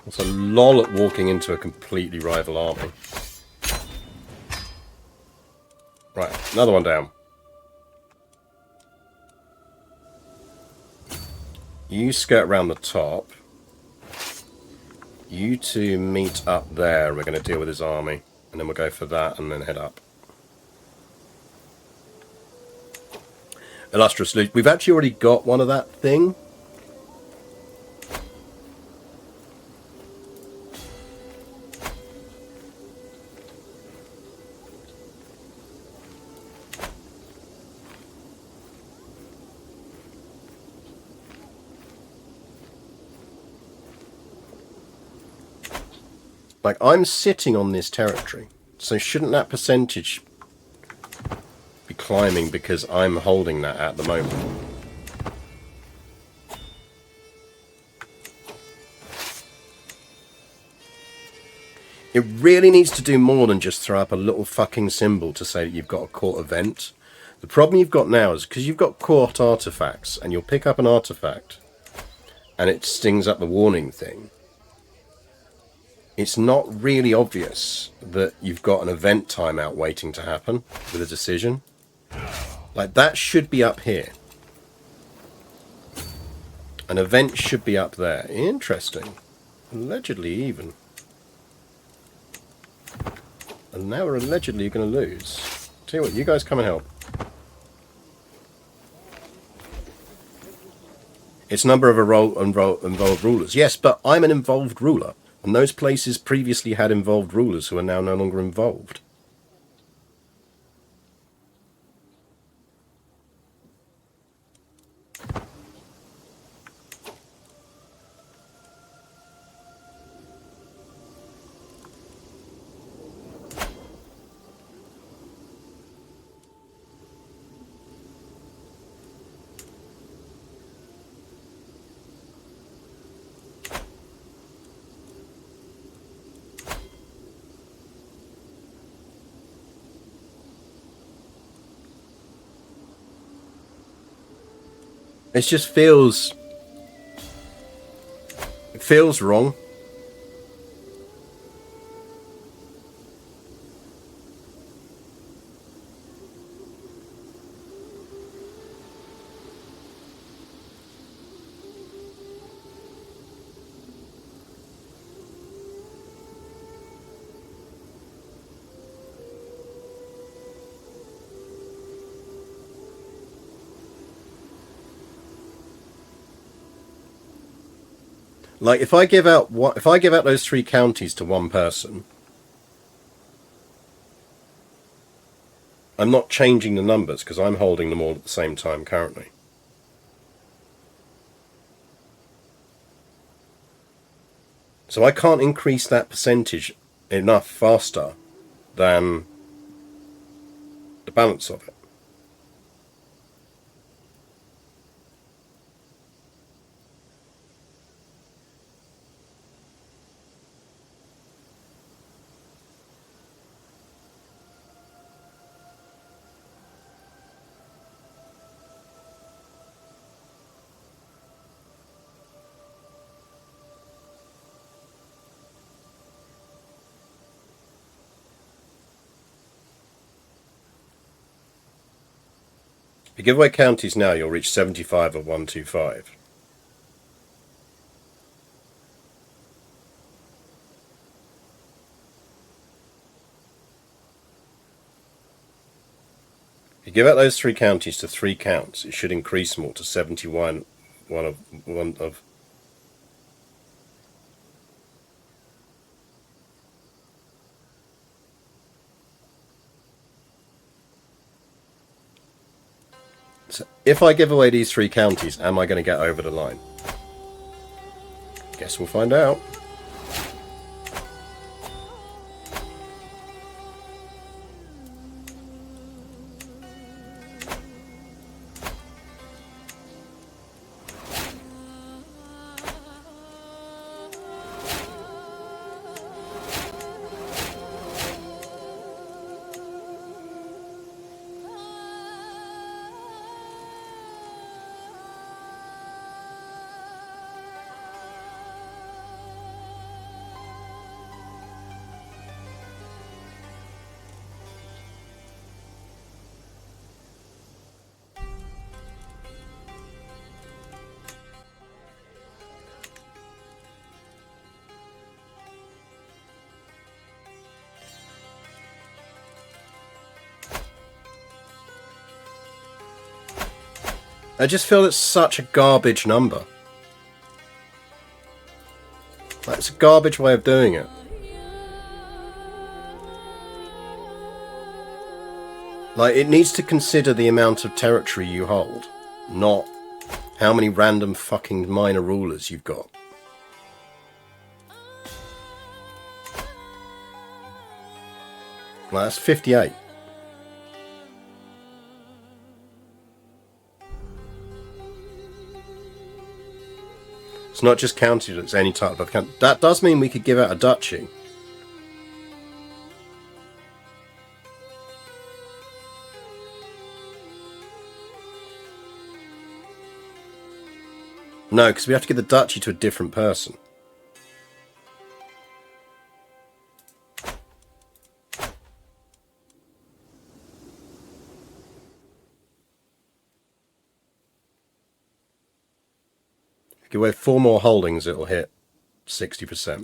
It's a lol at walking into a completely rival army. Right, another one down. You skirt around the top. You two meet up there. We're going to deal with his army. And then we'll go for that and then head up. Illustrious loot. We've actually already got one of that thing. Like, I'm sitting on this territory, so shouldn't that percentage be climbing because I'm holding that at the moment? It really needs to do more than just throw up a little fucking symbol to say that you've got a court event. The problem you've got now is because you've got court artifacts, and you'll pick up an artifact, and it stings up the warning thing. It's not really obvious that you've got an event timeout waiting to happen with a decision. Like, that should be up here. An event should be up there. Interesting. Allegedly even. And now we're allegedly going to lose. Tell you what, you guys come and help. It's number of involved rulers. Yes, but I'm an involved ruler. And those places previously had involved rulers who are now no longer involved. It just feels... It feels wrong. Like, if I give out those 3 counties to one person, I'm not changing the numbers because I'm holding them all at the same time currently. So I can't increase that percentage enough faster than the balance of it. If you give away counties now, you'll reach 75 of 125. If you give out those 3 counties to 3 counts, it should increase more to 71 one of So if I give away these 3 counties, am I going to get over the line? Guess we'll find out. I just feel it's such a garbage number. That's a garbage way of doing it. Like, it needs to consider the amount of territory you hold, not how many random fucking minor rulers you've got. Well, that's 58. It's not just county, it's any type of county. That does mean we could give out a duchy. No, because we have to give the duchy to a different person. If you give away 4 more holdings, it'll hit 60%.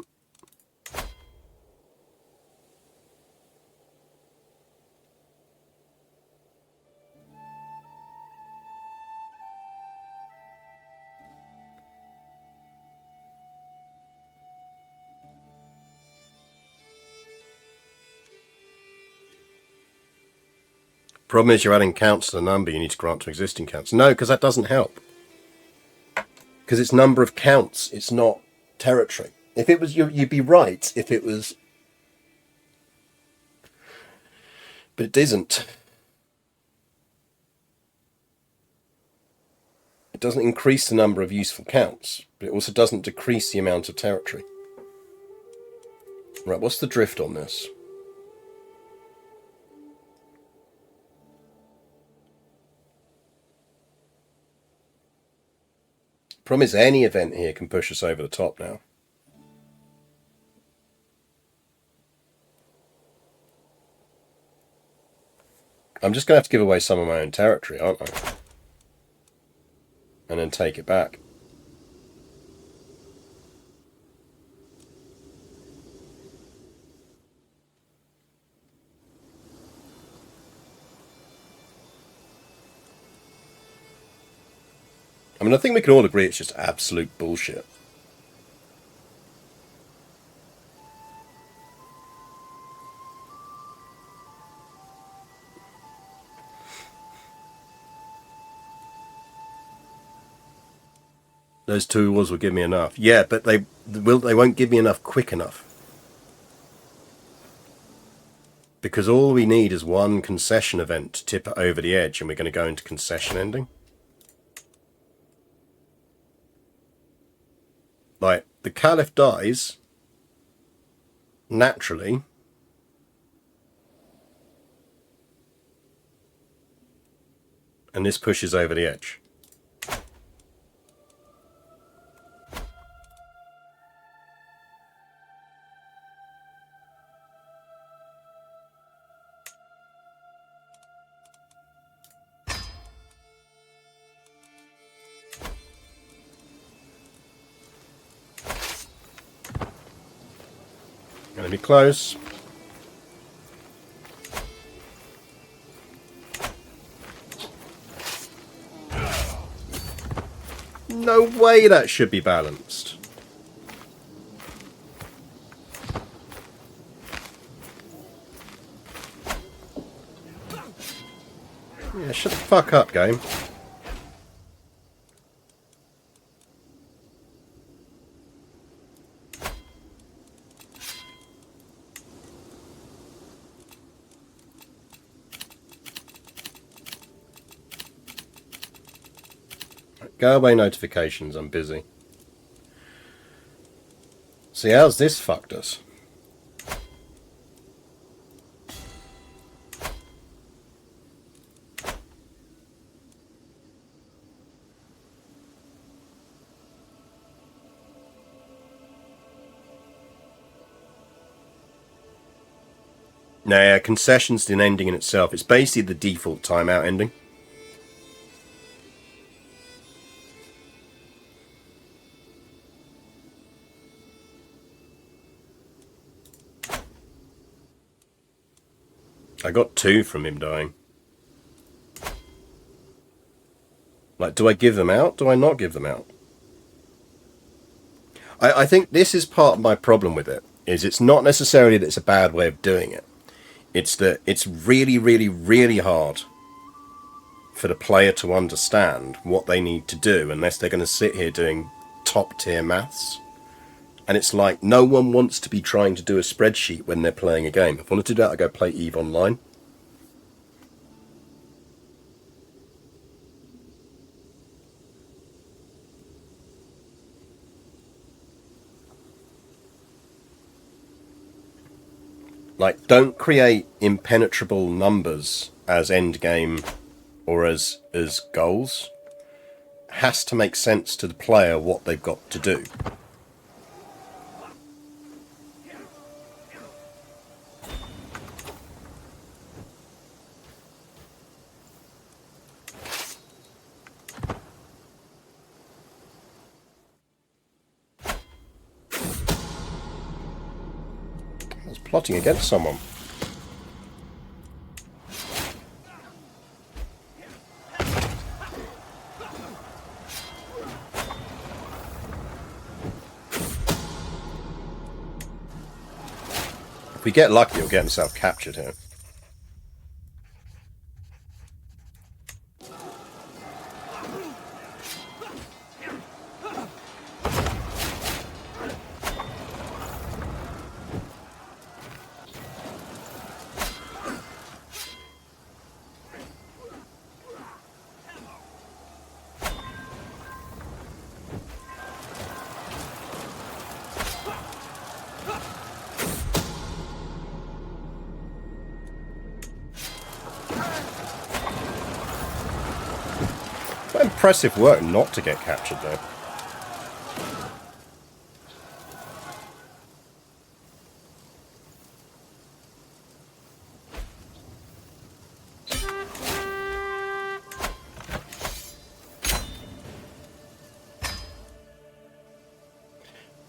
Problem is you're adding counts to the number you need to grant to existing counts. No, because that doesn't help. Because it's number of counts, it's not territory. If it was, you'd be right if it was... But it isn't. It doesn't increase the number of useful counts, but it also doesn't decrease the amount of territory. Right, what's the drift on this? Problem is, any event here can push us over the top now. I'm just going to have to give away some of my own territory, aren't I? And then take it back. I mean, I think we can all agree it's just absolute bullshit. Those 2 wars will give me enough. Yeah, but they won't give me enough quick enough. Because all we need is one concession event to tip it over the edge, and we're going to go into concession ending. Like, the Caliph dies naturally. And this pushes over the edge. Gonna be close. No way that should be balanced. Yeah, shut the fuck up, game. Go away notifications, I'm busy. See, how's this fucked us? Nah, concession's an ending in itself. It's basically the default timeout ending. I got 2 from him dying. Like, do I give them out? Do I not give them out? I think this is part of my problem with it, is it's not necessarily that it's a bad way of doing it. It's that it's really, really, really hard for the player to understand what they need to do unless they're going to sit here doing top-tier maths. And it's like, no one wants to be trying to do a spreadsheet when they're playing a game. If I want to do that, I go play EVE Online. Like, don't create impenetrable numbers as endgame or as goals. has to make sense to the player what they've got to do. I was plotting against someone. If we get lucky, he'll get himself captured here. Impressive work not to get captured though.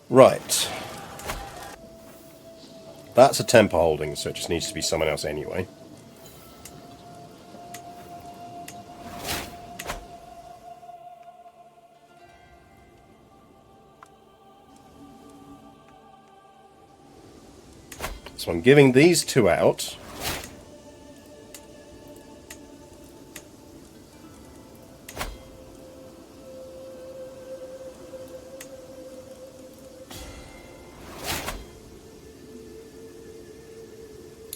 Right. That's a temper holding, so it just needs to be someone else anyway. So I'm giving these two out.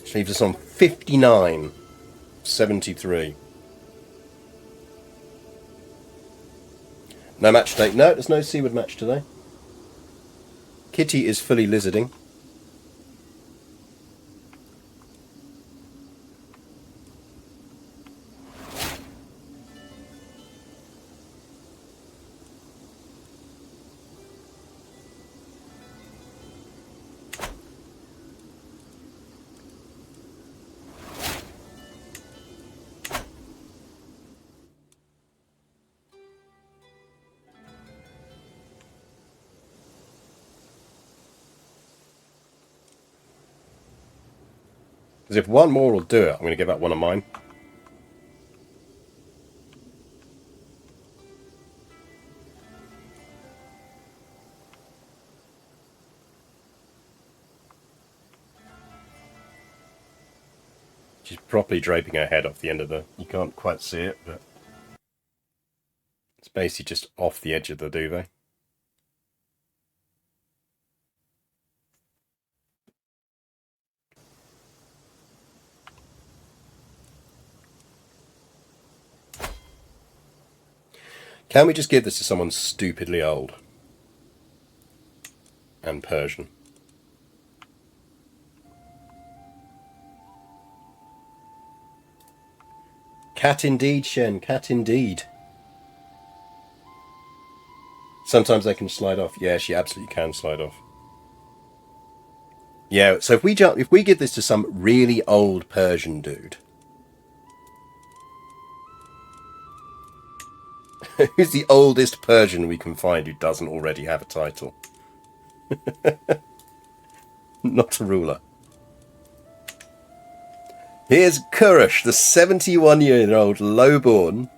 Which leaves us on 59.73. No match today. No, there's no seaward match today. Kitty is fully lizarding. Because if one more will do it, I'm going to give out one of mine. She's properly draping her head off the end of the... You can't quite see it, but... It's basically just off the edge of the duvet. Can we just give this to someone stupidly old? And Persian. Cat indeed, Shen. Cat indeed. Sometimes they can slide off. Yeah, she absolutely can slide off. Yeah, so if we give this to some really old Persian dude... Who's the oldest Persian we can find who doesn't already have a title? Not a ruler. Here's Kurush, the 71-year-old low-born,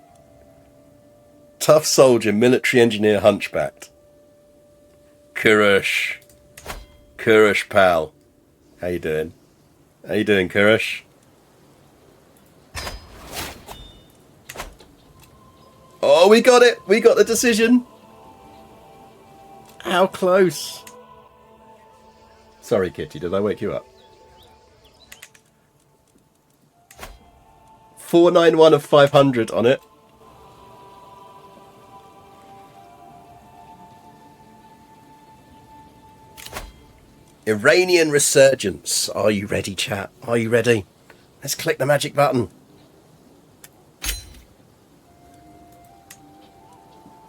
tough soldier, military engineer, hunchbacked. Kurush. Kurush, pal. How you doing? How you doing, Kurush? Oh, we got it! We got the decision! How close? Sorry, Kitty, did I wake you up? 491 of 500 on it. Iranian resurgence. Are you ready, chat? Are you ready? Let's click the magic button.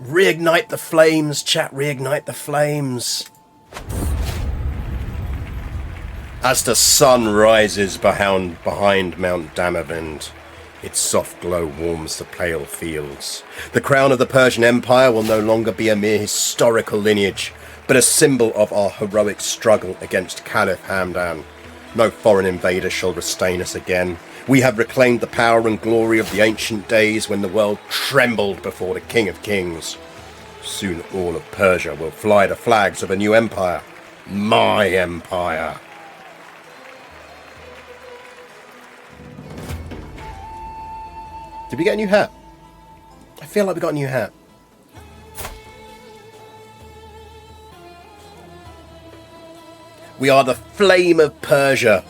Reignite the flames, chat, reignite the flames. As the sun rises behind Mount Damavend, its soft glow warms the pale fields. The crown of the Persian Empire will no longer be a mere historical lineage, but a symbol of our heroic struggle against Caliph Hamdan. No foreign invader shall restrain us again. We have reclaimed the power and glory of the ancient days when the world trembled before the King of Kings. Soon all of Persia will fly the flags of a new empire. My empire. Did we get a new hat? I feel like we got a new hat. We are the flame of Persia.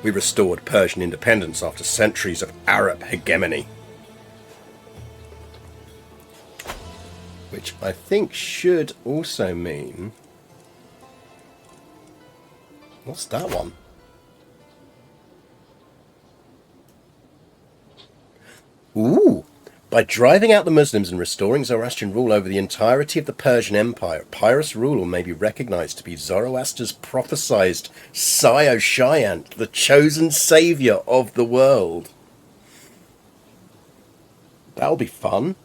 We restored Persian independence after centuries of Arab hegemony. Which I think should also mean... What's that one? Ooh! By driving out the Muslims and restoring Zoroastrian rule over the entirety of the Persian Empire, Pyrrhus' rule may be recognized to be Zoroaster's prophesied Shayant, the chosen saviour of the world. That'll be fun.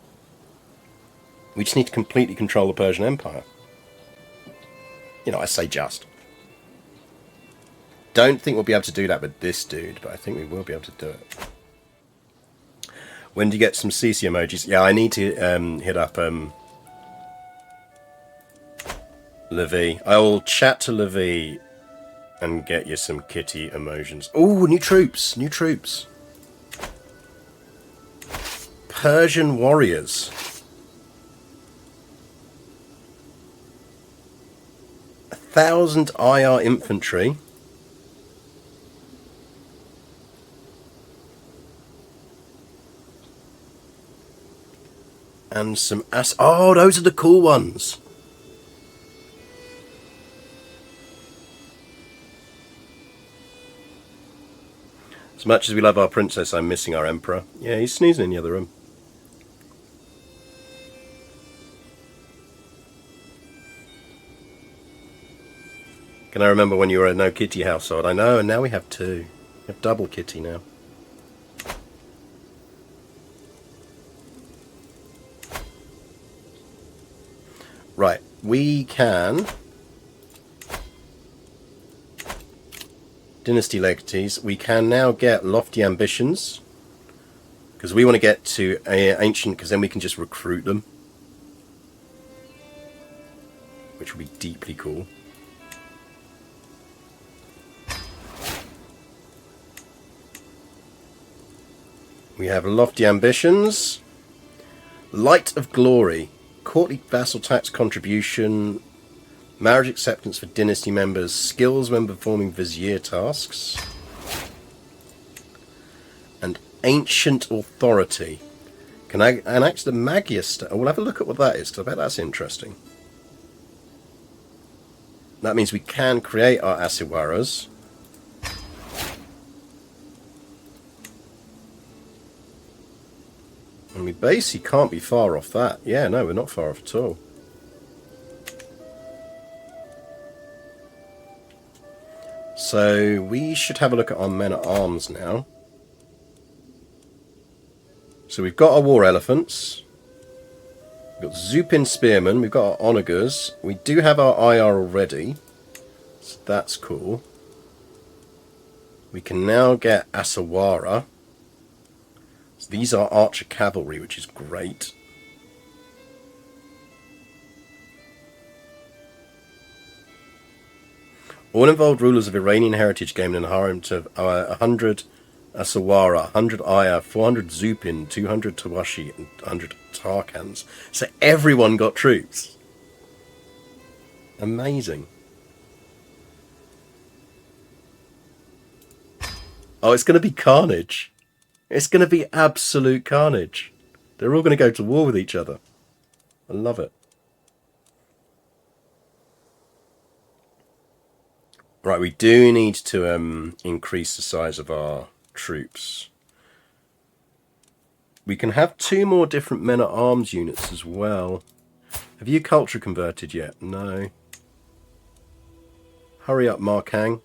We just need to completely control the Persian Empire. You know, I say just. Don't think we'll be able to do that with this dude, but I think we will be able to do it. When do you get some CC emojis? Yeah, I need to hit up Levi. I'll chat to Levi and get you some kitty emotions. Oh, new troops! New troops. Persian warriors. 1,000 IR infantry. And some oh, those are the cool ones. As much as we love our princess, I'm missing our emperor. Yeah, he's sneezing in the other room. Can I remember when you were a no kitty household? I know, and now we have two. We have double kitty now. Right, we can... Dynasty legacies. We can now get lofty ambitions. Because we want to get to ancient, because then we can just recruit them. Which will be deeply cool. We have lofty ambitions. Light of glory. Courtly vassal tax contribution, marriage acceptance for dynasty members, skills when performing vizier tasks, and ancient authority. Can I annex the Magister? We'll have a look at what that is, because I bet that's interesting. That means we can create our Asiwaras. And we basically can't be far off that. Yeah, no, we're not far off at all. So we should have a look at our men-at-arms now. So we've got our war elephants. We've got Zupin spearmen. We've got our onagers. We do have our IR already. So that's cool. We can now get Asawara. So these are archer cavalry, which is great. All involved rulers of Iranian heritage gained an harem to 100 Asawara, 100 Aya, 400 Zupin, 200 Tawashi, and 100 Tarkans. So everyone got troops. Amazing. Oh, it's going to be carnage. It's going to be absolute carnage. They're all going to go to war with each other. I love it. Right, we do need to increase the size of our troops. We can have 2 more different men-at-arms units as well. Have you culture converted yet? No. Hurry up, Markang.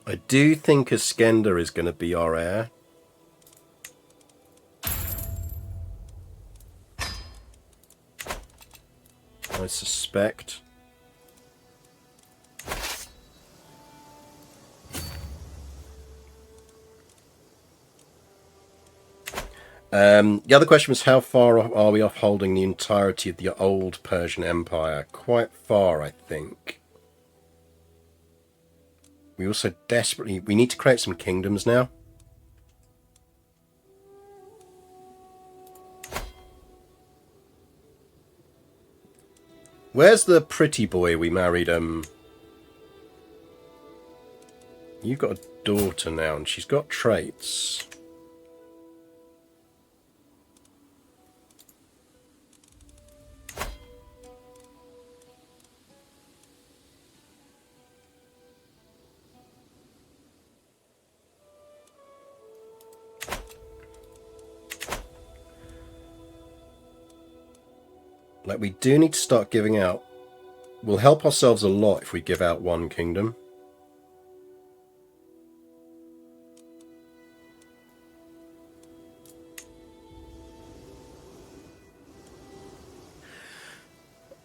I do think Iskender is going to be our heir. I suspect. The other question was, how far are we off holding the entirety of the old Persian Empire? Quite far, I think. We also desperately... We need to create some kingdoms now. Where's the pretty boy we married? You've got a daughter now, and she's got traits. Like, we do need to start giving out. We'll help ourselves a lot if we give out 1 kingdom.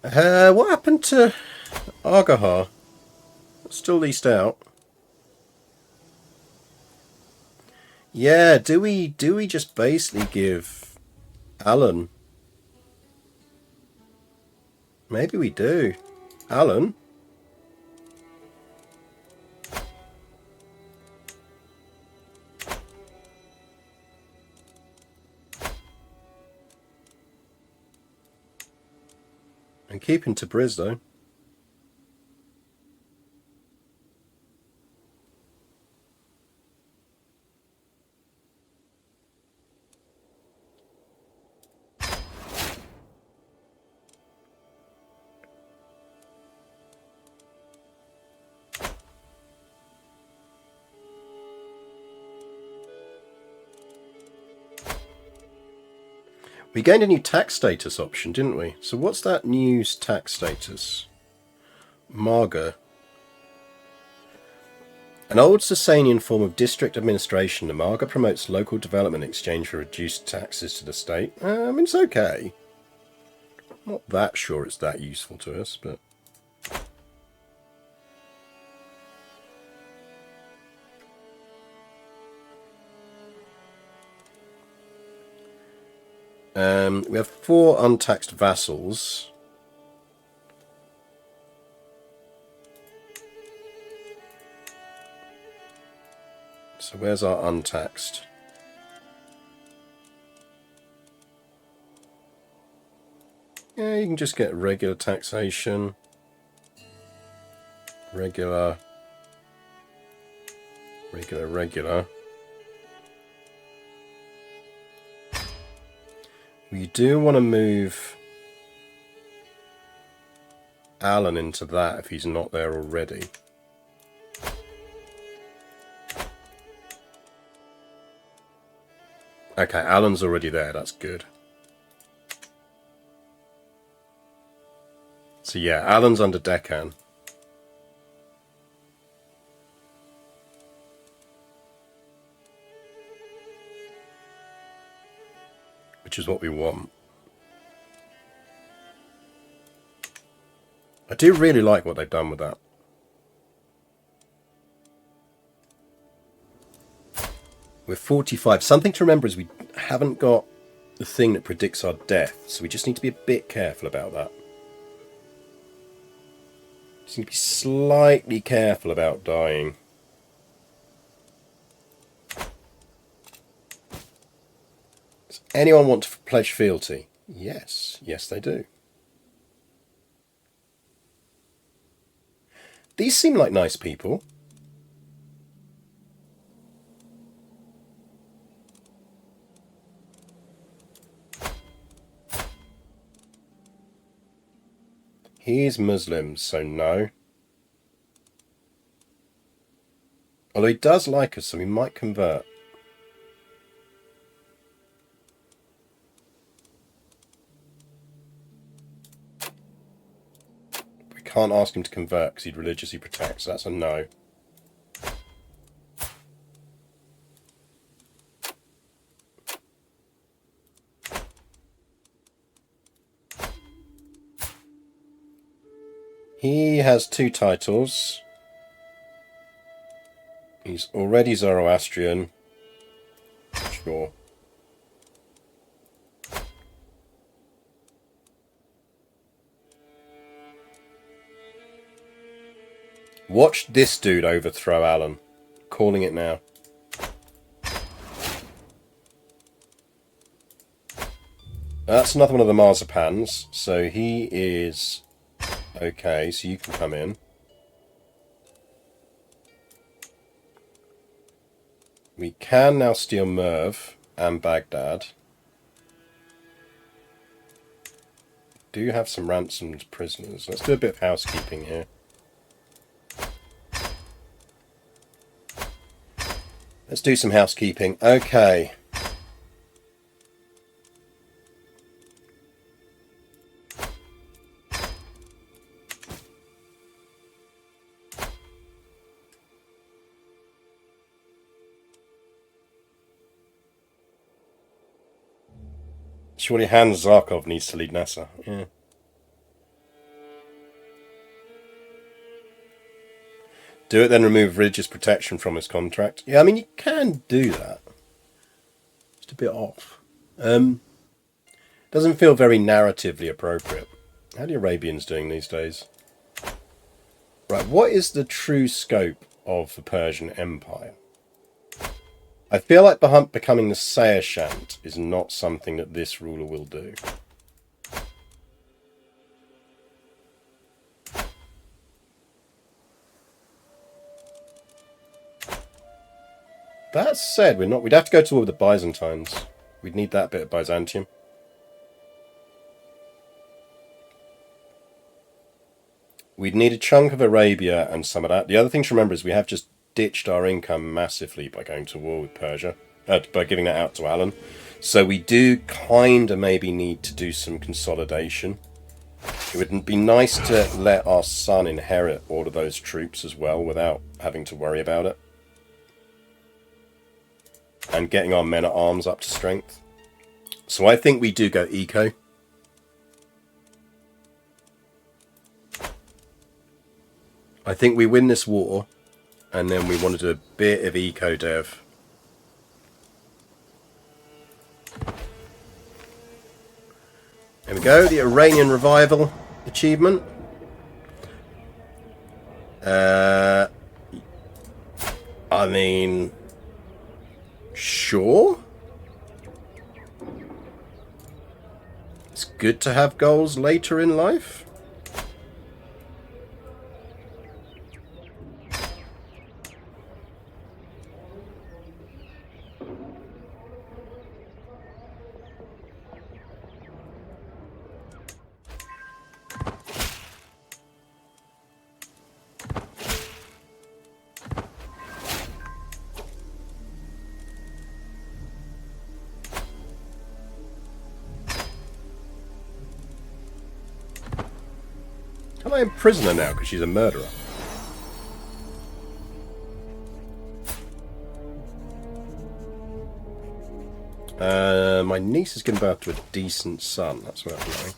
What happened to Argahar? Still leased out. Yeah, do we just basically give Alan? Maybe we do. Alan? And keeping Tabriz though. We gained a new tax status option, didn't we? So what's that new tax status? Marga. An old Sasanian form of district administration, the Marga promotes local development in exchange for reduced taxes to the state. I mean, it's okay. I'm not that sure it's that useful to us, but... we have 4 untaxed vassals. So where's our untaxed? Yeah, you can just get regular taxation. Regular. We do want to move Alan into that if he's not there already. Okay, Alan's already there, that's good. So yeah, Alan's under Deccan. Which is what we want. I do really like what they've done with that. We're 45. Something to remember is we haven't got the thing that predicts our death, so we just need to be a bit careful about that. Just need to be slightly careful about dying. Does anyone want to pledge fealty? Yes. Yes, they do. These seem like nice people. He's Muslim, so no. Although he does like us, so we might convert. can't ask him to convert because he'd religiously protect, so that's a no. He has 2 titles. He's already Zoroastrian. Sure. Watch this dude overthrow Alan. Calling it now. That's another one of the marzipans. So he is... Okay, so you can come in. We can now steal Merv and Baghdad. Do have some ransomed prisoners. Let's do a bit of housekeeping here. Let's do some housekeeping. Okay. Surely Hans Zarkov needs to lead NASA. Yeah. Do it, then remove religious protection from his contract. Yeah, I mean, you can do that. Just a bit off. Doesn't feel very narratively appropriate. How are the Arabians doing these days? Right, what is the true scope of the Persian Empire? I feel like becoming the Sehershant is not something that this ruler will do. That said, we'd have to go to war with the Byzantines. We'd need that bit of Byzantium. We'd need a chunk of Arabia and some of that. The other thing to remember is we have just ditched our income massively by going to war with Persia, by giving that out to Alan. So we do kind of maybe need to do some consolidation. It would be nice to let our son inherit all of those troops as well without having to worry about it. And getting our men at arms up to strength. So I think we do go eco. I think we win this war, and then we want to do a bit of eco dev. There we go, the Iranian revival achievement. I mean, sure. It's good to have goals later in life. Am I imprison her now because she's a murderer? My niece is giving birth to a decent son. That's what I'm doing.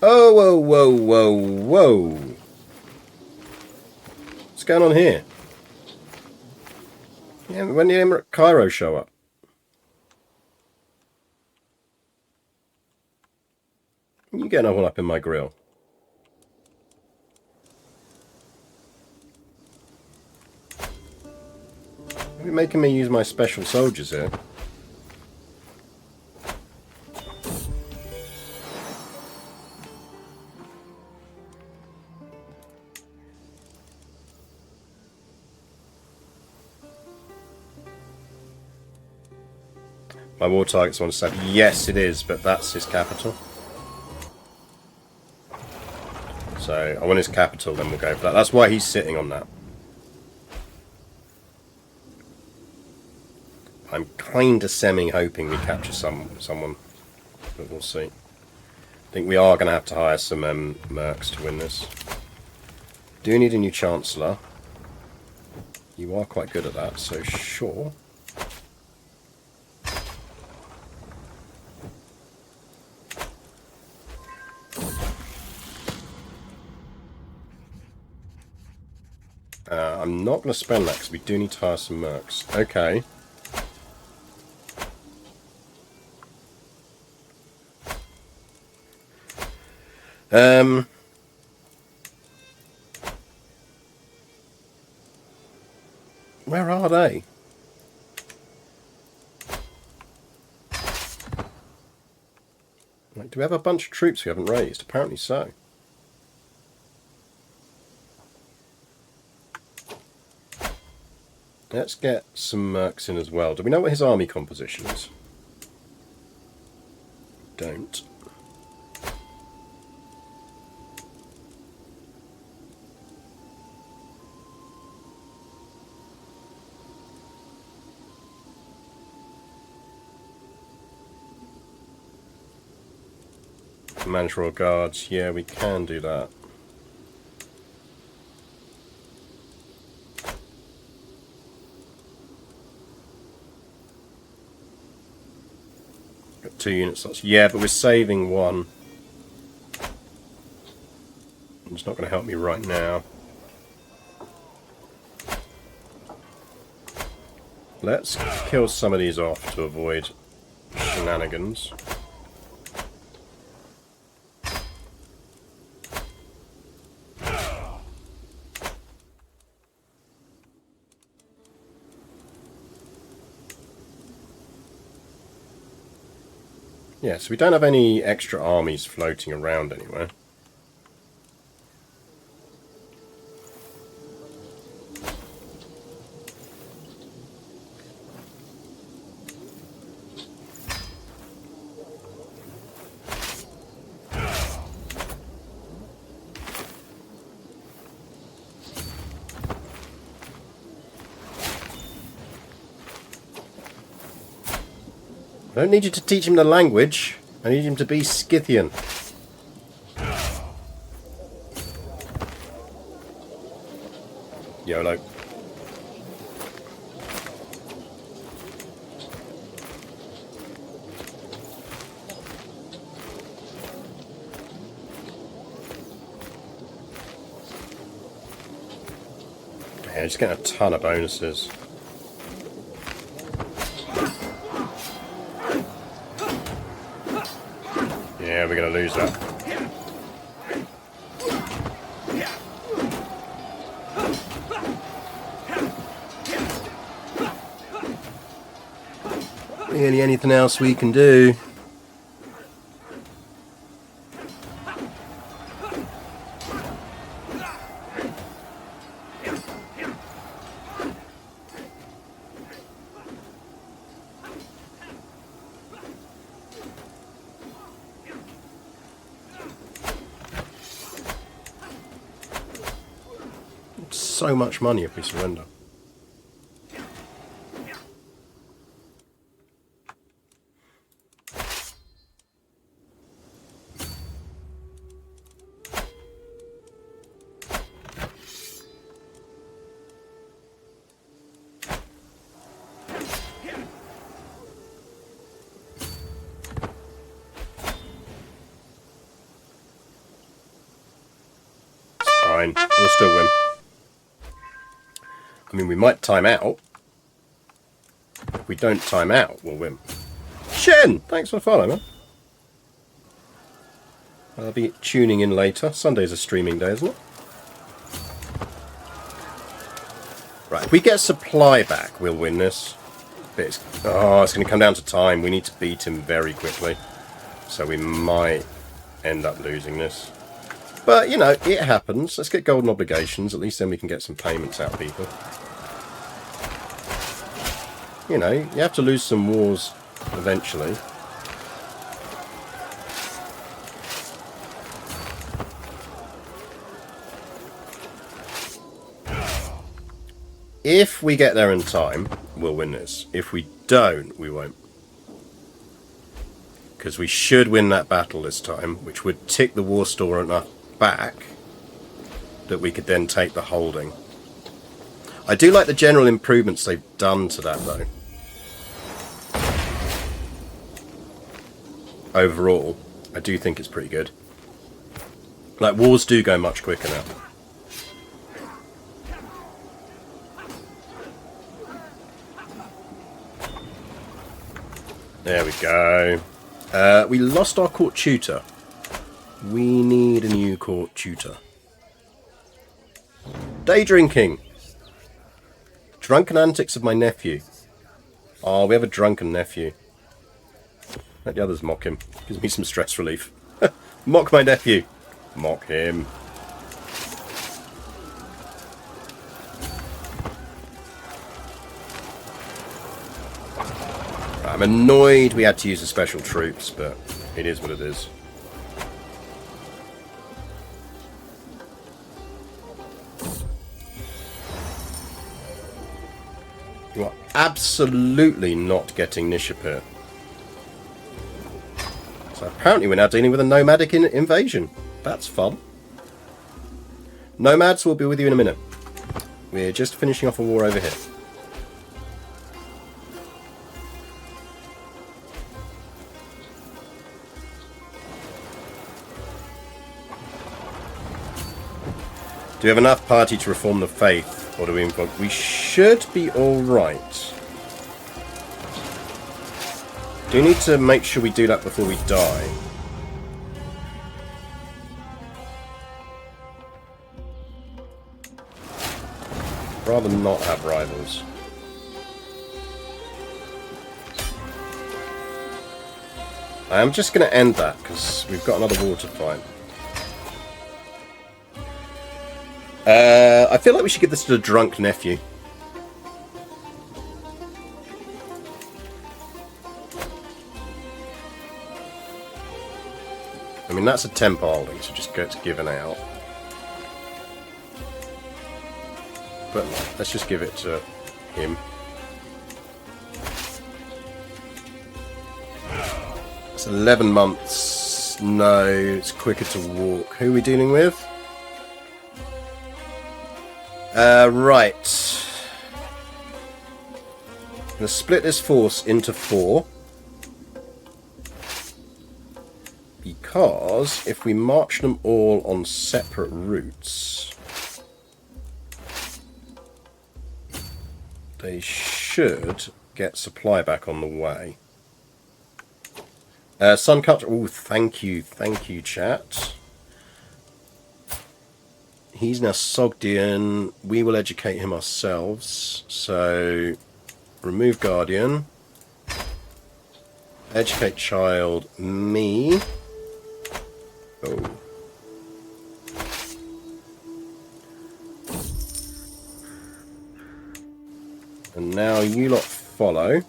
Oh, whoa, whoa, whoa, whoa. What's going on here? Yeah, when did Emirate Cairo show up? You getting all up in my grill. You're making me use my special soldiers here. My war target's on 7. Yes, it is, but that's his capital. So, I want his capital, then we'll go for that. That's why he's sitting on that. I'm kind of semi-hoping we capture someone, but we'll see. I think we are going to have to hire some mercs to win this. do need a new Chancellor. You are quite good at that, so sure. I'm not going to spend that because we do need to hire some mercs. Okay. Where are they? Like, do we have a bunch of troops we haven't raised? Apparently so. Let's get some mercs in as well. Do we know what his army composition is? Don't. Manage Royal Guards. Yeah, we can do that. Got 2 unit slots. Yeah, but we're saving 1. It's not going to help me right now. Let's kill some of these off to avoid shenanigans. Yeah, so we don't have any extra armies floating around anywhere. I don't need you to teach him the language. I need him to be Scythian. YOLO. Yeah, just getting a ton of bonuses. Yeah, we're going to lose that. Really anything else we can do? So much money if we surrender. Fine, we'll still win. I mean, we might time out. If we don't time out, we'll win. Shen! Thanks for the follow, man. I'll be tuning in later. Sunday's a streaming day, isn't it? Right, if we get supply back, we'll win this. But it's going to come down to time. We need to beat him very quickly. So we might end up losing this. But, you know, it happens. Let's get golden obligations. At least then we can get some payments out of people. You know, you have to lose some wars eventually. If we get there in time, we'll win this. If we don't, we won't. Because we should win that battle this time, which would tick the war store enough back that we could then take the holding. I do like the general improvements they've done to that, though. Overall, I do think it's pretty good. Like, wars do go much quicker now. There we go. We lost our court tutor. We need a new court tutor. Day drinking. Drunken antics of my nephew. Oh, we have a drunken nephew. Let the others mock him. Gives me some stress relief. Mock my nephew. Mock him. I'm annoyed we had to use the special troops, but it is what it is. You are absolutely not getting Nishapur. So apparently we're now dealing with a nomadic invasion. That's fun. Nomads will be with you in a minute. We're just finishing off a war over here. Do we have enough party to reform the faith? Or do we invoke? We should be alright. Do we need to make sure we do that before we die? Rather not have rivals. I am just going to end that because we've got another war to fight. I feel like we should give this to the drunk nephew. I mean, that's a temple holding, so just gets given out. But let's just give it to him. It's 11 months. No, it's quicker to walk. Who are we dealing with? Right. I'm going to split this force into 4. Because if we march them all on separate routes, they should get supply back on the way. Sun Cut. Oh, thank you, chat. He's now Sogdian. We will educate him ourselves. So, remove Guardian. Educate child. Me. Oh. And now you lot follow.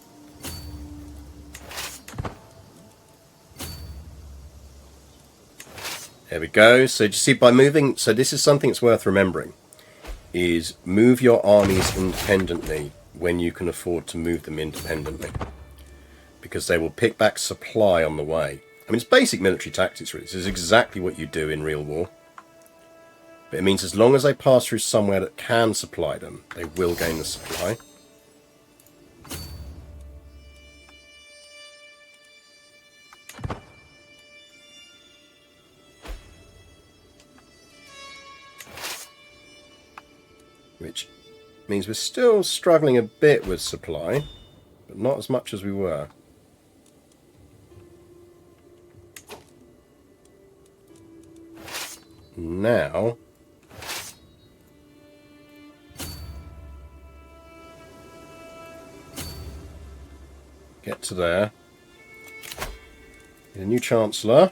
There we go. So do you see, by moving, so this is something that's worth remembering, is move your armies independently when you can afford to move them independently. Because they will pick back supply on the way. I mean, it's basic military tactics, really. This is exactly what you do in real war. But it means as long as they pass through somewhere that can supply them, they will gain the supply. Which means we're still struggling a bit with supply, but not as much as we were. Now, get to there. Get a new Chancellor.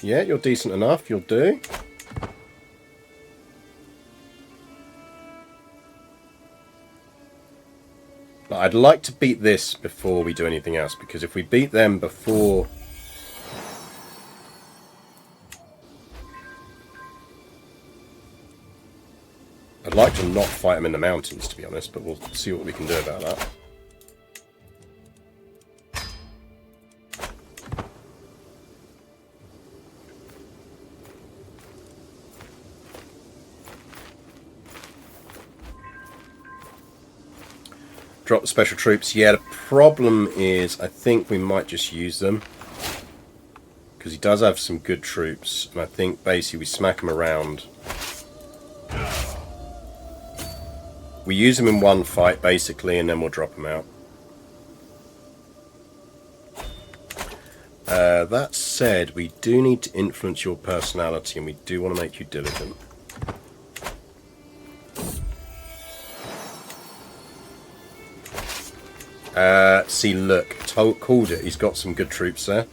Yeah, you're decent enough, you'll do. But I'd like to beat this before we do anything else, because if we beat them before... I'd like to not fight them in the mountains, to be honest, but we'll see what we can do about that. Drop the special troops. Yeah, the problem is I think we might just use them. Because he does have some good troops. And I think basically we smack him around. We use him in one fight basically and then we'll drop him out. That said, we do need to influence your personality and we do want to make you diligent. See, look, called it. He's got some good troops there.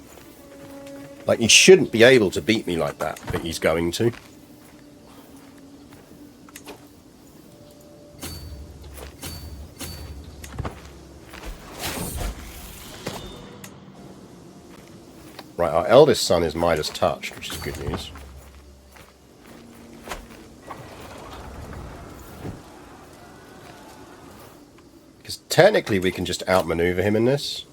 Like, he shouldn't be able to beat me like that, but he's going to. Right, our eldest son is Midas touched, which is good news. Because technically we can just outmaneuver him in this.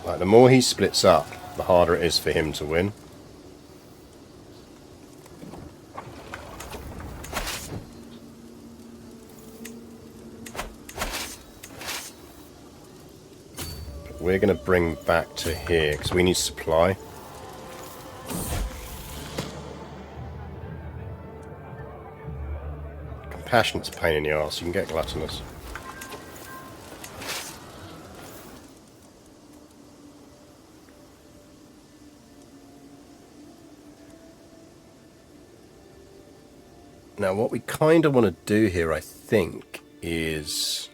Like, the more he splits up, the harder it is for him to win. But we're going to bring back to here, because we need supply. Compassionate's a pain in the arse, you can get gluttonous. Now, what we kind of want to do here, I think, is...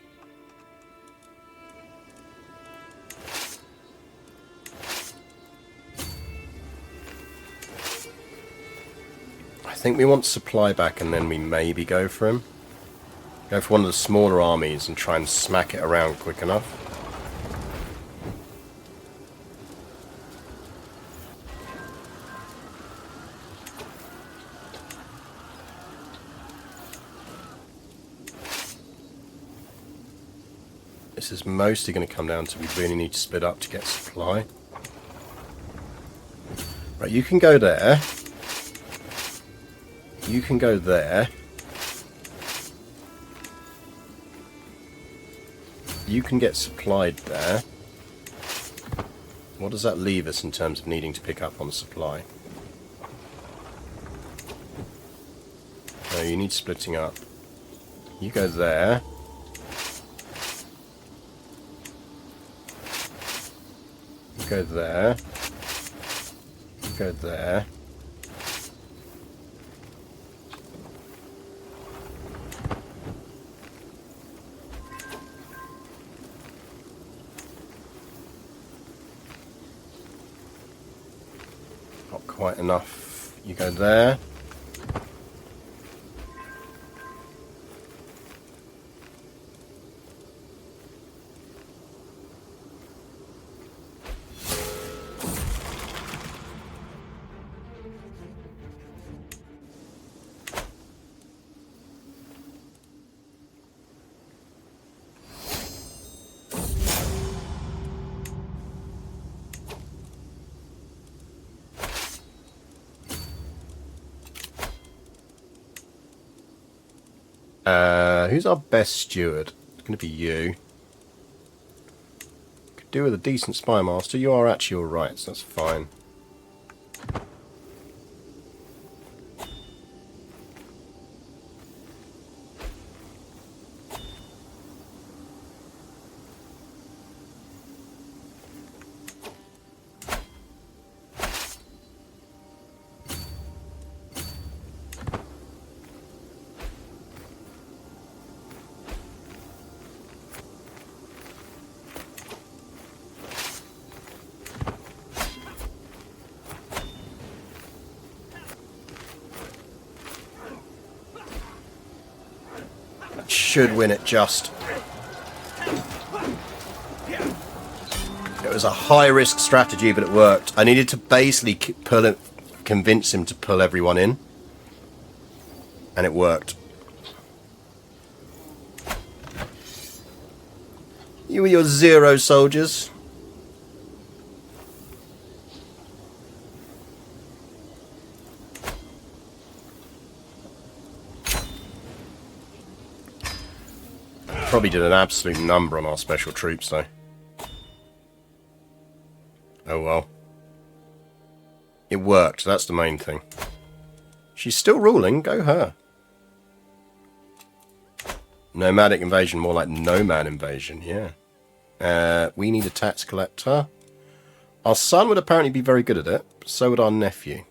I think we want supply back and then we maybe go for him. Go for one of the smaller armies and try and smack it around quick enough. This is mostly going to come down to we really need to split up to get supply. Right, you can go there. You can go there. You can get supplied there. What does that leave us in terms of needing to pick up on supply? No, you need splitting up. You go there. Go there. Go there. Not quite enough. You go there. Who's our best steward? It's going to be you. Could do with a decent spy master. You are actually alright, so that's fine. Should win it just. It was a high risk strategy, but it worked. I needed to basically pull it, convince him to pull everyone in. And it worked. You were your 0 soldiers. Probably did an absolute number on our special troops, though. Oh well. It worked, that's the main thing. She's still ruling, go her. Nomadic invasion, more like nomad invasion, yeah. We need a tax collector. Our son would apparently be very good at it, but so would our nephew.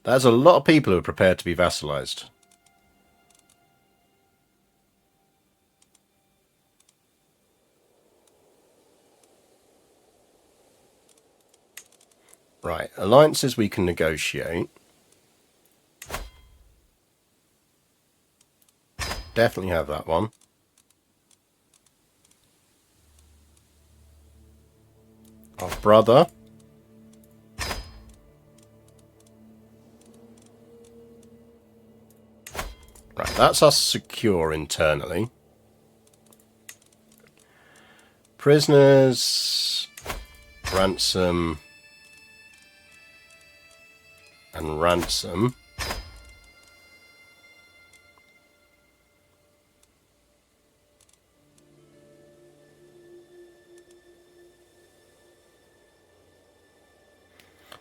There's a lot of people who are prepared to be vassalized. Right, alliances we can negotiate. Definitely have that one. Our brother. Right, that's us secure internally. Prisoners, ransom, and ransom.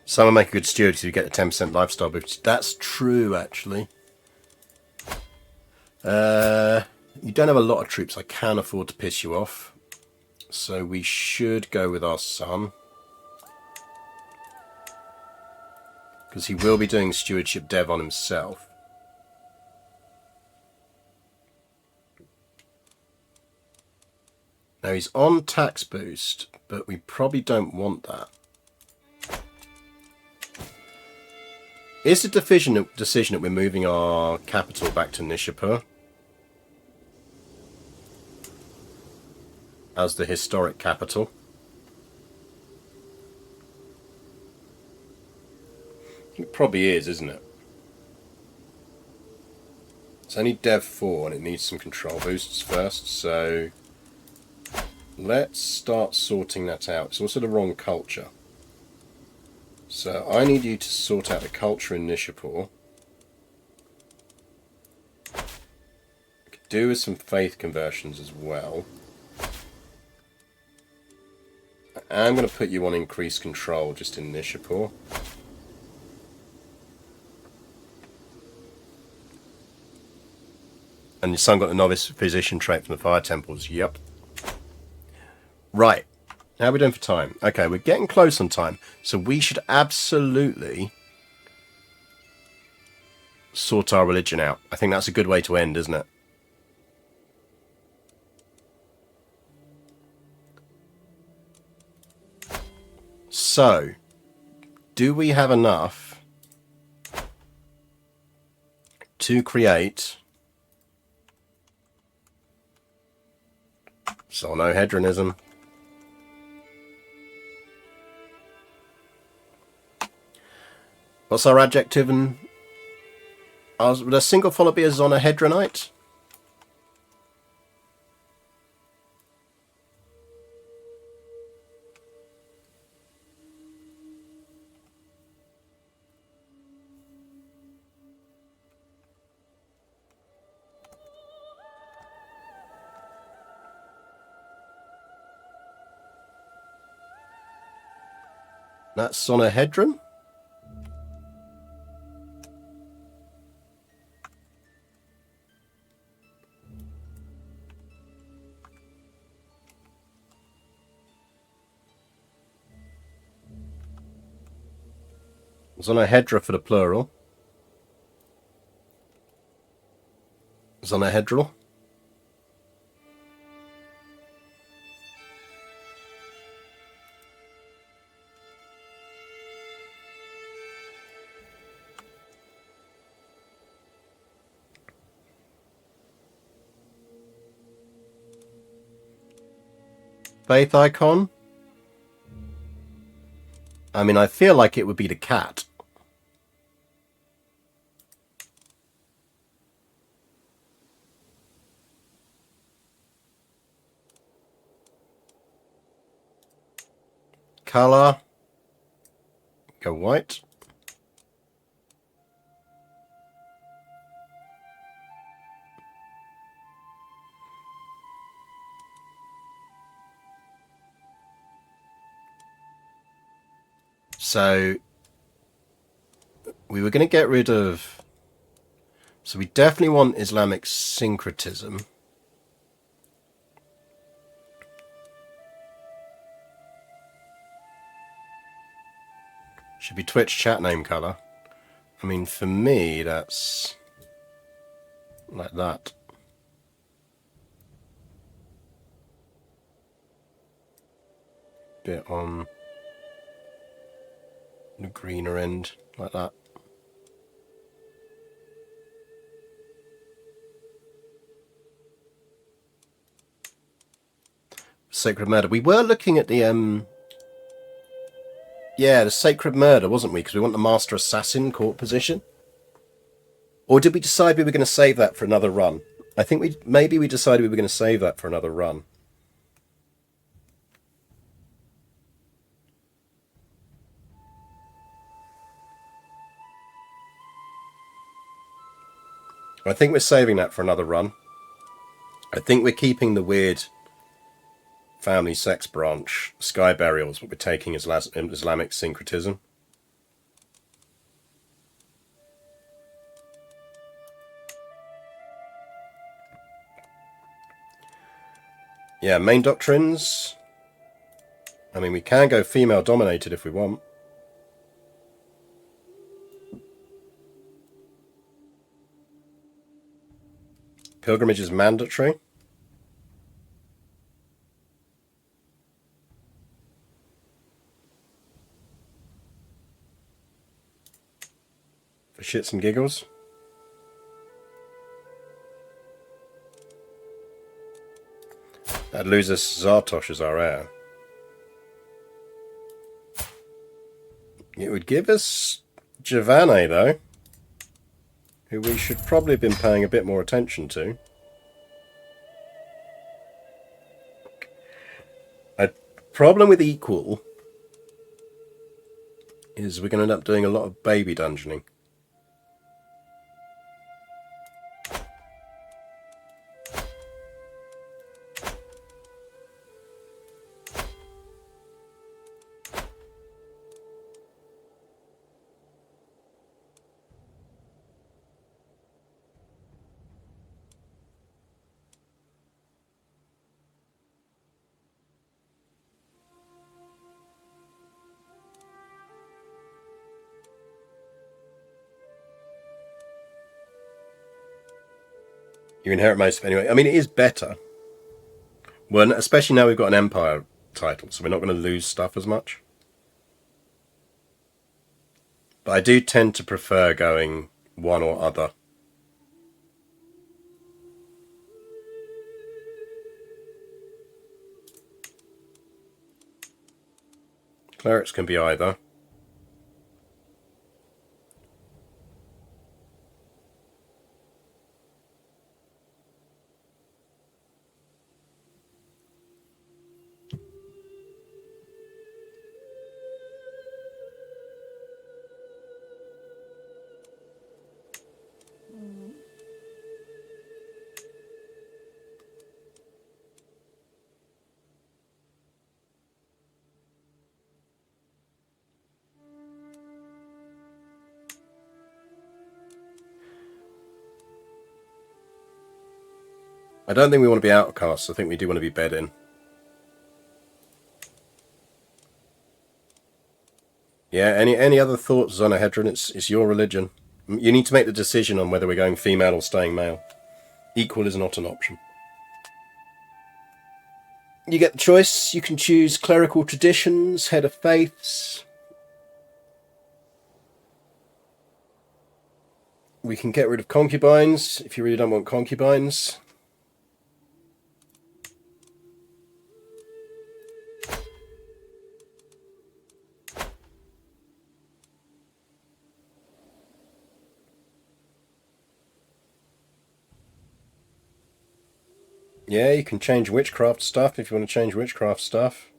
Someone make a good steward if you get a 10% lifestyle boost. That's true, actually. You don't have a lot of troops. I can afford to piss you off. So we should go with our son. Because he will be doing stewardship dev on himself. Now he's on tax boost, but we probably don't want that. Is the decision that we're moving our capital back to Nishapur as the historic capital? It probably is, isn't it? It's only Dev 4 and it needs some control boosts first, so let's start sorting that out. It's also the wrong culture. So I need you to sort out the culture in Nishapur. Could do with some faith conversions as well. I'm going to put you on increased control just in Nishapur. And your son got the novice physician trait from the fire temples. Yep. Right. How are we doing for time? Okay, we're getting close on time. So we should absolutely sort our religion out. I think that's a good way to end, isn't it? So, do we have enough to create Sonohedronism? What's our adjective? And would a single follower be a Zonohedronite? That's Sonohedron? Zonohedra for the plural. Zonohedral. faith icon? I mean, I feel like it would be the cat. Color. Go white. So we were going to get rid of... So we definitely want Islamic syncretism. Should be Twitch chat name color. I mean, for me, that's like that. Bit on the greener end, like that. Sacred Murder. We were looking at the yeah, the Sacred Murder, wasn't we? Because we want the Master Assassin court position. Or did we decide we were going to save that for another run? I think maybe we decided we were going to save that for another run. I think we're saving that for another run. I think we're keeping the weird family sex branch, Sky Burials, but we're taking Islamic syncretism. Yeah, main doctrines. I mean, we can go female dominated if we want. Pilgrimage is mandatory. For shits and giggles. That'd lose us Zartosh as our heir. It would give us Giovanni, though, who we should probably have been paying a bit more attention to. A problem with equal is we're going to end up doing a lot of baby dungeoning. You inherit most of it anyway. I mean, it is better. Well, especially now we've got an Empire title, so we're not going to lose stuff as much. But I do tend to prefer going one or other. Clerics can be either. I don't think we want to be outcasts. I think we do want to be bed in. Yeah, any other thoughts, Zonahedron? It's your religion. You need to make the decision on whether we're going female or staying male. Equal is not an option. You get the choice. You can choose clerical traditions, head of faiths. We can get rid of concubines if you really don't want concubines. Yeah, you can change witchcraft stuff if you want to change witchcraft stuff.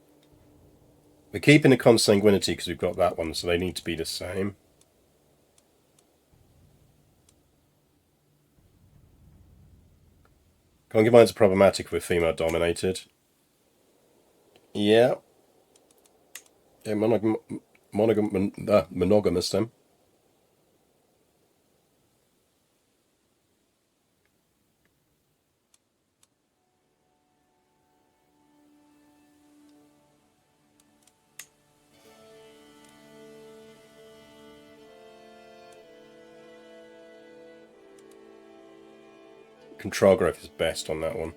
We're keeping the consanguinity because we've got that one, so they need to be the same. Concubines are problematic if we're female dominated. Yeah. Yeah, monogamous then. Control growth is best on that one.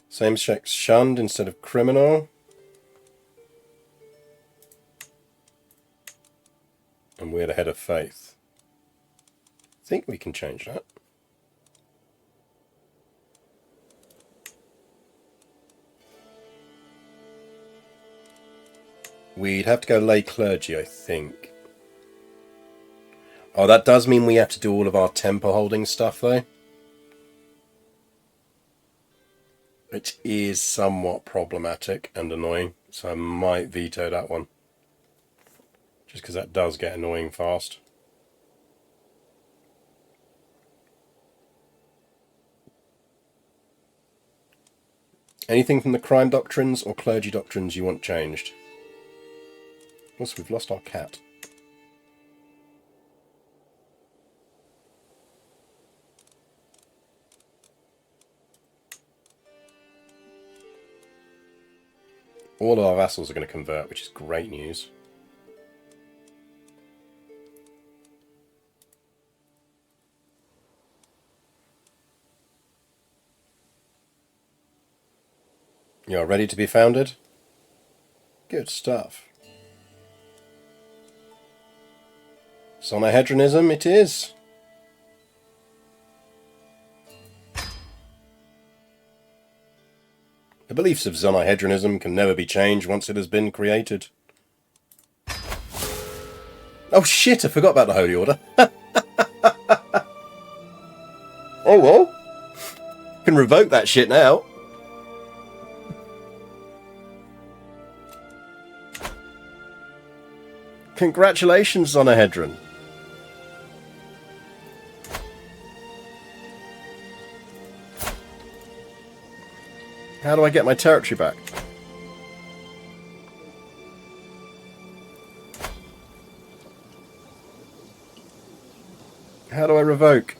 Same sex shunned instead of criminal. And we're the head of faith. I think we can change that. We'd have to go lay clergy, I think. Oh, that does mean we have to do all of our temple holding stuff, though. Which is somewhat problematic and annoying, so I might veto that one. Just because that does get annoying fast. Anything from the crime doctrines or clergy doctrines you want changed? Also, we've lost our cat. All of our vassals are going to convert, which is great news. You're ready to be founded? Good stuff. Zonahedronism it is. The beliefs of Zonahedronism can never be changed once it has been created. Oh shit, I forgot about the Holy Order. Oh well. Can revoke that shit now. Congratulations, Zonahedron. How do I get my territory back? How do I revoke?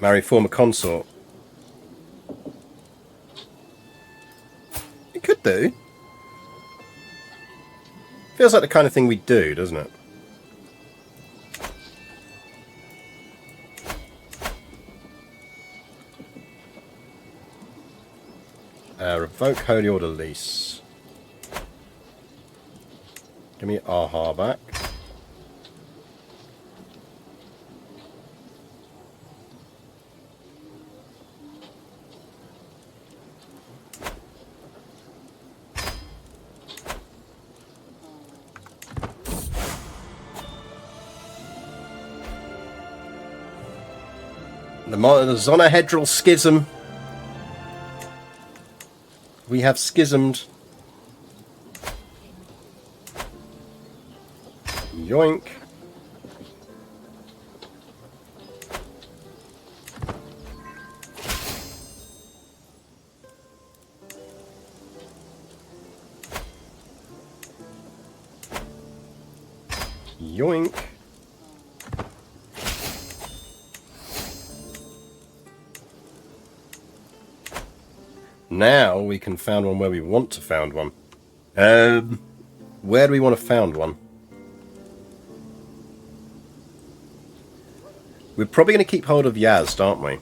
Marry former consort. It could do. Feels like the kind of thing we do, doesn't it? Revoke Holy Order lease. Give me Aha back. The Zonahedral schism. We have schismed. Yoink. Yoink. Now we can found one where we want to found one. Where do we want to found one? We're probably going to keep hold of Yazd, aren't we?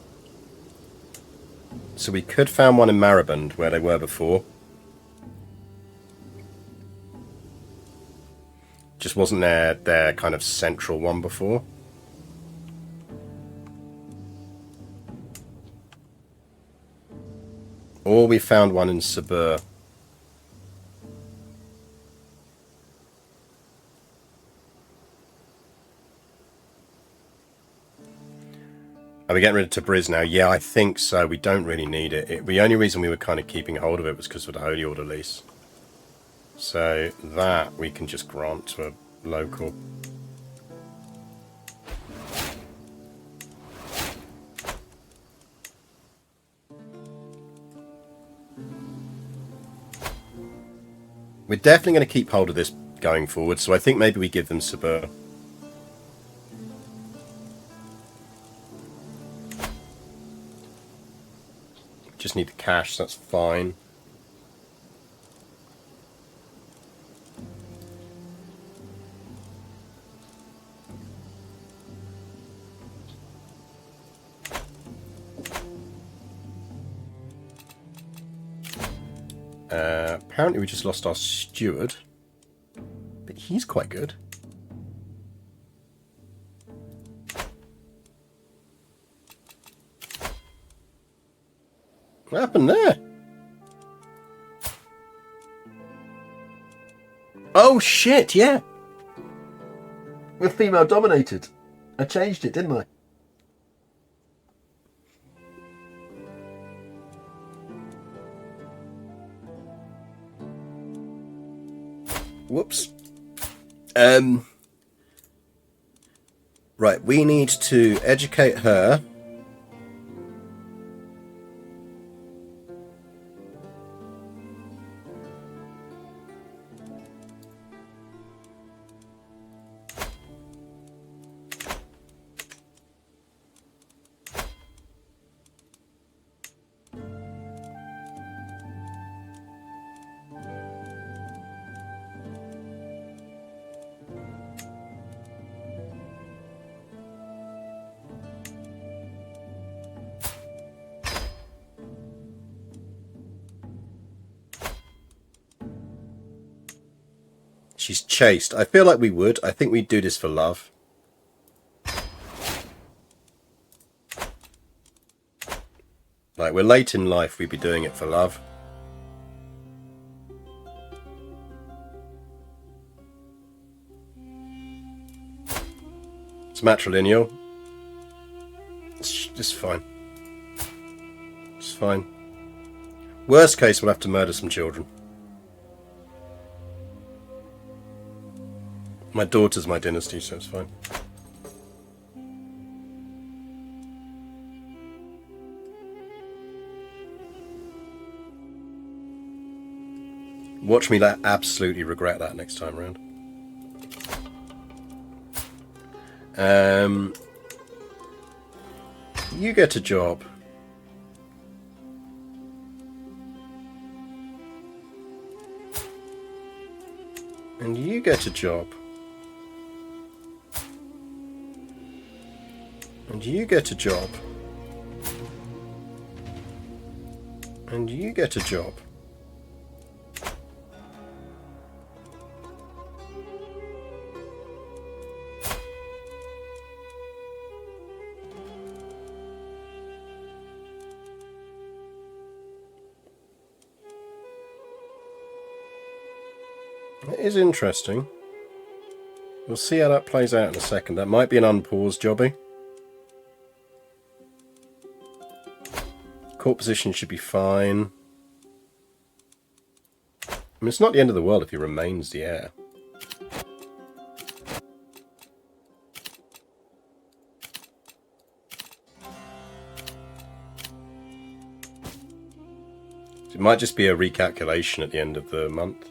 So we could found one in Mariband, where they were before. Just wasn't their kind of central one before. Or we found one in Sabur. Are we getting rid of Tabriz now? Yeah, I think so. We don't really need it. The only reason we were kind of keeping hold of it was because of the Holy Order lease. So that we can just grant to a local. We're definitely going to keep hold of this going forward, so I think maybe we give them Sabur. Just need the cash, that's fine. Apparently we just lost our steward, but he's quite good. What happened there? Oh shit, yeah. We're female dominated. I changed it, didn't I? Whoops. Right, we need to educate her. She's chaste. I feel like we would. I think we'd do this for love. Like, we're late in life, we'd be doing it for love. It's matrilineal. It's fine. It's fine. Worst case, we'll have to murder some children. My daughter's my dynasty, so it's fine. Watch me absolutely regret that next time around. You get a job. And you get a job. And you get a job. And you get a job. It is interesting. We'll see how that plays out in a second. That might be an unpaused jobby. Court position should be fine. I mean, it's not the end of the world if he remains the heir. It might just be a recalculation at the end of the month.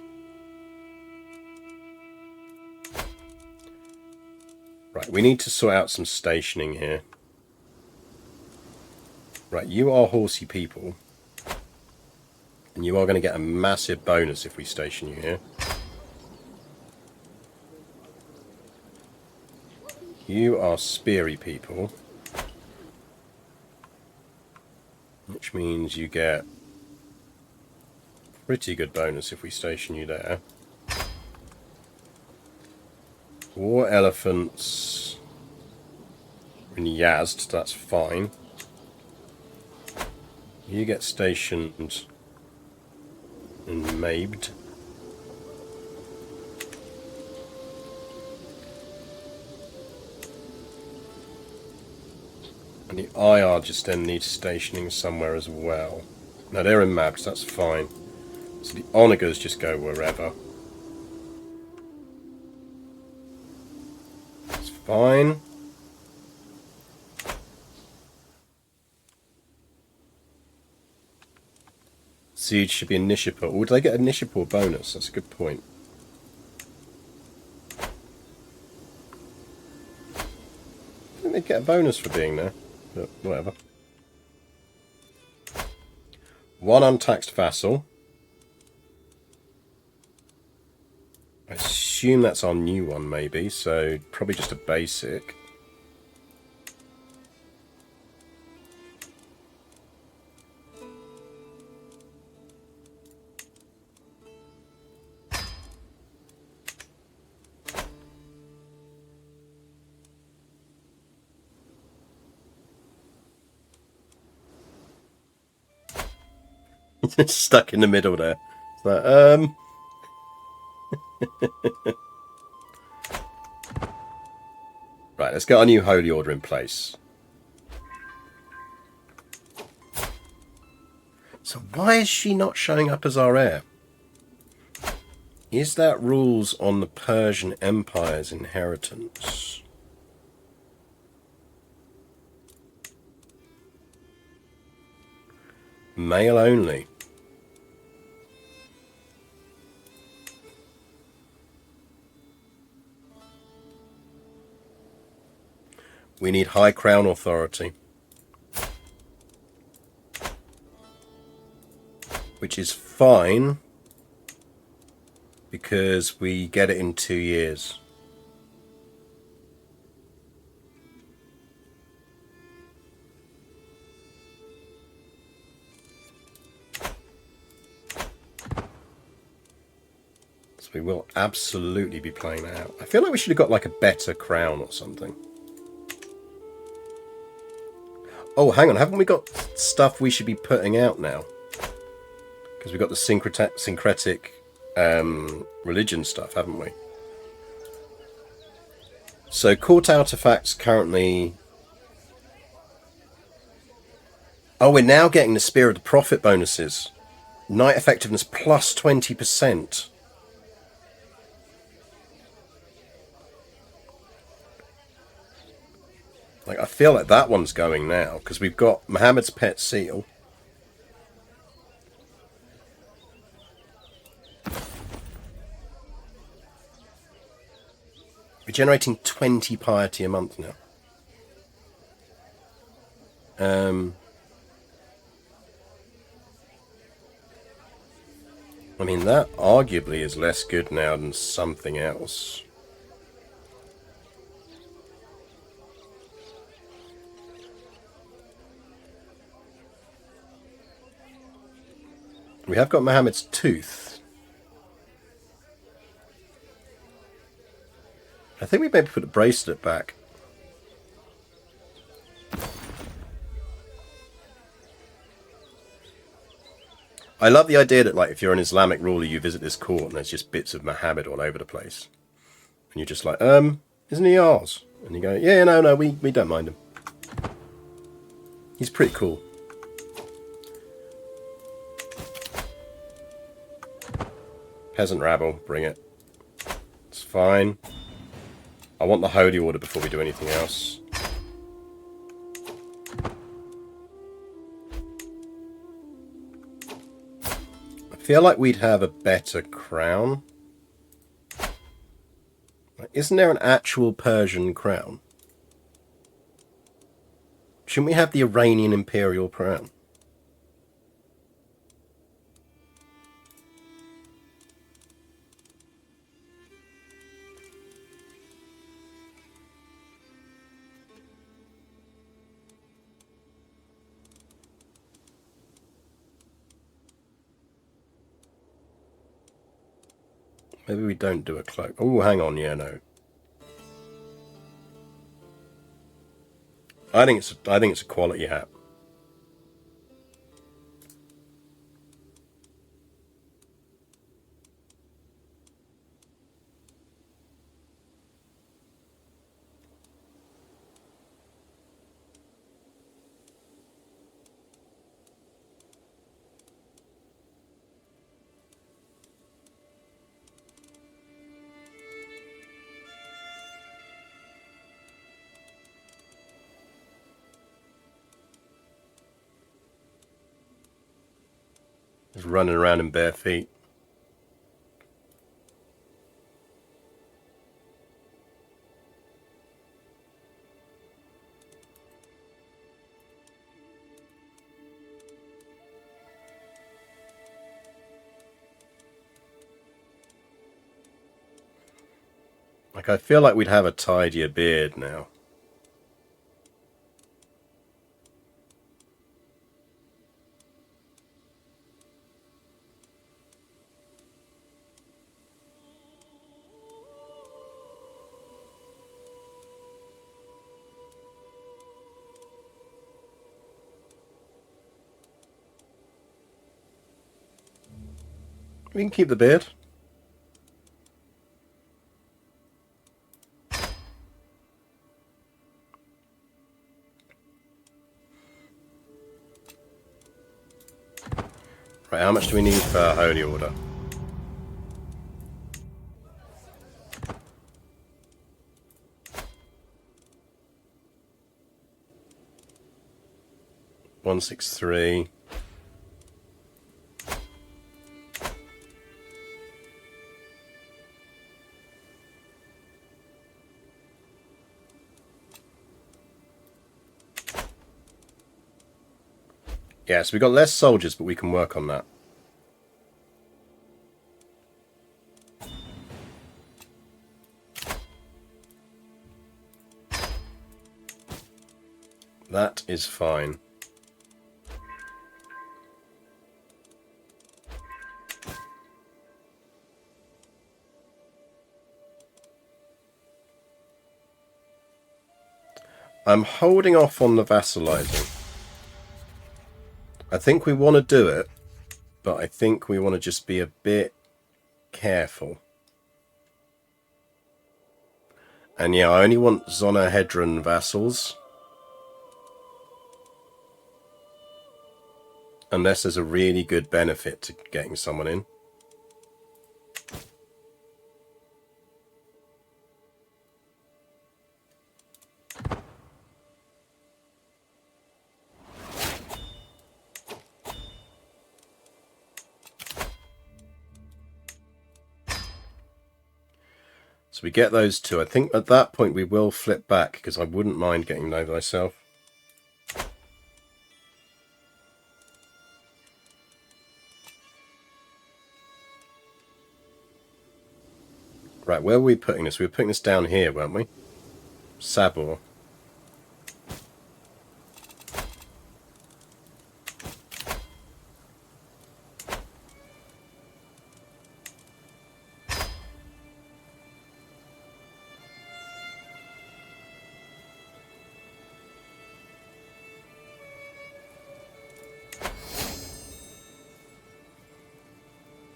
Right, we need to sort out some stationing here. Right, you are horsey people. And you are going to get a massive bonus if we station you here. You are speary people. Which means you get pretty good bonus if we station you there. War elephants in Yazd, that's fine. You get stationed in Mabed. And the IR just then needs stationing somewhere as well. No, they're in Mabed, so that's fine. So the Onagers just go wherever. That's fine. Siege should be a Nishapur. Would they get a Nishapur bonus? That's a good point. I think they'd get a bonus for being there, but whatever. One untaxed vassal. I assume that's our new one, maybe, so probably just a basic. Stuck in the middle there. So, right, let's get our new holy order in place. So why is she not showing up as our heir? Is that rules on the Persian Empire's inheritance? Male only. We need high crown authority. Which is fine, because we get it in 2 years. So we will absolutely be playing that out. I feel like we should have got like a better crown or something. Oh, hang on, haven't we got stuff we should be putting out now? Because we've got the syncretic religion stuff, haven't we? So court artifacts currently... Oh, we're now getting the Spear of the Prophet bonuses. Knight effectiveness plus 20%. Like, I feel like that one's going now, because we've got Muhammad's pet seal. We're generating 20 piety a month now. I mean, that arguably is less good now than something else. We have got Muhammad's tooth. I think we maybe put the bracelet back. I love the idea that, like, if you're an Islamic ruler, you visit this court and there's just bits of Muhammad all over the place. And you're just like, isn't he ours? And you go, yeah, no, we don't mind him. He's pretty cool. Peasant rabble, bring it. It's fine. I want the holy order before we do anything else. I feel like we'd have a better crown. Isn't there an actual Persian crown? Shouldn't we have the Iranian imperial crown? Maybe we don't do a cloak. Oh, hang on, yeah, no. I think it's a quality hat. Just running around in bare feet. Like, I feel like we'd have a tidier beard now. We can keep the beard. Right, how much do we need for Holy Order? $163. Yeah, so we've got less soldiers, but we can work on that. That is fine. I'm holding off on the vassalizing. I think we want to do it, but I think we want to just be a bit careful. And yeah, I only want Zonahedron vassals. Unless there's a really good benefit to getting someone in. So we get those two. I think at that point we will flip back, because I wouldn't mind getting those myself. Right, where were we putting this? We were putting this down here, weren't we? Sabor.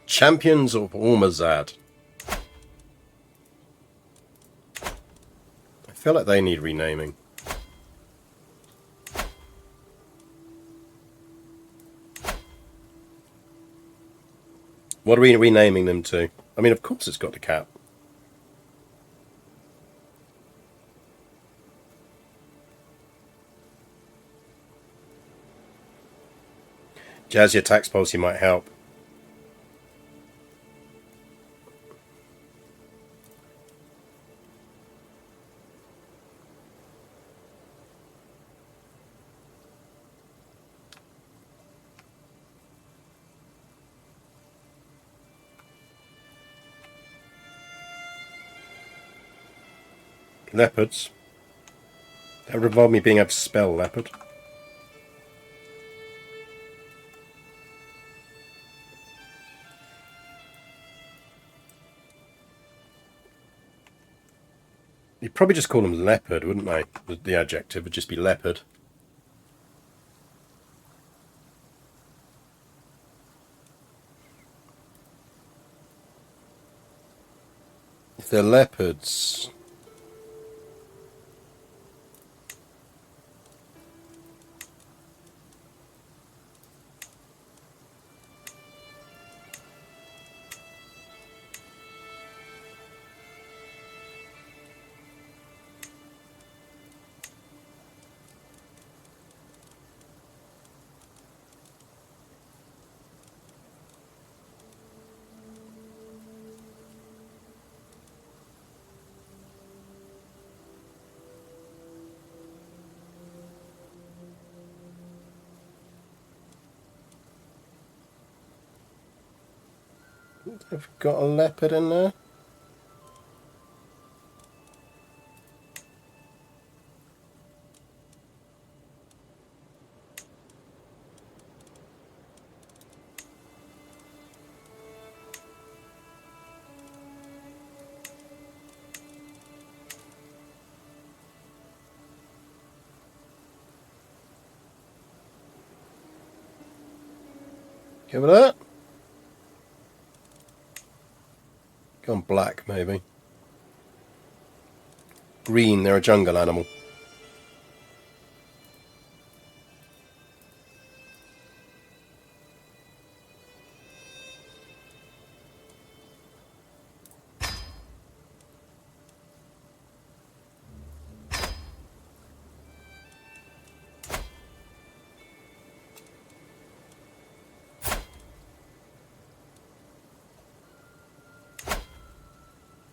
Champions of Ormazad. I feel like they need renaming. What are we renaming them to? I mean, of course it's got the cap. Jazzy tax policy might help. Leopards. That would involve me being able to spell leopard. You'd probably just call them leopard, wouldn't they? The adjective would just be leopard. If they're leopards... I've got a leopard in there. Give it that. Gone black, maybe. Green, they're a jungle animal.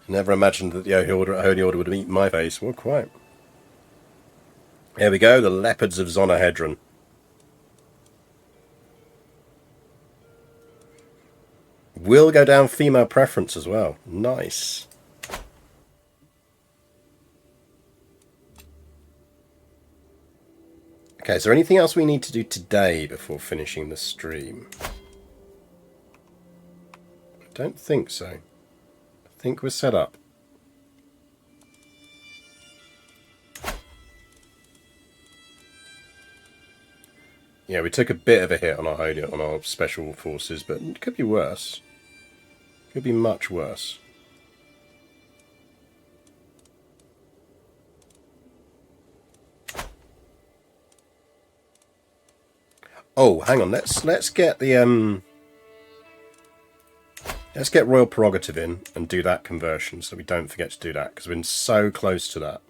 Never imagined that the Holy Order would have eaten my face. Well, quite. Here we go, the leopards of Zonahedron. Will go down female preference as well. Nice. Okay, is there anything else we need to do today before finishing the stream? I don't think so. I think we're set up. Yeah, we took a bit of a hit on our special forces, but it could be worse. Could be much worse. Oh, hang on. Let's get the let's get royal prerogative in and do that conversion, so we don't forget to do that because we've been so close to that.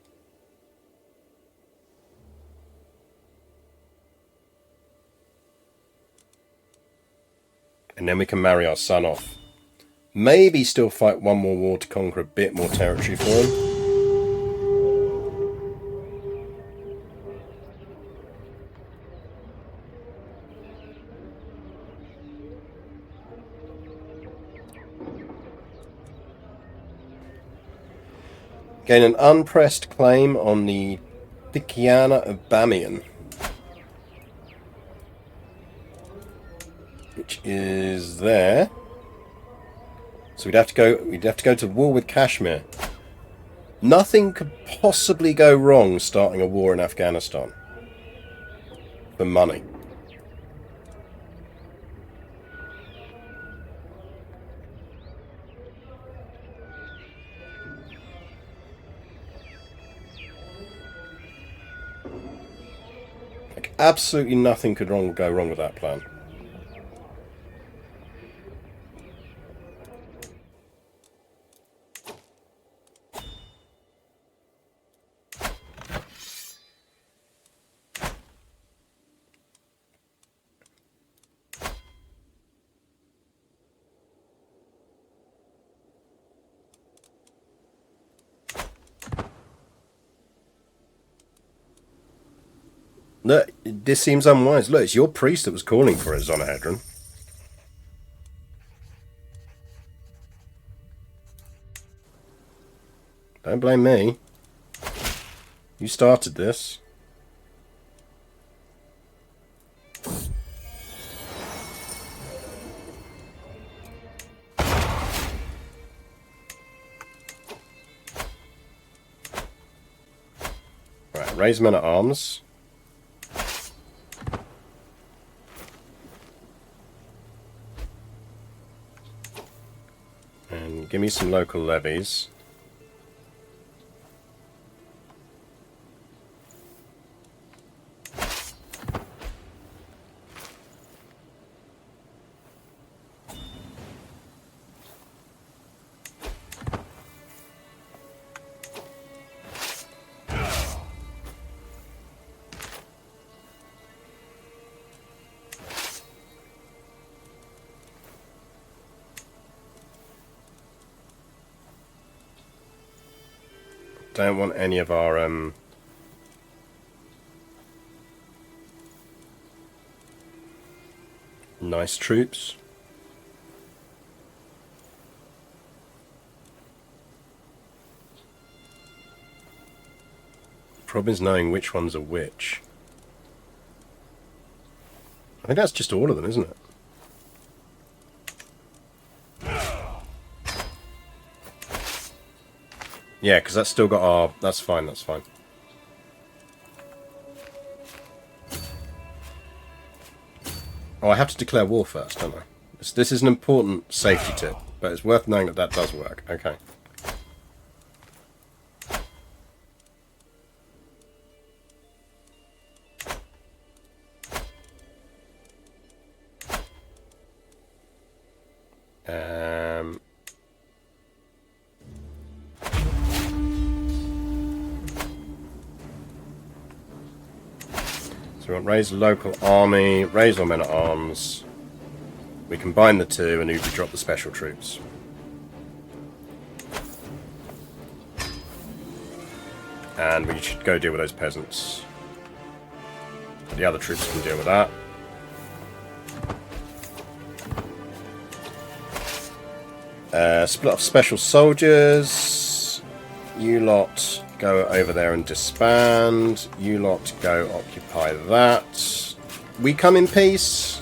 And then we can marry our son off. Maybe still fight one more war to conquer a bit more territory for him. Gain an unpressed claim on the Thikiana of Bamiyan, which is there. So we'd have to go to war with Kashmir. Nothing could possibly go wrong starting a war in Afghanistan. For money. Like, absolutely nothing could go wrong with that plan. Look, this seems unwise. Look, it's your priest that was calling for it, Zonahedron. Don't blame me. You started this. Right, raise men at arms. And give me some local levies. Don't want any of our nice troops. Problem is knowing which ones are which. I think that's just all of them, isn't it? Yeah, because that's still got our... That's fine, that's fine. Oh, I have to declare war first, don't I? This is an important safety tip, but it's worth knowing that that does work. Okay. So we want raise local army, raise our men at arms. We combine the two and we drop the special troops. And we should go deal with those peasants. The other troops can deal with that. Split off special soldiers. You lot go over there and disband. You lot go occupy that. We come in peace.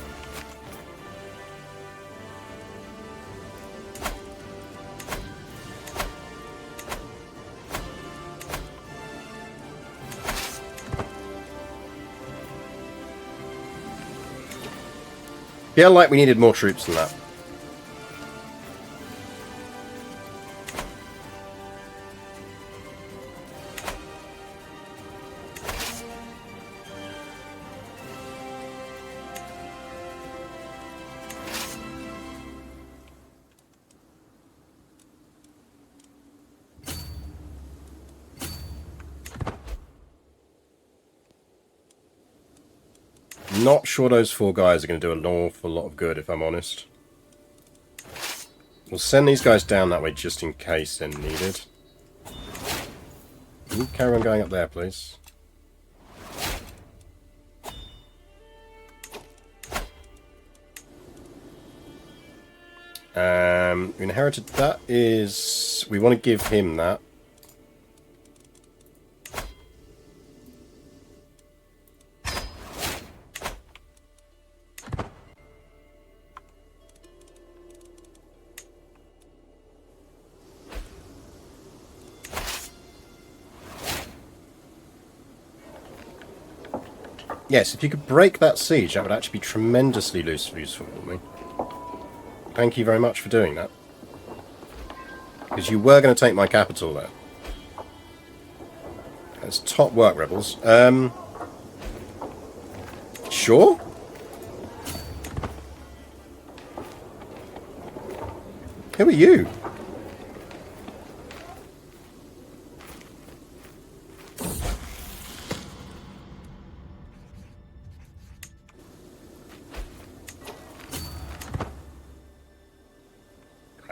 Feel like we needed more troops than that. Not sure those four guys are going to do an awful lot of good, if I'm honest. We'll send these guys down that way just in case they're needed. Can you carry on going up there, please? We inherited that is... We want to give him that. Yes, if you could break that siege, that would actually be tremendously useful for me. Thank you very much for doing that. Because you were going to take my capital there. That's top work, rebels. Sure? Who are you?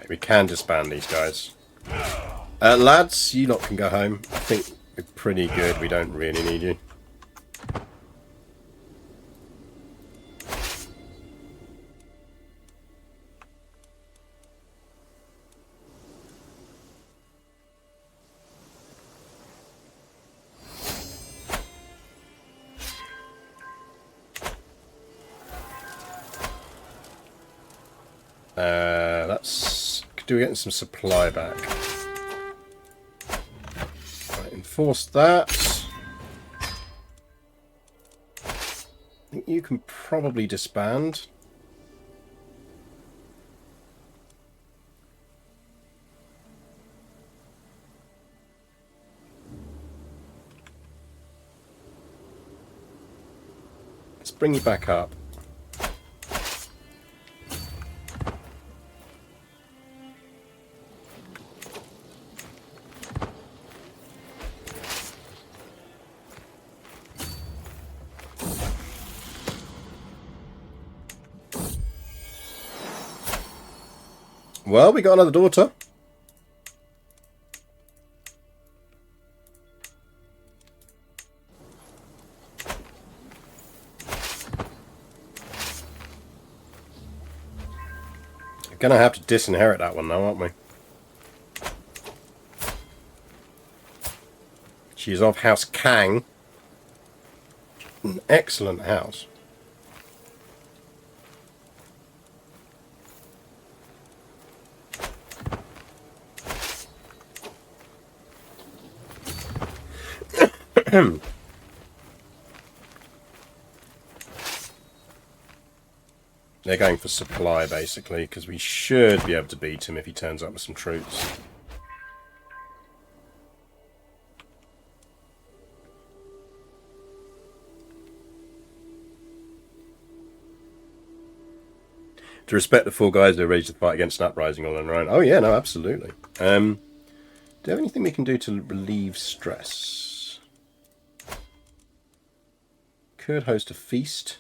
We can disband these guys. Lads, you lot can go home. I think we're pretty good. We don't really need you. That's... Do we get some supply back? Right, enforce that. I think you can probably disband. Let's bring you back up. Well, we got another daughter. We're gonna have to disinherit that one now, aren't we? She is of House Kang. An excellent house. They're going for supply, basically, because we should be able to beat him if he turns up with some troops. To respect the four guys who are ready to fight against an uprising all on their own. Oh yeah, no, absolutely. Do you have anything we can do to relieve stress? Could host a feast.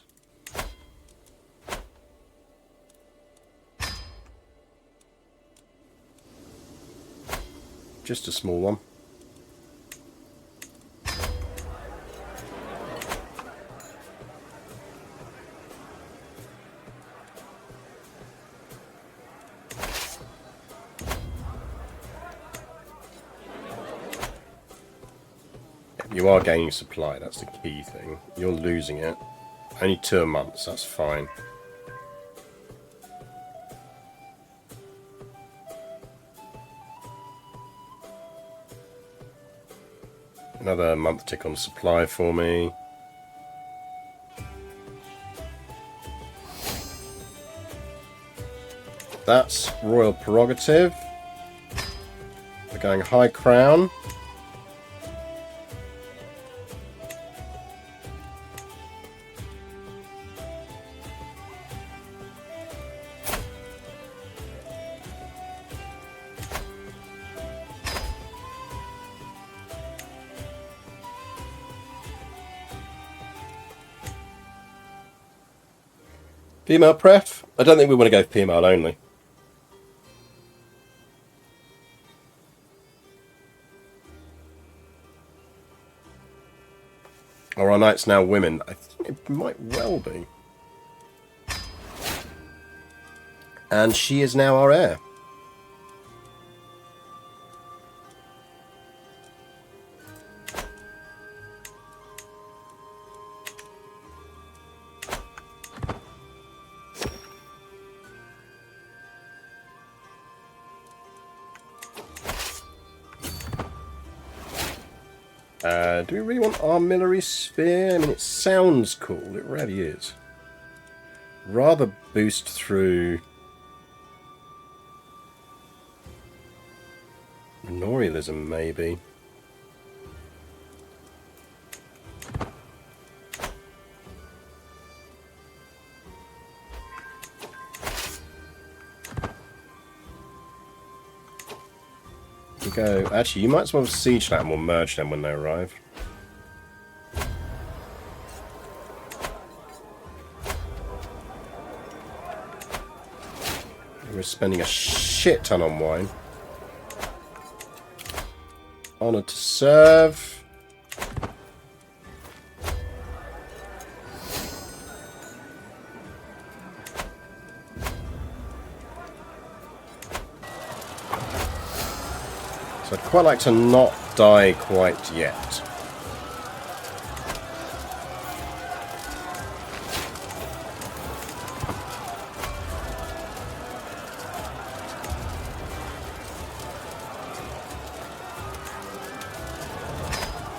Just a small one. You are gaining supply, that's the key thing. You're losing it. Only 2 months, that's fine. Another month tick on supply for me. That's royal prerogative. We're going high crown. Female pref? I don't think we want to go female only. Are our knights now women? I think it might well be. And she is now our heir. Do we really want armillary sphere? I mean, it sounds cool. It really is. Rather boost through manorialism, maybe. We go. Actually, you might as well siege them or merge them when they arrive. We're spending a shit ton on wine. Honoured to serve. So I'd quite like to not die quite yet.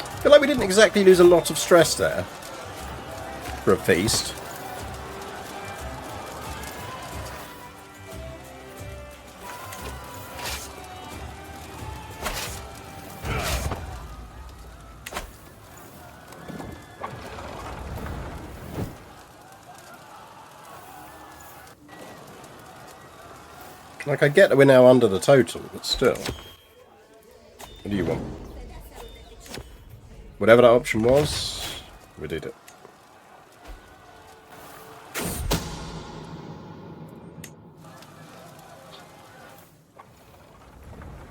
I feel like we didn't exactly lose a lot of stress there for a feast. Like, I get that we're now under the total, but still. What do you want? Whatever that option was, we did it.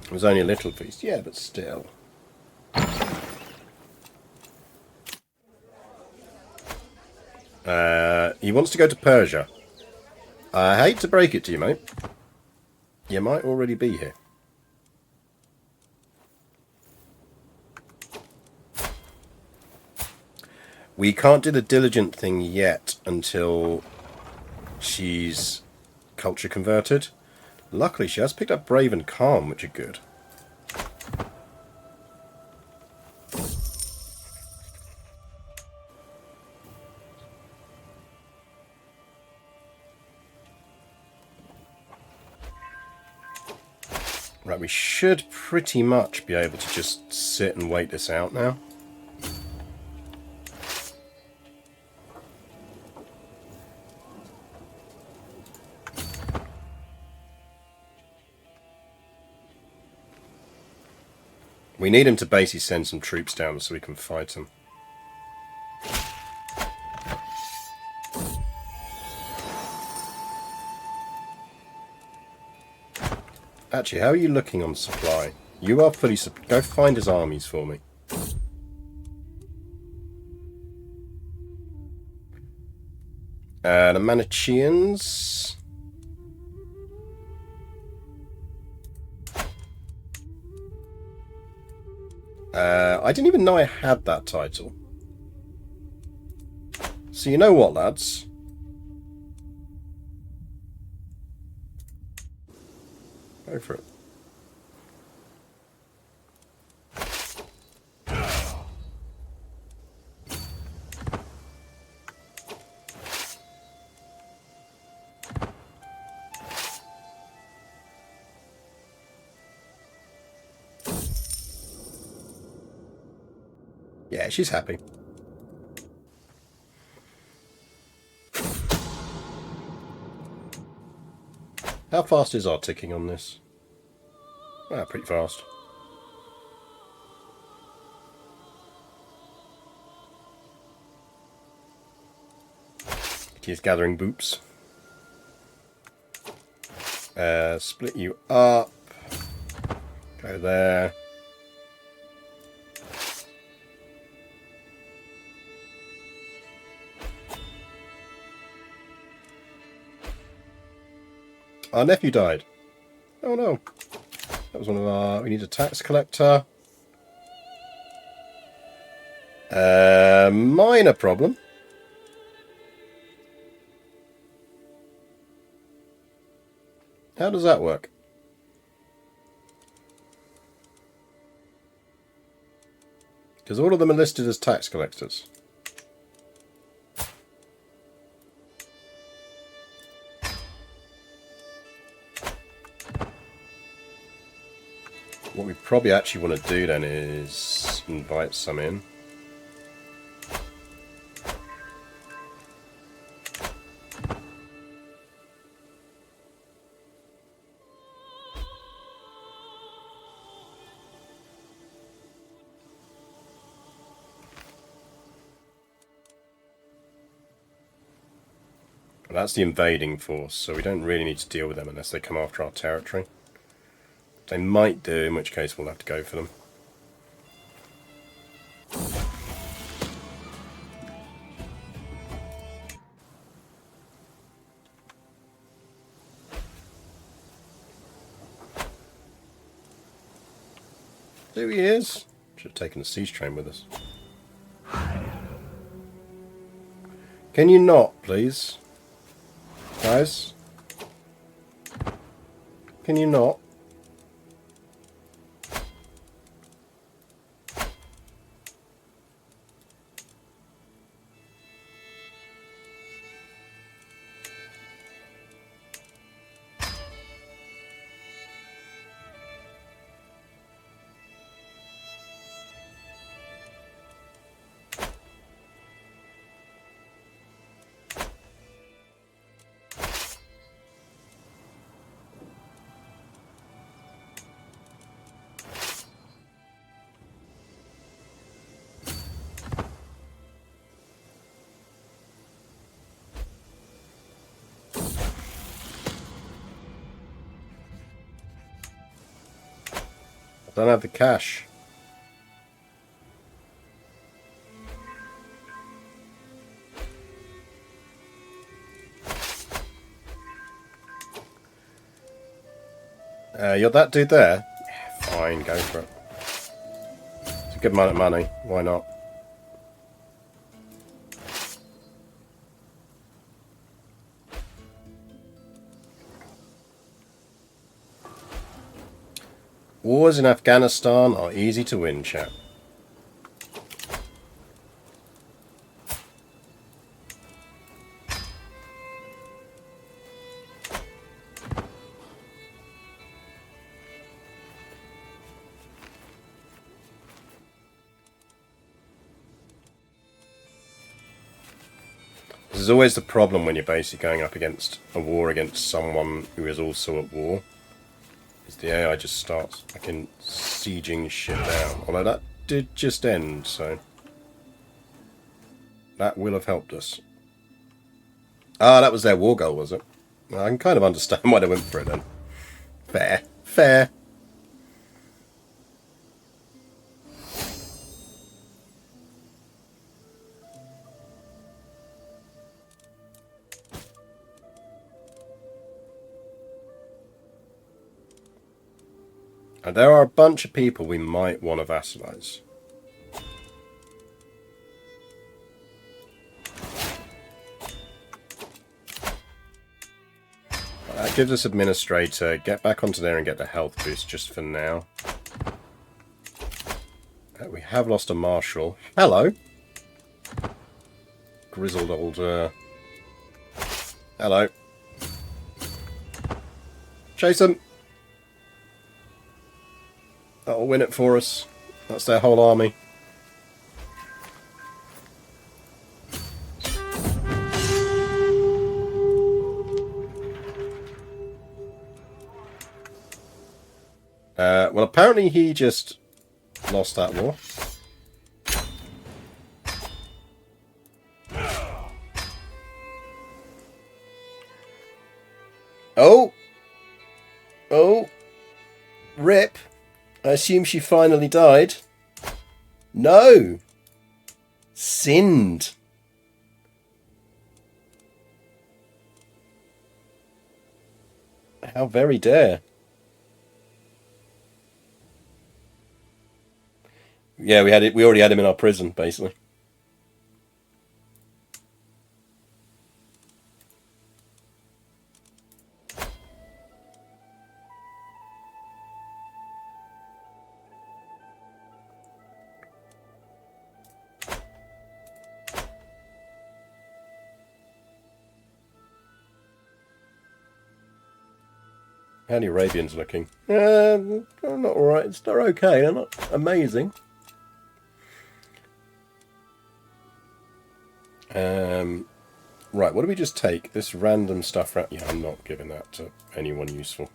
It was only a little feast, yeah, but still. He wants to go to Persia. I hate to break it to you, mate. You might already be here. We can't do the diligent thing yet until she's culture converted. Luckily, she has picked up brave and calm, which are good. Right, we should pretty much be able to just sit and wait this out now. We need him to basically send some troops down so we can fight him. Actually, how are you looking on supply? You are fully supplied. Go find his armies for me. The Manichaeans. I didn't even know I had that title. So you know what, lads? Go for it. Yeah, she's happy. How fast is our ticking on this? Ah, pretty fast. He's gathering boops. Split you up. Go there. Our nephew died. Oh no. That was one of our... We need a tax collector. Minor problem. How does that work? Because all of them are listed as tax collectors. What we probably actually want to do then is invite some in. Well, that's the invading force, so we don't really need to deal with them unless they come after our territory. They might do, in which case we'll have to go for them. There he is. Should have taken the siege train with us. Can you not, please? Guys? Can you not? I don't have the cash. You're that dude there? Yeah, fine, go for it. It's a good amount of money. Why not? Wars in Afghanistan are easy to win, chap. This is always the problem when you're basically going up against a war against someone who is also at war. Is the AI just starts fucking sieging shit down. Although that did just end, so that will have helped us. Ah, that was their war goal, was it? Well, I can kind of understand why they went for it then. Fair. Fair. And there are a bunch of people we might want to vassalize. That gives us administrator. Get back onto there and get the health boost just for now. We have lost a marshal. Hello. Grizzled old... Hello. Chase them. That'll win it for us. That's their whole army. Well, apparently he just lost that war. Oh! Oh! Rip! I assume she finally died. No! Sinned. How very dare. Yeah, we already had him in our prison, basically. How are the Arabians looking? They're not alright. They're okay. They're not amazing. Right, what do we just take? This random stuff. Yeah, I'm not giving that to anyone useful.